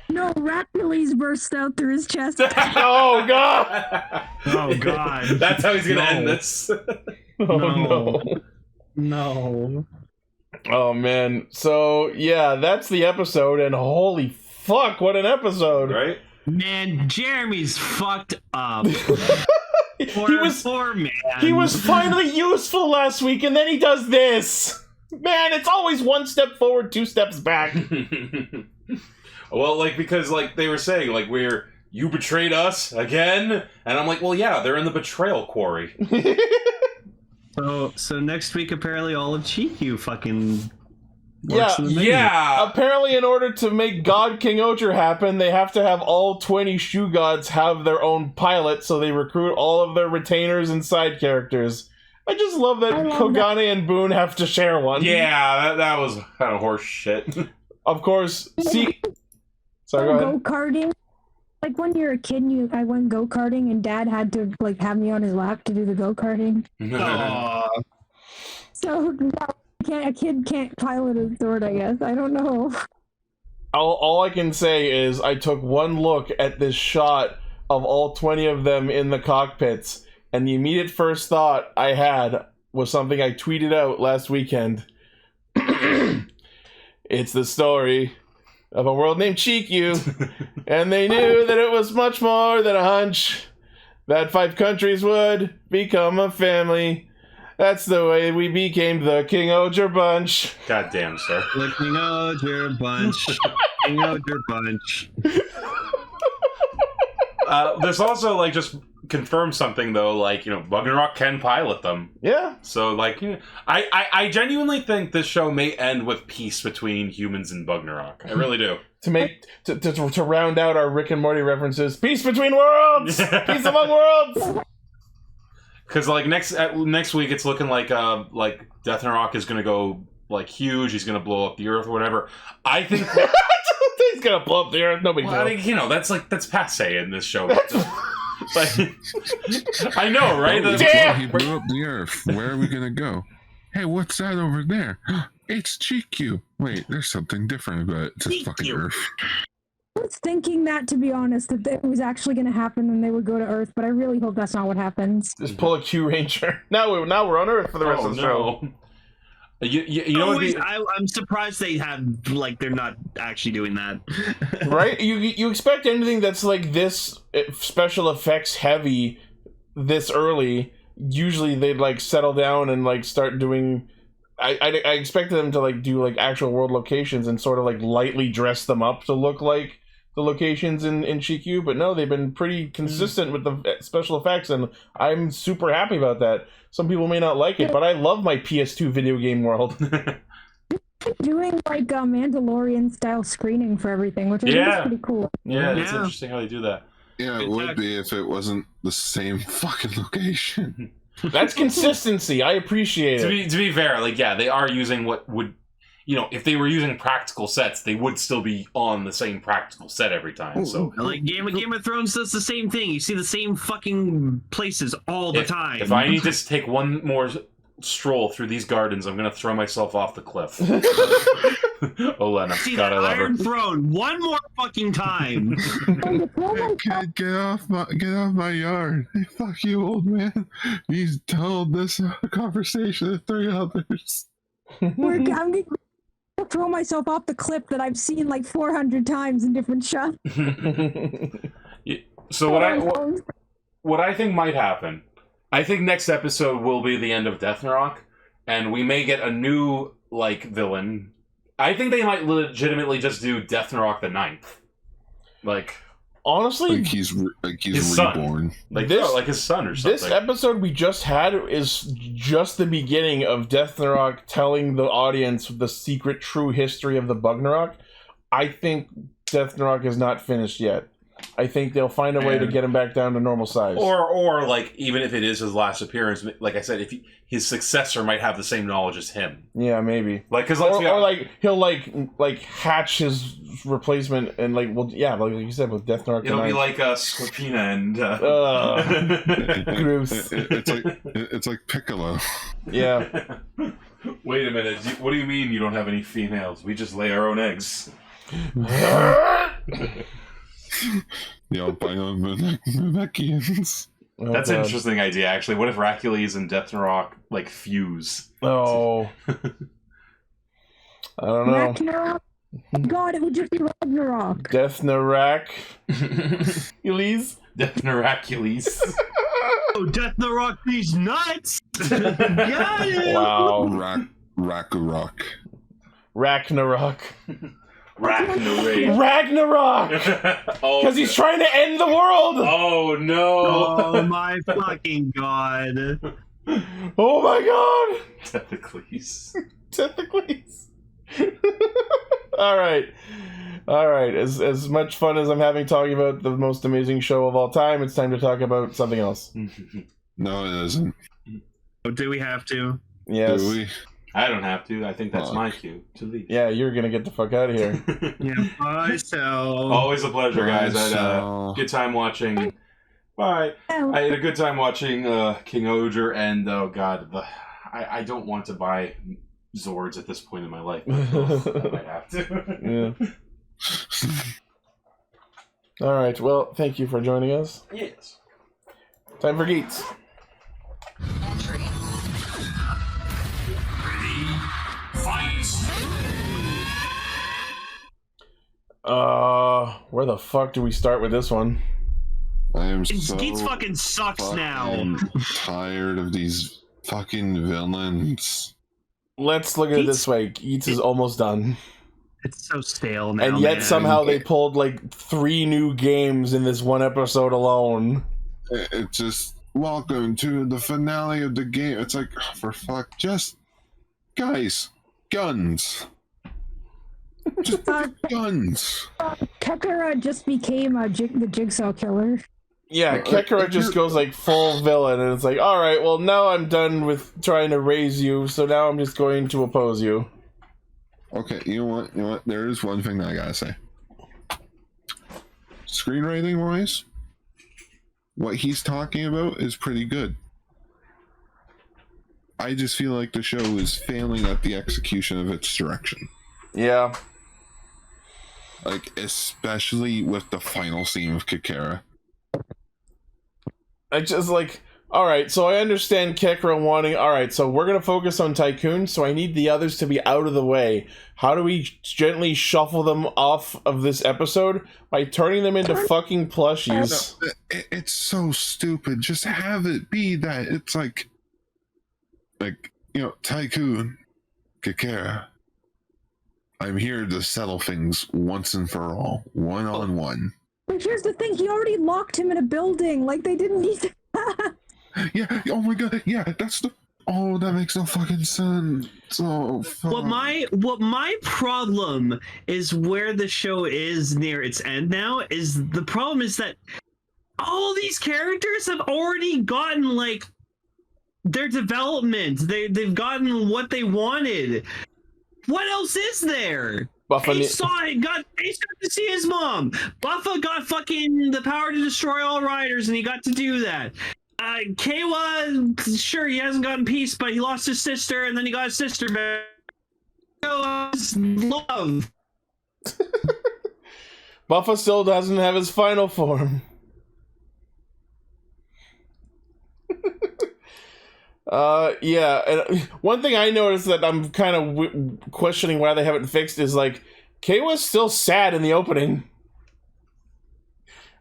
[SPEAKER 11] No, Rapulese burst out through his chest.
[SPEAKER 1] Oh god!
[SPEAKER 2] Oh god!
[SPEAKER 10] That's how he's gonna end this.
[SPEAKER 2] No.
[SPEAKER 1] Oh man. So yeah, that's the episode, and holy fuck, what an episode!
[SPEAKER 10] Right?
[SPEAKER 2] Man, Jeramie's fucked up. Poor man.
[SPEAKER 1] He was finally useful last week, and then he does this. Man, it's always one step forward, two steps back.
[SPEAKER 10] Well, like, because like they were saying, like, you betrayed us again, and I'm like, well, yeah, they're in the betrayal quarry.
[SPEAKER 2] So next week, apparently, all of Chikyu fucking
[SPEAKER 1] yeah. Apparently, in order to make God King-Ohger happen, they have to have all 20 Shoe Gods have their own pilot, so they recruit all of their retainers and side characters. I just love that Kogane and Boone have to share one.
[SPEAKER 10] Yeah, that was kind of horse shit.
[SPEAKER 1] Of course, see... Sorry, go ahead.
[SPEAKER 11] Go-karting. Like when you're a kid, I went go-karting, and Dad had to like have me on his lap to do the go-karting. So a kid can't pilot a sword, I guess. I don't know.
[SPEAKER 1] All I can say is I took one look at this shot of all 20 of them in the cockpits, and the immediate first thought I had was something I tweeted out last weekend. It's the story of a world named Chikyu, and they knew that it was much more than a hunch, that 5 countries would become a family. That's the way we became the King-Ohger bunch.
[SPEAKER 10] God damn, sir.
[SPEAKER 2] The King-Ohger bunch. King-Ohger bunch.
[SPEAKER 10] There's also, like, just confirm something, though, like, you know, Ragnarok can pilot them.
[SPEAKER 1] Yeah.
[SPEAKER 10] So, like, you know, I genuinely think this show may end with peace between humans and Ragnarok. I really do.
[SPEAKER 1] To round out our Rick and Morty references, peace between worlds! Peace among worlds!
[SPEAKER 10] Because, like, next week, it's looking like Death Rock is going to go, like, huge. He's going to blow up the Earth or whatever. I think...
[SPEAKER 1] He's going to blow up the Earth. Nobody knows.
[SPEAKER 10] I think, you know, that's passe in this show. Like, I know, right?
[SPEAKER 3] Damn! He blew up the Earth. Where are we going to go? Hey, what's that over there? It's Chikyu. Wait, there's something different about it. It's a fucking Earth.
[SPEAKER 11] I was thinking that, to be honest, that it was actually going to happen and they would go to Earth, but I really hope that's not what happens.
[SPEAKER 1] Just pull a Q Ranger. Now we're on Earth for the rest of the show.
[SPEAKER 10] You know what?
[SPEAKER 2] I'm surprised they have, like, they're not actually doing that.
[SPEAKER 1] Right? You expect anything that's like this special effects heavy this early, usually they'd like settle down and like start doing I expected them to like do like actual world locations and sort of like lightly dress them up to look like the locations in Shikyu, but no, they've been pretty consistent with the special effects, and I'm super happy about that. Some people may not like it, but I love my PS2 video game world.
[SPEAKER 11] Doing like a Mandalorian style screening for everything, which I think is pretty cool.
[SPEAKER 10] Yeah, it's interesting how they do that.
[SPEAKER 3] Yeah, it would be if it wasn't the same fucking location.
[SPEAKER 1] That's consistency. I appreciate it.
[SPEAKER 10] To be fair, like, yeah, they are using what would, you know, if they were using practical sets, they would still be on the same practical set every time. So,
[SPEAKER 2] like Game of Thrones does the same thing. You see the same fucking places all the time.
[SPEAKER 10] If I need to take one more stroll through these gardens, I'm gonna throw myself off the cliff. Olena,
[SPEAKER 2] see
[SPEAKER 10] God,
[SPEAKER 2] that
[SPEAKER 10] I love
[SPEAKER 2] Iron
[SPEAKER 10] her.
[SPEAKER 2] Throne one more fucking time.
[SPEAKER 3] Get off my yard. Hey, fuck you, old man. He's told this conversation to 3 others.
[SPEAKER 11] I'm gonna throw myself off the cliff that I've seen like 400 times in different shots.
[SPEAKER 10] So what I think might happen, I think next episode will be the end of Deathnarok, and we may get a new like villain. I think they might legitimately just do Deathnarok the 9th. Like,
[SPEAKER 1] honestly,
[SPEAKER 3] like he's
[SPEAKER 10] his
[SPEAKER 3] reborn.
[SPEAKER 10] Son. Like this, like his son or something.
[SPEAKER 1] This episode we just had is just the beginning of Deathnarok telling the audience the secret true history of the Bugnarok. I think Deathnarok is not finished yet. I think they'll find a way to get him back down to normal size.
[SPEAKER 10] Or like, even if it is his last appearance, like I said, if his successor might have the same knowledge as him.
[SPEAKER 1] Yeah, maybe.
[SPEAKER 10] Like, because
[SPEAKER 1] or like he'll like hatch his replacement and like, well, yeah, like you said with Deathnarok.
[SPEAKER 10] It'll be like Scorpina and
[SPEAKER 1] Gross.
[SPEAKER 3] It's like Piccolo.
[SPEAKER 1] Yeah.
[SPEAKER 10] Wait a minute. What do you mean you don't have any females? We just lay our own eggs.
[SPEAKER 3] The albino Namekians.
[SPEAKER 10] That's an interesting idea, actually. What if Hercules and Deathnarok like fuse?
[SPEAKER 1] Oh, I don't know.
[SPEAKER 11] Ragnarok? God, it would just be Ragnarok.
[SPEAKER 1] Deathnarok. Elise?
[SPEAKER 10] Deathnaracules.
[SPEAKER 2] Oh, Deathnarok, these nuts! Got it!
[SPEAKER 1] Wow.
[SPEAKER 3] Ragnarok.
[SPEAKER 1] Ragnarok.
[SPEAKER 10] Ragnarok!
[SPEAKER 1] Because he's trying to end the world!
[SPEAKER 10] Oh no!
[SPEAKER 2] Oh my fucking god.
[SPEAKER 1] Oh my god!
[SPEAKER 10] Tethicles.
[SPEAKER 1] Tethicles. Alright. As much fun as I'm having talking about the most amazing show of all time, it's time to talk about something else.
[SPEAKER 3] No, it isn't.
[SPEAKER 2] Oh, do we have to?
[SPEAKER 1] Yes.
[SPEAKER 3] Do we?
[SPEAKER 10] I don't have to. I think that's my cue to leave.
[SPEAKER 1] Yeah, you're gonna get the fuck out of here.
[SPEAKER 2] Yeah, bye, so.
[SPEAKER 10] Always a pleasure, guys. I had a good time watching. Bye. I had a good time watching King-Ohger, and oh god, I don't want to buy Zords at this point in my life. I might have to.
[SPEAKER 1] Yeah. All right. Well, thank you for joining us.
[SPEAKER 10] Yes.
[SPEAKER 1] Time for Geats. Where the fuck do we start with this one?
[SPEAKER 3] I am so
[SPEAKER 2] Geats fucking sucks now.
[SPEAKER 3] Tired of these fucking villains.
[SPEAKER 1] Let's look at it this way. Geats is almost done.
[SPEAKER 2] It's so stale now,
[SPEAKER 1] and yet
[SPEAKER 2] man.
[SPEAKER 1] somehow they pulled like 3 new games in this one episode alone.
[SPEAKER 3] It's just, welcome to the finale of the game. It's like, oh, for fuck, just, guys, guns. Just guns.
[SPEAKER 11] Kekara just became the Jigsaw Killer.
[SPEAKER 1] Yeah, Kekara just goes like full villain, and it's like, alright, well now I'm done with trying to raise you, so now I'm just going to oppose you.
[SPEAKER 3] Okay, you know what? There is one thing that I gotta say. Screenwriting wise, what he's talking about is pretty good. I just feel like the show is failing at the execution of its direction.
[SPEAKER 1] Yeah.
[SPEAKER 3] Like, especially with the final scene with Kekara.
[SPEAKER 1] I just like, alright, so I understand Kekara wanting, alright, so we're gonna focus on Tycoon, so I need the others to be out of the way. How do we gently shuffle them off of this episode? By turning them into fucking plushies.
[SPEAKER 3] No, it's so stupid. Just have it be that. It's like, you know, Tycoon, Kakera, I'm here to settle things once and for all, one-on-one.
[SPEAKER 11] But here's the thing, he already locked him in a building. Like, they didn't need to...
[SPEAKER 3] Yeah, oh my god, yeah, that's the... Oh, that makes no fucking sense. Oh, fuck.
[SPEAKER 2] What my problem is where the show is near its end now is the problem is that all these characters have already gotten like their development. They've gotten what they wanted. What else is there? Ace got to see his mom. Buffa got fucking the power to destroy all riders, and he got to do that. Kawa, sure, he hasn't gotten peace, but he lost his sister, and then he got his sister back. Love.
[SPEAKER 1] Buffa still doesn't have his final form. Yeah, and one thing I noticed that I'm kind of questioning why they haven't fixed is, like, Kawa's still sad in the opening.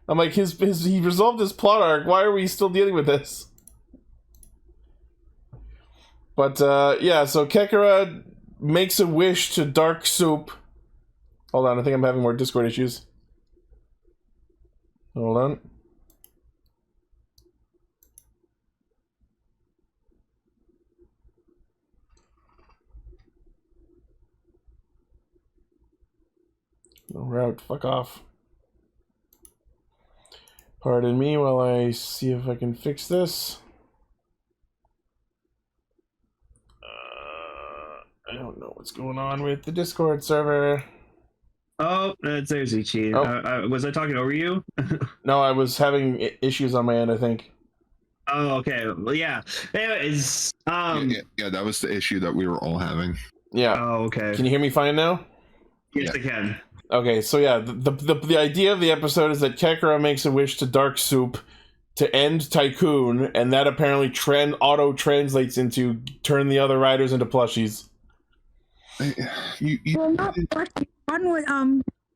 [SPEAKER 1] I'm like, he resolved his plot arc. Why are we still dealing with this? But, yeah, so Kekara makes a wish to Dark Soup. Hold on, I think I'm having more Discord issues. Hold on. No route, fuck off. Pardon me while I see if I can fix this. I don't know what's going on with the Discord server.
[SPEAKER 2] Oh, there's Ichi.
[SPEAKER 1] Oh.
[SPEAKER 2] Was I talking over you?
[SPEAKER 1] No, I was having issues on my end, I think.
[SPEAKER 2] Oh, okay. Well, yeah. Anyways,
[SPEAKER 3] yeah, that was the issue that we were all having.
[SPEAKER 1] Yeah.
[SPEAKER 2] Oh, okay.
[SPEAKER 1] Can you hear me fine now?
[SPEAKER 2] Yes, I can.
[SPEAKER 1] Okay, so yeah, the idea of the episode is that Kekara makes a wish to Dark Soup to end Tycoon, and that apparently auto-translates into turn the other riders into plushies.
[SPEAKER 11] Well, not lucky. One was,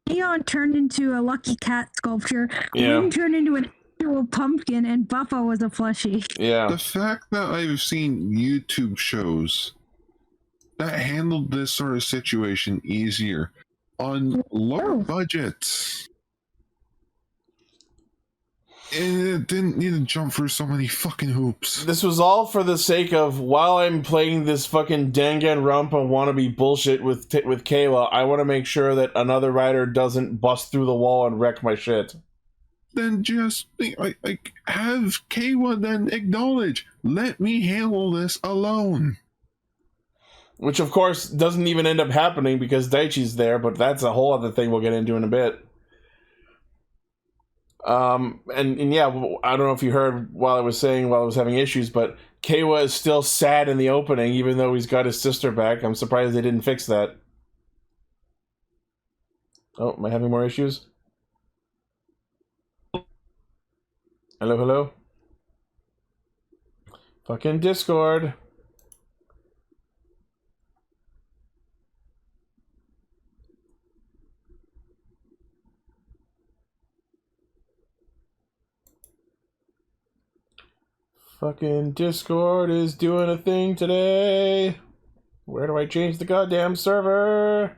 [SPEAKER 11] Leon turned into a Lucky Cat sculpture.
[SPEAKER 1] Yeah.
[SPEAKER 11] One turned into an actual pumpkin, and Buffa was a plushie.
[SPEAKER 1] Yeah.
[SPEAKER 3] The fact that I've seen YouTube shows that handled this sort of situation easier on lower budgets, and it didn't need to jump through so many fucking hoops.
[SPEAKER 1] This was all for the sake of, while I'm playing this fucking Danganronpa wannabe bullshit with Kayla, I want to make sure that another rider doesn't bust through the wall and wreck my shit.
[SPEAKER 3] Then just have Kayla then acknowledge, let me handle this alone.
[SPEAKER 1] Which, of course, doesn't even end up happening because Daichi's there, but that's a whole other thing we'll get into in a bit. And yeah, I don't know if you heard while I was having issues, but Keiwa is still sad in the opening, even though he's got his sister back. I'm surprised they didn't fix that. Oh, am I having more issues? Hello, hello? Fucking Discord. Fucking Discord is doing a thing today. Where do I change the goddamn server?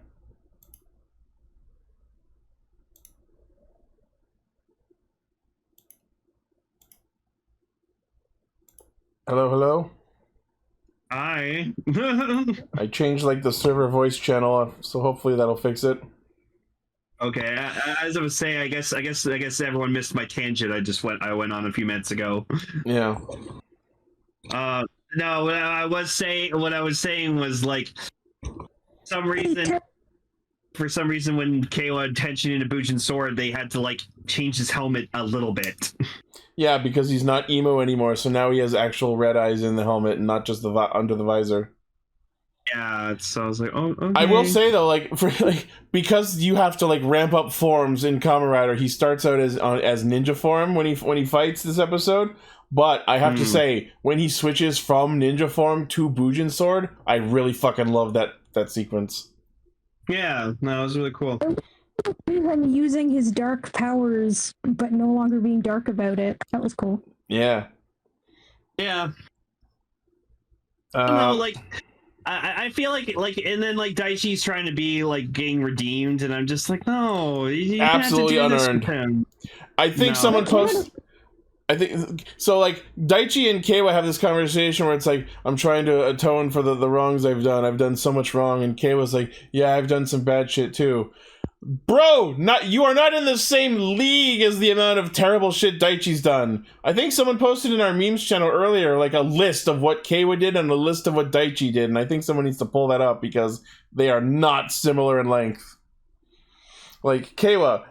[SPEAKER 1] Hello, hello?
[SPEAKER 2] Hi.
[SPEAKER 1] I changed like the server voice channel, so hopefully that'll fix it.
[SPEAKER 2] Okay, as I was saying, I guess everyone missed my tangent. I went on a few minutes ago.
[SPEAKER 1] Yeah.
[SPEAKER 2] No, what I was saying was like, for some reason, when KO had tension into Bujin's sword, they had to like change his helmet a little bit.
[SPEAKER 1] Yeah, because he's not emo anymore, so now he has actual red eyes in the helmet and not just the under the visor.
[SPEAKER 2] Yeah, so I was like, oh, okay.
[SPEAKER 1] I will say though, because you have to like ramp up forms in Kamen Rider, he starts out as ninja form when he fights this episode. But I have to say, when he switches from ninja form to Bujin sword, I really fucking love that sequence.
[SPEAKER 2] Yeah, no, it was really cool.
[SPEAKER 11] Him using his dark powers, but no longer being dark about it. That was cool.
[SPEAKER 1] Yeah.
[SPEAKER 2] Yeah. No, like, I feel like, and then like Daichi's trying to be like getting redeemed, and I'm just like, no, you
[SPEAKER 1] absolutely
[SPEAKER 2] have to do
[SPEAKER 1] unearned.
[SPEAKER 2] This with him.
[SPEAKER 1] I think someone posted. I think so. Like Daichi and Keiwa have this conversation where it's like, I'm trying to atone for the wrongs I've done. I've done so much wrong, and Keiwa's like, yeah, I've done some bad shit too. Bro, you are not in the same league as the amount of terrible shit Daichi's done. I think someone posted in our memes channel earlier like a list of what Keiwa did and a list of what Daichi did, and I think someone needs to pull that up because they are not similar in length. Like Keiwa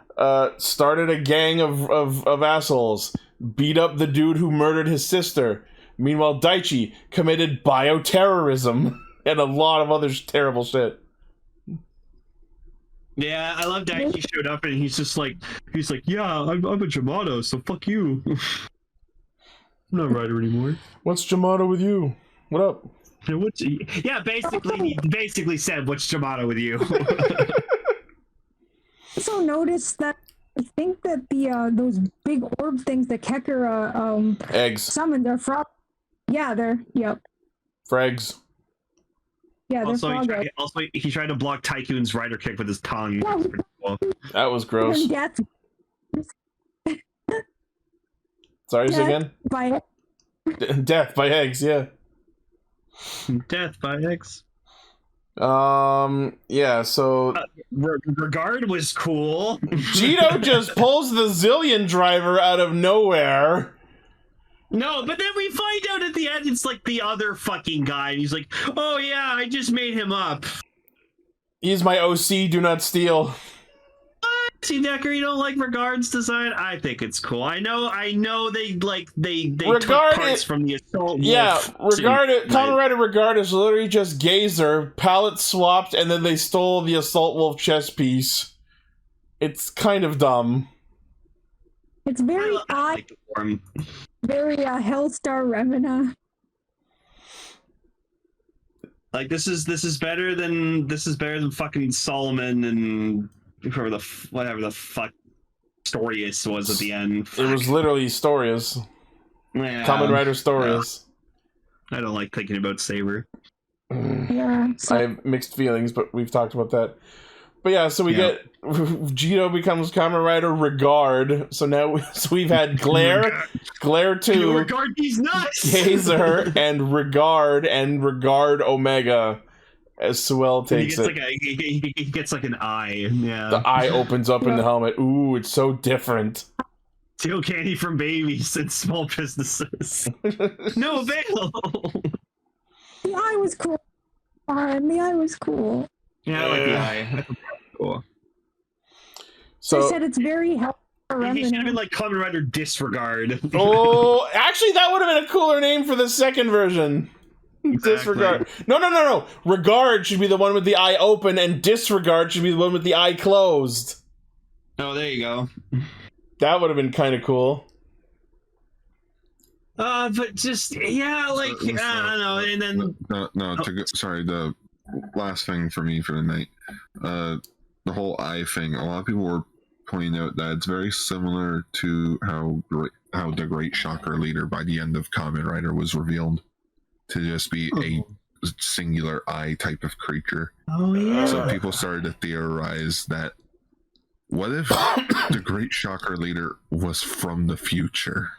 [SPEAKER 1] started a gang of assholes, beat up the dude who murdered his sister. Meanwhile, Daichi committed bioterrorism and a lot of other terrible shit.
[SPEAKER 2] Yeah, I love Daichi showed up and he's like, yeah, I'm a Jamato, so fuck you. I'm not a writer anymore.
[SPEAKER 1] What's Jamato with you? What up?
[SPEAKER 2] Yeah, basically, he basically said, what's Jamato with you?
[SPEAKER 11] Also noticed that I think that the those big orb things that Kekkara
[SPEAKER 1] eggs
[SPEAKER 11] summoned, they're frog. Yeah, yep.
[SPEAKER 1] Frags.
[SPEAKER 11] Yeah, they're
[SPEAKER 2] also,
[SPEAKER 11] frog.
[SPEAKER 2] He tried to block Tycoon's rider kick with his tongue.
[SPEAKER 1] That was gross.
[SPEAKER 11] Death.
[SPEAKER 1] Sorry, say again?
[SPEAKER 11] By
[SPEAKER 1] Death by eggs, yeah.
[SPEAKER 2] Death by eggs.
[SPEAKER 1] Yeah, so
[SPEAKER 2] Regard was cool.
[SPEAKER 1] Jito just pulls the Zillion driver out of nowhere.
[SPEAKER 2] No, but then we find out at the end it's like the other fucking guy, and he's like, oh yeah, I just made him up.
[SPEAKER 1] He's my OC, do not steal.
[SPEAKER 2] See, Decker, you don't like Regard's design? I think it's cool. I know they
[SPEAKER 1] Regard
[SPEAKER 2] took parts from the Assault Wolf.
[SPEAKER 1] Yeah, Kamen Rider Regard is literally just Gazer, palette swapped, and then they stole the Assault Wolf chest piece. It's kind of dumb.
[SPEAKER 11] It's very very Hellstar Remina.
[SPEAKER 2] Like this is better than fucking Solomon and whatever the fuck Storius was at the end.
[SPEAKER 1] It was literally Storius.
[SPEAKER 2] Yeah.
[SPEAKER 1] Kamen Rider Storius.
[SPEAKER 2] I don't like thinking about Saber.
[SPEAKER 11] Yeah.
[SPEAKER 1] I have mixed feelings, but we've talked about that. But yeah, so we get Jito becomes Kamen Rider Regard. So now we've had Glare 2,
[SPEAKER 2] Regard these nuts,
[SPEAKER 1] Gazer, and Regard Omega. As Suel takes it.
[SPEAKER 2] He gets like an eye. Yeah.
[SPEAKER 1] The eye opens up in the helmet. Ooh, it's so different.
[SPEAKER 2] Steal candy from babies and small businesses. No avail.
[SPEAKER 11] The eye was cool. The eye was cool.
[SPEAKER 2] Yeah, I like the eye. Cool.
[SPEAKER 1] So
[SPEAKER 11] I said it's very helpful.
[SPEAKER 2] He should have been like Kamen Rider Disregard.
[SPEAKER 1] Oh, actually, that would have been a cooler name for the second version. Exactly. Disregard. No. Regard should be the one with the eye open, and Disregard should be the one with the eye closed.
[SPEAKER 2] Oh, there you go.
[SPEAKER 1] That would have been kind of cool.
[SPEAKER 2] But just I don't know, and then
[SPEAKER 3] sorry. The last thing for me for the night, the whole eye thing. A lot of people were pointing out that it's very similar to how the Great Shocker Leader by the end of Kamen Rider was revealed to just be a singular eye type of creature.
[SPEAKER 2] Oh yeah.
[SPEAKER 3] So people started to theorize that what if the Great Shocker Leader was from the future?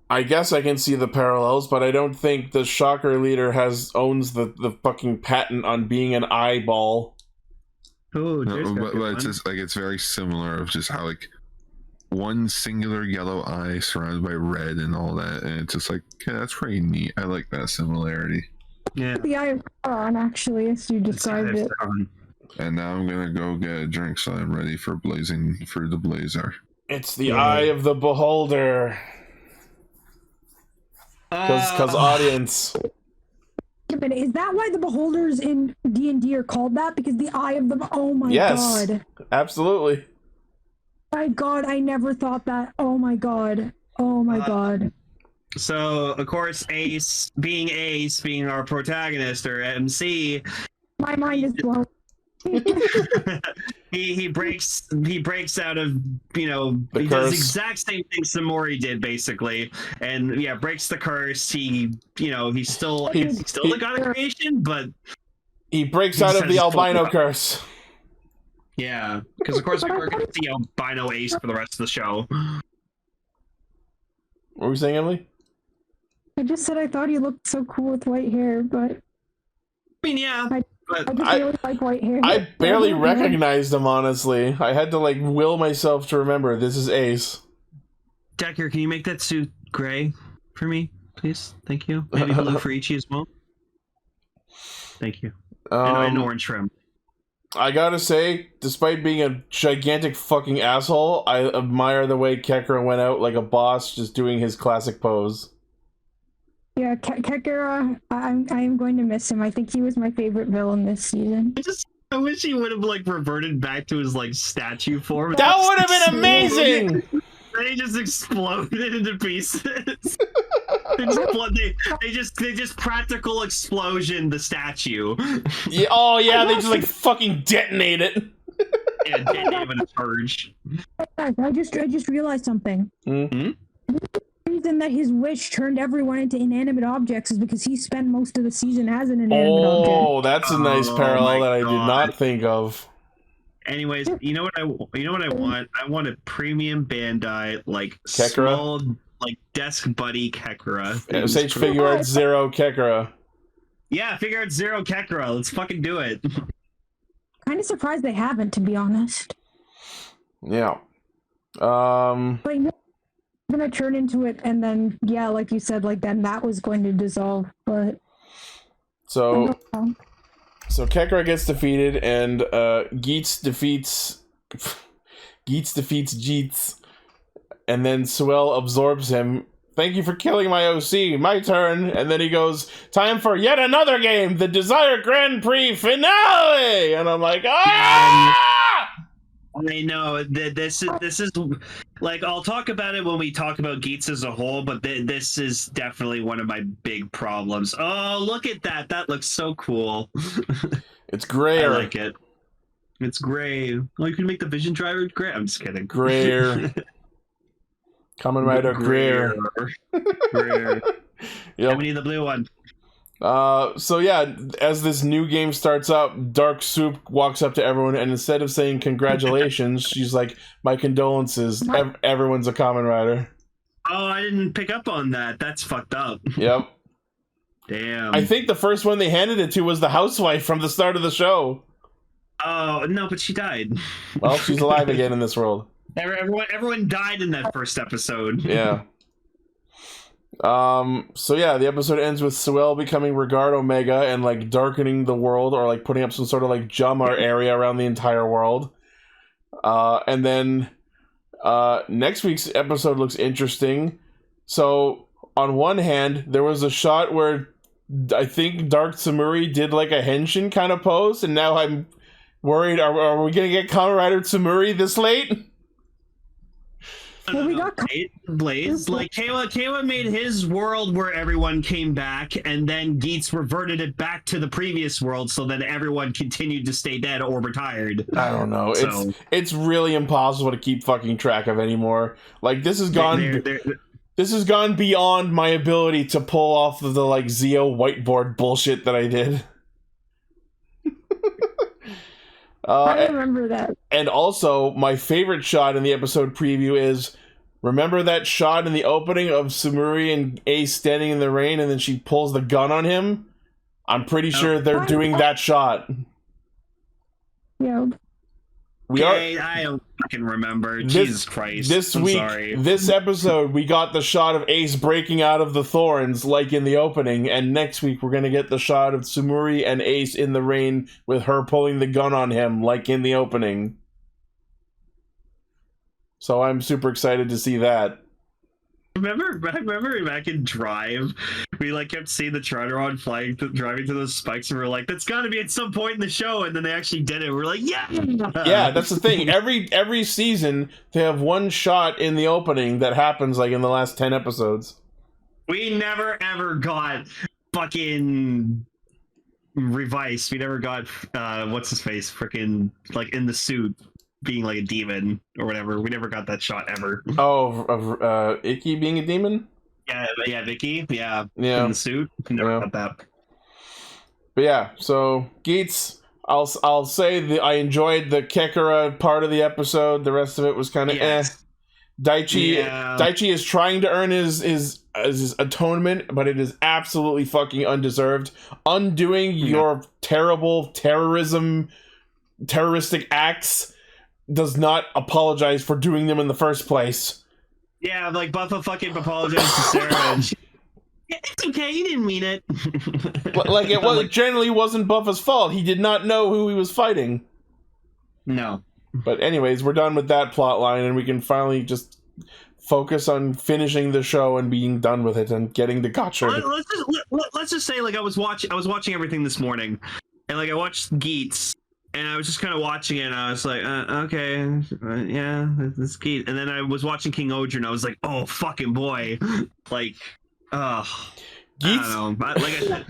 [SPEAKER 1] I guess I can see the parallels, but I don't think the Shocker Leader owns the fucking patent on being an eyeball.
[SPEAKER 2] Oh,
[SPEAKER 3] but it's just like it's very similar of just how like one singular yellow eye surrounded by red and all that, and it's just like, yeah, that's pretty neat. I like that similarity.
[SPEAKER 2] Yeah.
[SPEAKER 11] The eye of Sauron, actually, as you described it.
[SPEAKER 3] And now I'm gonna go get a drink so I'm ready for the blazer.
[SPEAKER 1] It's the eye of the beholder. Because audience.
[SPEAKER 11] Is that why the beholders in D&D are called that? Because the eye of the... Oh my god.
[SPEAKER 1] Yes, absolutely.
[SPEAKER 11] My god, I never thought that. Oh my god. Oh my god.
[SPEAKER 2] So, of course, Ace being our protagonist, or MC...
[SPEAKER 11] My mind is blown.
[SPEAKER 2] he breaks out of, he
[SPEAKER 1] curse.
[SPEAKER 2] does the exact same thing Samori did basically, and breaks the curse. He's still the god of creation, but
[SPEAKER 1] he breaks out of the albino curse.
[SPEAKER 2] Yeah, because of course we're going to see albino Ace for the rest of the show.
[SPEAKER 1] What were we saying, Emily?
[SPEAKER 11] I just said I thought he looked so cool with white hair, but
[SPEAKER 2] I mean, yeah.
[SPEAKER 11] I just really like white hair.
[SPEAKER 1] I barely recognized him, honestly. I had to will myself to remember this is Ace.
[SPEAKER 2] Decker, can you make that suit gray for me, please? Thank you. Maybe blue for Ichi as well. Thank you. And orange trim.
[SPEAKER 1] I gotta say, despite being a gigantic fucking asshole, I admire the way Kekra went out like a boss, just doing his classic pose.
[SPEAKER 11] Yeah, Kekra, I'm going to miss him. I think he was my favorite villain this season.
[SPEAKER 2] I wish he would have reverted back to his statue form.
[SPEAKER 1] That would have been amazing.
[SPEAKER 2] Then he just exploded into pieces. they just practical explosion the statue.
[SPEAKER 1] Yeah, oh yeah, they just fucking detonate it.
[SPEAKER 2] Yeah, detonate with a charge.
[SPEAKER 11] I just realized something.
[SPEAKER 1] Mm-hmm.
[SPEAKER 11] The reason that his wish turned everyone into inanimate objects is because he spent most of the season as an inanimate object.
[SPEAKER 1] Oh, that's a nice parallel that I did not think of.
[SPEAKER 2] Anyways, you know what I want? I want a premium Bandai
[SPEAKER 1] Kekra?
[SPEAKER 2] small desk buddy Kekra.
[SPEAKER 1] SH Figure Art Zero Kekra.
[SPEAKER 2] Yeah, Figure Art Zero Kekra. Let's fucking do it.
[SPEAKER 11] Kind of surprised they haven't, to be honest.
[SPEAKER 1] Yeah.
[SPEAKER 11] Gonna turn into it, and then like you said, then that was going to dissolve. But
[SPEAKER 1] so Kekra gets defeated, and Geats defeats Jeats, and then Suel absorbs him. Thank you for killing my OC. My turn. And then he goes, time for yet another game, the Desire Grand Prix finale. And I'm like, ah!
[SPEAKER 2] I know that this is I'll talk about it when we talk about Geats as a whole, but this is definitely one of my big problems. Oh, look at that! That looks so cool.
[SPEAKER 1] It's grayer.
[SPEAKER 2] I like it. It's gray. Oh, you can make the Vision Driver gray. I'm just kidding.
[SPEAKER 1] Grayer. Kamen Rider Grayer.
[SPEAKER 2] Grayer.
[SPEAKER 1] Yep.
[SPEAKER 2] We need the blue one.
[SPEAKER 1] So yeah, as this new game starts up, Dark Soup walks up to everyone, and instead of saying congratulations, she's like, my condolences. Everyone's a Kamen Rider.
[SPEAKER 2] Oh, I didn't pick up on that. That's fucked up.
[SPEAKER 1] Yep.
[SPEAKER 2] Damn.
[SPEAKER 1] I think the first one they handed it to was the housewife from the start of the show.
[SPEAKER 2] Oh, no, but she died.
[SPEAKER 1] Well, she's alive again in this world.
[SPEAKER 2] Everyone died in that first episode.
[SPEAKER 1] Yeah. So yeah, the episode ends with Suel becoming Regard Omega and darkening the world, or putting up some sort of Jamar area around the entire world. And then next week's episode looks interesting. So on one hand, there was a shot where I think Dark Tsumuri did a henshin kind of pose, and now I'm worried, are we gonna get Kamen Rider Tsumuri this late?
[SPEAKER 11] Well, we got
[SPEAKER 2] Blaze. Kayla made his world where everyone came back, and then Geats reverted it back to the previous world, so then everyone continued to stay dead or retired.
[SPEAKER 1] I don't know. It's really impossible to keep fucking track of anymore. This has gone. This has gone beyond my ability to pull off the Zeo whiteboard bullshit that I did.
[SPEAKER 11] I remember that.
[SPEAKER 1] And also, my favorite shot in the episode preview is, remember that shot in the opening of Tsumuri and Ace standing in the rain, and then she pulls the gun on him? I'm pretty sure they're doing that shot.
[SPEAKER 11] Yeah.
[SPEAKER 2] I don't fucking remember. Jesus Christ.
[SPEAKER 1] This episode, we got the shot of Ace breaking out of the thorns, like in the opening, and next week we're gonna get the shot of Tsumuri and Ace in the rain with her pulling the gun on him, like in the opening. So I'm super excited to see that.
[SPEAKER 2] Remember back in Drive, we kept seeing the Charteron driving to those spikes, and we were like, that's got to be at some point in the show, and then they actually did it. We're like, yeah.
[SPEAKER 1] Yeah, that's the thing. Every season they have one shot in the opening that happens in the last 10 episodes.
[SPEAKER 2] We never ever got fucking Revice. We never got what's his face, freaking like in the suit, being like a demon or whatever. We never got that shot ever.
[SPEAKER 1] Oh, of Icky being a demon.
[SPEAKER 2] Yeah, Vicky. Yeah,
[SPEAKER 1] Yeah.
[SPEAKER 2] in the suit. Never got that.
[SPEAKER 1] But yeah, so Geats, I'll say that I enjoyed the Kekara part of the episode. The rest of it was kind of Daichi is trying to earn his atonement, but it is absolutely fucking undeserved. Undoing your terrible terroristic acts does not apologize for doing them in the first place.
[SPEAKER 2] Yeah, like Buffa fucking apologized to Sarah. And it's okay, you didn't mean it.
[SPEAKER 1] Like it generally wasn't Buffa's fault. He did not know who he was fighting.
[SPEAKER 2] No.
[SPEAKER 1] But anyways, we're done with that plot line, and we can finally just focus on finishing the show and being done with it and getting the gotcha.
[SPEAKER 2] Let's just say, like, I was watching everything this morning, and like I watched Geats, and I was just kind of watching it, and I was like, okay, yeah, this Geats. And then I was watching King-Ohger, and I was like, oh fucking boy, like,
[SPEAKER 1] Geats.
[SPEAKER 2] I don't know, like I said.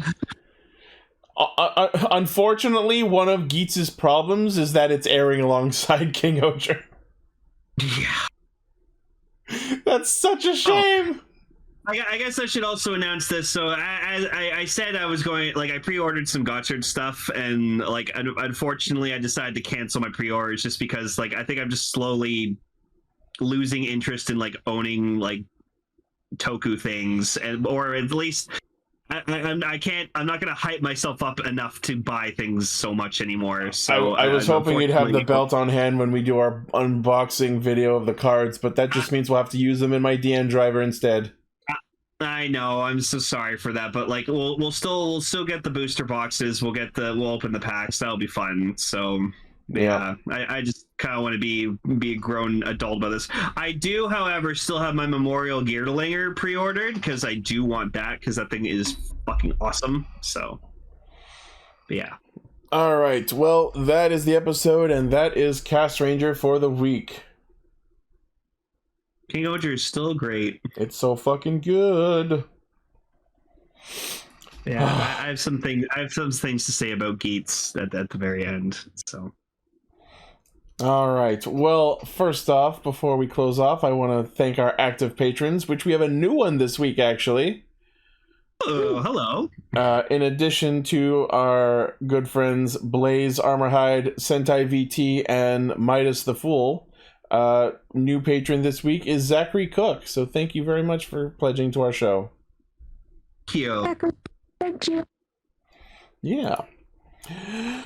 [SPEAKER 1] Unfortunately, one of Geats' problems is that it's airing alongside King-Ohger.
[SPEAKER 2] Yeah.
[SPEAKER 1] That's such a shame.
[SPEAKER 2] I guess I should also announce this. So I said I was going, like, I pre-ordered some Gotchard stuff, and like unfortunately I decided to cancel my pre-orders just because, like, I think I'm just slowly losing interest in like owning like Toku things, and or at least I'm not gonna hype myself up enough to buy things so much anymore. So
[SPEAKER 1] I was hoping you'd have the belt on hand when we do our unboxing video of the cards, but that just means we'll have to use them in my DN driver instead.
[SPEAKER 2] I know, I'm so sorry for that, but like we'll still get the booster boxes. We'll open the packs. That'll be fun. So yeah, I just kind of want to be a grown adult about this. I do, however, still have my Memorial Gearlinger pre-ordered because I do want that, because that thing is fucking awesome. So yeah.
[SPEAKER 1] All right. Well, that is the episode, and that is Castranger for the week.
[SPEAKER 2] King-Ohger is still great.
[SPEAKER 1] It's so fucking good.
[SPEAKER 2] Yeah, I have some things to say about Geats at the very end. So.
[SPEAKER 1] All right. Well, first off, before we close off, I want to thank our active patrons, which we have a new one this week, actually.
[SPEAKER 2] Oh, hello.
[SPEAKER 1] In addition to our good friends Blaze Armorhide, Sentai VT, and Midas the Fool, new patron this week is Zachary Cook. So thank you very much for pledging to our show.
[SPEAKER 11] Thank you.
[SPEAKER 1] Yeah.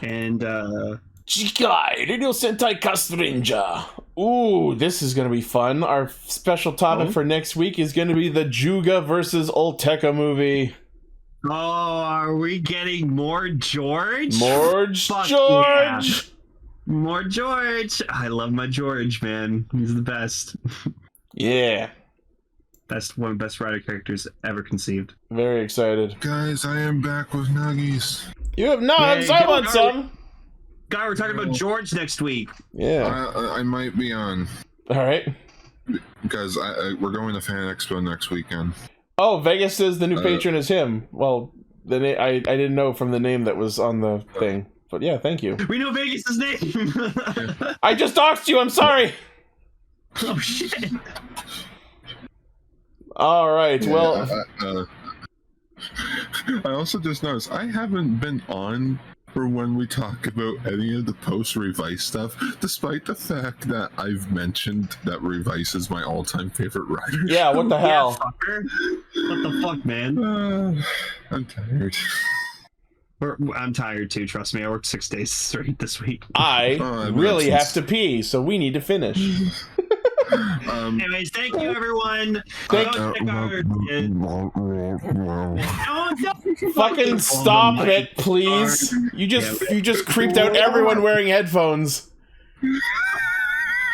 [SPEAKER 2] And
[SPEAKER 1] Jikai, Radio Sentai Castranger. Ooh, this is going to be fun. Our special topic for next week is going to be the Juga versus Olteka movie.
[SPEAKER 2] Oh, are we getting more George?
[SPEAKER 1] More George! Yeah.
[SPEAKER 2] More George! I love my George, man. He's the best.
[SPEAKER 1] Yeah.
[SPEAKER 2] One of the best rider characters ever conceived.
[SPEAKER 1] Very excited.
[SPEAKER 3] Guys, I am back with Nuggies.
[SPEAKER 1] You have nugs? I want some!
[SPEAKER 2] Guy, we're talking about George next week.
[SPEAKER 1] Yeah.
[SPEAKER 3] I might be on.
[SPEAKER 1] Alright.
[SPEAKER 3] Because we're going to Fan Expo next weekend.
[SPEAKER 1] Oh, Vegas says the new patron is him. Well, I didn't know from the name that was on the thing. But yeah, thank you.
[SPEAKER 2] We know Vegas' name!
[SPEAKER 1] I just doxed you, I'm sorry!
[SPEAKER 2] Oh, shit.
[SPEAKER 1] Alright, well...
[SPEAKER 3] I also just noticed, I haven't been on for when we talk about any of the post-Revice stuff, despite the fact that I've mentioned that Revice is my all-time favorite rider.
[SPEAKER 1] Yeah, what the hell?
[SPEAKER 2] Yeah, fucker. What the fuck, man?
[SPEAKER 3] I'm tired.
[SPEAKER 2] I'm tired too, trust me. I worked 6 days straight this week.
[SPEAKER 1] I really have to pee, so we need to finish.
[SPEAKER 2] Anyways, thank you, everyone.
[SPEAKER 1] Fucking stop it, please. You just creeped out everyone wearing headphones.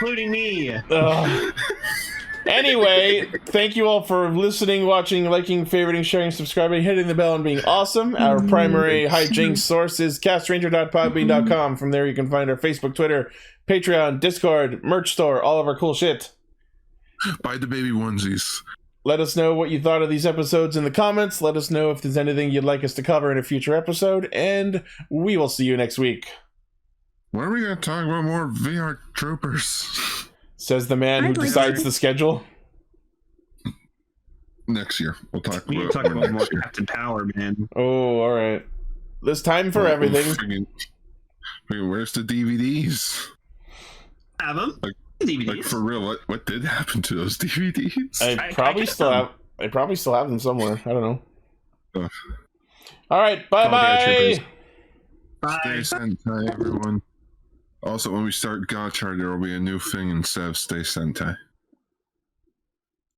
[SPEAKER 2] Including me.
[SPEAKER 1] Anyway, thank you all for listening, watching, liking, favoriting, sharing, subscribing, hitting the bell, and being awesome. Our primary hijinks source is castranger.podbean.com. From there you can find our Facebook, Twitter, Patreon, Discord, merch store, all of our cool shit.
[SPEAKER 3] Buy the baby onesies.
[SPEAKER 1] Let us know what you thought of these episodes in the comments. Let us know if there's anything you'd like us to cover in a future episode, and we will see you next week.
[SPEAKER 3] When are we going to talk about more VR troopers?
[SPEAKER 1] Says the man who decides the schedule.
[SPEAKER 3] Next year. We'll talk
[SPEAKER 2] We need
[SPEAKER 3] about,
[SPEAKER 2] to talk about more
[SPEAKER 3] next year.
[SPEAKER 2] Captain Power, man.
[SPEAKER 1] Oh, all right. There's time for everything.
[SPEAKER 3] Where's the DVDs?
[SPEAKER 2] Have them.
[SPEAKER 3] DVDs. Like for real, what did happen to those DVDs?
[SPEAKER 1] I probably still have them somewhere. I don't know. All right, bye.
[SPEAKER 3] Stay Sentai, everyone. Also, when we start Gotchard, there will be a new thing instead of Stay Sentai.